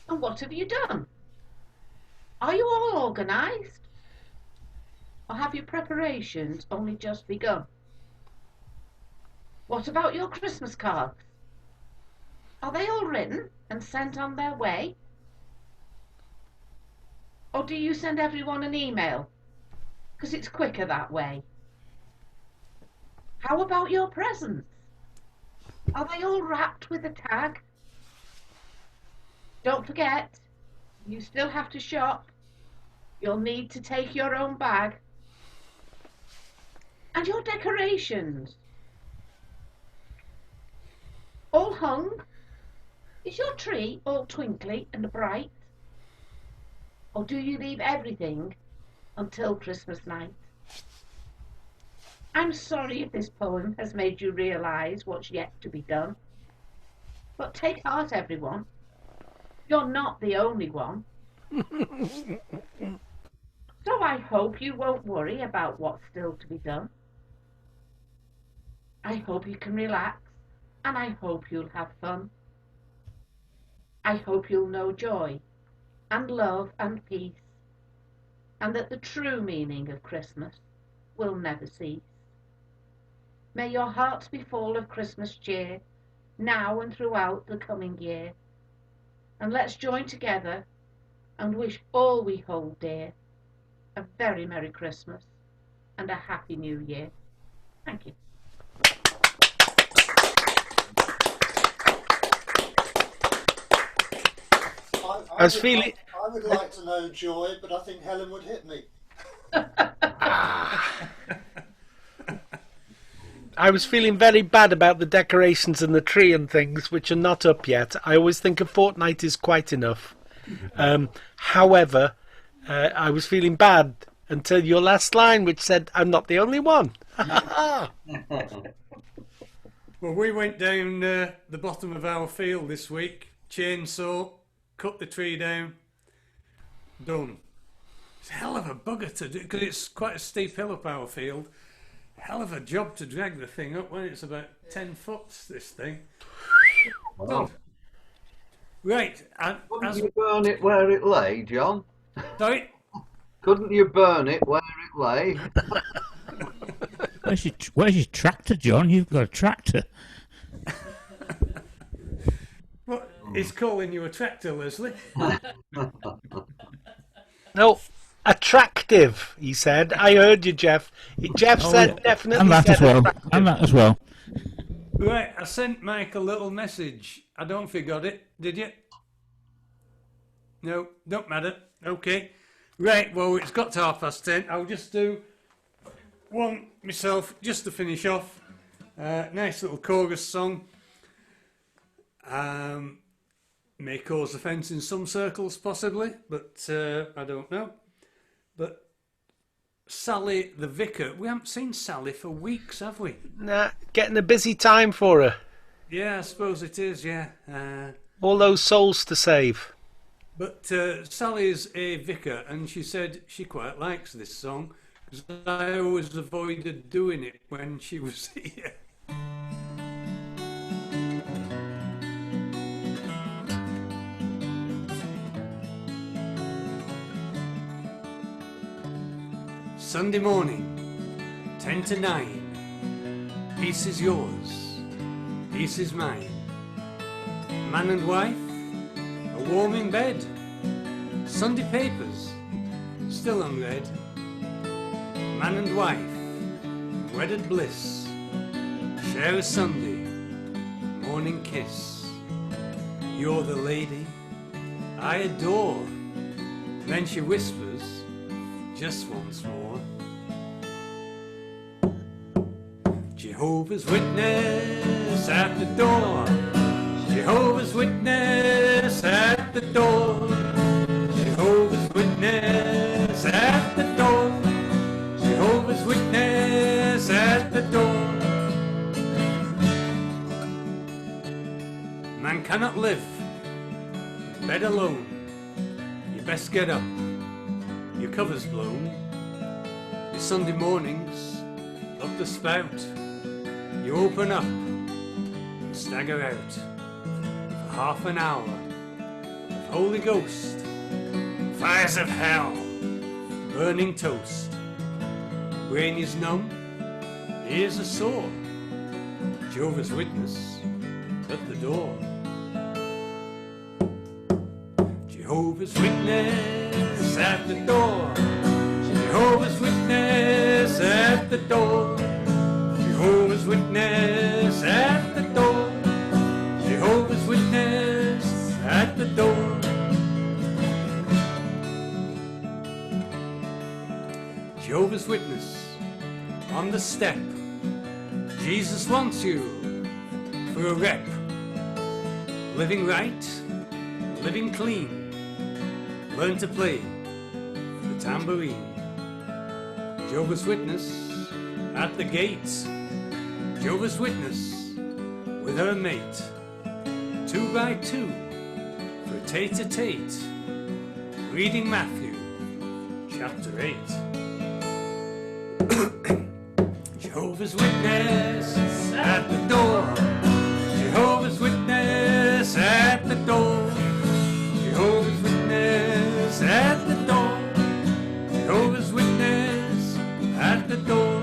And what have you done? Are you all organised? Or have your preparations only just begun? What about your Christmas cards? Are they all written and sent on their way? Or do you send everyone an email? 'Cause it's quicker that way. How about your presents? Are they all wrapped with a tag? Don't forget, you still have to shop. You'll need to take your own bag. And your decorations. All hung? Is your tree all twinkly and bright? Or do you leave everything until Christmas night? I'm sorry if this poem has made you realise what's yet to be done. But take heart, everyone. You're not the only one. So I hope you won't worry about what's still to be done. I hope you can relax, and I hope you'll have fun. I hope you'll know joy and love and peace, and that the true meaning of Christmas will never cease. May your hearts be full of Christmas cheer, now and throughout the coming year. And let's join together and wish all we hold dear a very Merry Christmas and a Happy New Year. Thank you. I would like to know joy, but I think Helen would hit me. I was feeling very bad about the decorations and the tree and things, which are not up yet. I always think a fortnight is quite enough. However, I was feeling bad until your last line, which said, "I'm not the only one." Well, we went down the bottom of our field this week, chainsaw, cut the tree down, done. It's a hell of a bugger to do, because it's quite a steep hill up our field. Hell of a job to drag the thing up when it's about 10 foot, this thing. Wow. Right. Couldn't you burn it where it lay, John? Sorry? Couldn't you burn it where it lay? Where's your tractor, John? You've got a tractor. What? He's calling you a tractor, Leslie. No, attractive, he said. I heard you, Jeff. Jeff said yeah. definitely And that said as well. attractive. And that as well. Right, I sent Mike a little message. I don't know if you got it. Did you? No, don't matter. Okay. Right, well, it's got to 10:30. I'll just do one myself, just to finish off. Nice little chorus song. May cause offence in some circles, possibly, but I don't know. But Sally the vicar. We haven't seen Sally for weeks, have we? Nah, getting a busy time for her. Yeah, I suppose it is, yeah. All those souls to save. But Sally's a vicar, and she said she quite likes this song, because I always avoided doing it when she was here. Sunday morning, 10 to 9. Peace is yours, peace is mine. Man and wife, are warm in bed. Sunday papers, still unread. Man and wife, wedded bliss. Share a Sunday morning kiss. You're the lady I adore. Then she whispers, just once more. Jehovah's Witness at the door. Jehovah's Witness at the door. Jehovah's Witness at the door. Jehovah's Witness at the door. Man cannot live in bed alone. You best get up. Your cover's blown. Your Sunday mornings up the spout. You open up and stagger out for half an hour of Holy Ghost, fires of hell, burning toast. Brain is numb, ears are sore. Jehovah's Witness at the door. Jehovah's Witness at the door. Jehovah's Witness at the door. Jehovah's Witness at the door. Jehovah's Witness at the door. Jehovah's Witness on the step. Jesus wants you for a rep. Living right, living clean. Learn to play the tambourine. Jehovah's Witness at the gates. Jehovah's Witness with her mate. 2 by 2 for a tete-a-tete. Reading Matthew chapter 8. Jehovah's Witness at the door. Jehovah's Witness at the door. Jehovah's Witness at the door. Jehovah's Witness at the door.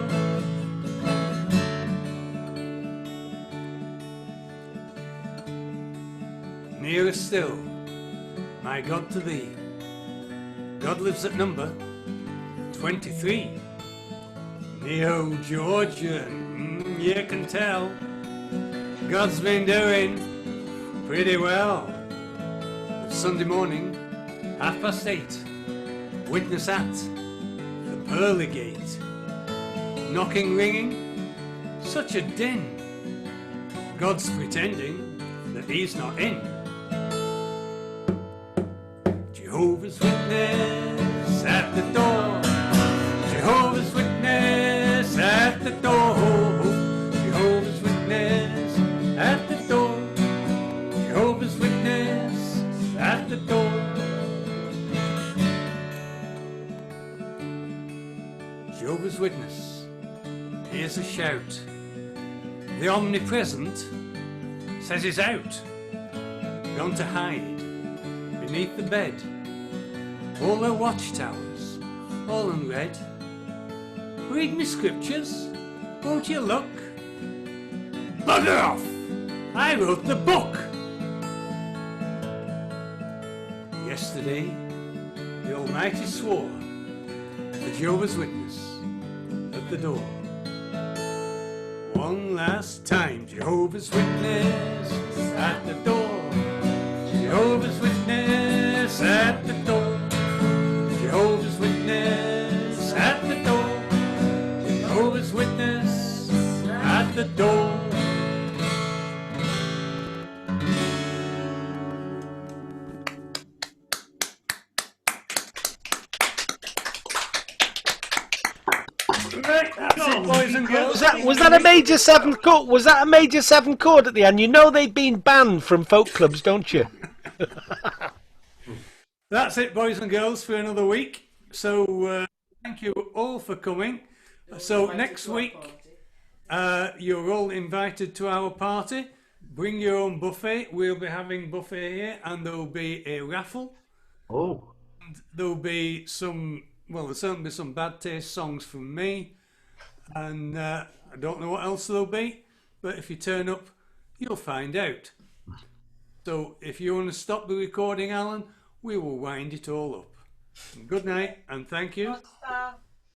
Nearer still, my God to thee. God lives at number 23. Neo Georgian, you can tell. God's been doing pretty well. Sunday morning, 8:30, witness at the pearly gate. Knocking, ringing, such a din. God's pretending that he's not in. Jehovah's Witness at the door. Jehovah's Witness at the door. Jehovah's Witness at the door. Jehovah's Witness at the door. Jehovah's Witness, here's a shout. The omnipresent says he's out. Gone to hide beneath the bed. All their watchtowers, all unread. Read me scriptures, won't you look? Bugger off! I wrote the book! Yesterday, the Almighty swore the Jehovah's Witness at the door. One last time, Jehovah's Witness at the door. Jehovah's Witness at the door. Jehovah's Witness at the door. Jehovah's Witness at the door. Right, that's it, boys and girls. Was that a major 7 chord? Was that a major 7 chord at the end? You know they've been banned from folk clubs, don't you? That's it, boys and girls, for another week. So thank you all for coming. So next week, you're all invited to our party. Bring your own buffet. We'll be having buffet here, and there'll be a raffle. Oh. And there'll be some, well, there'll certainly be some bad taste songs from me. And I don't know what else there'll be, but if you turn up, you'll find out. So if you want to stop the recording, Alan, we will wind it all up. Good night, and thank you.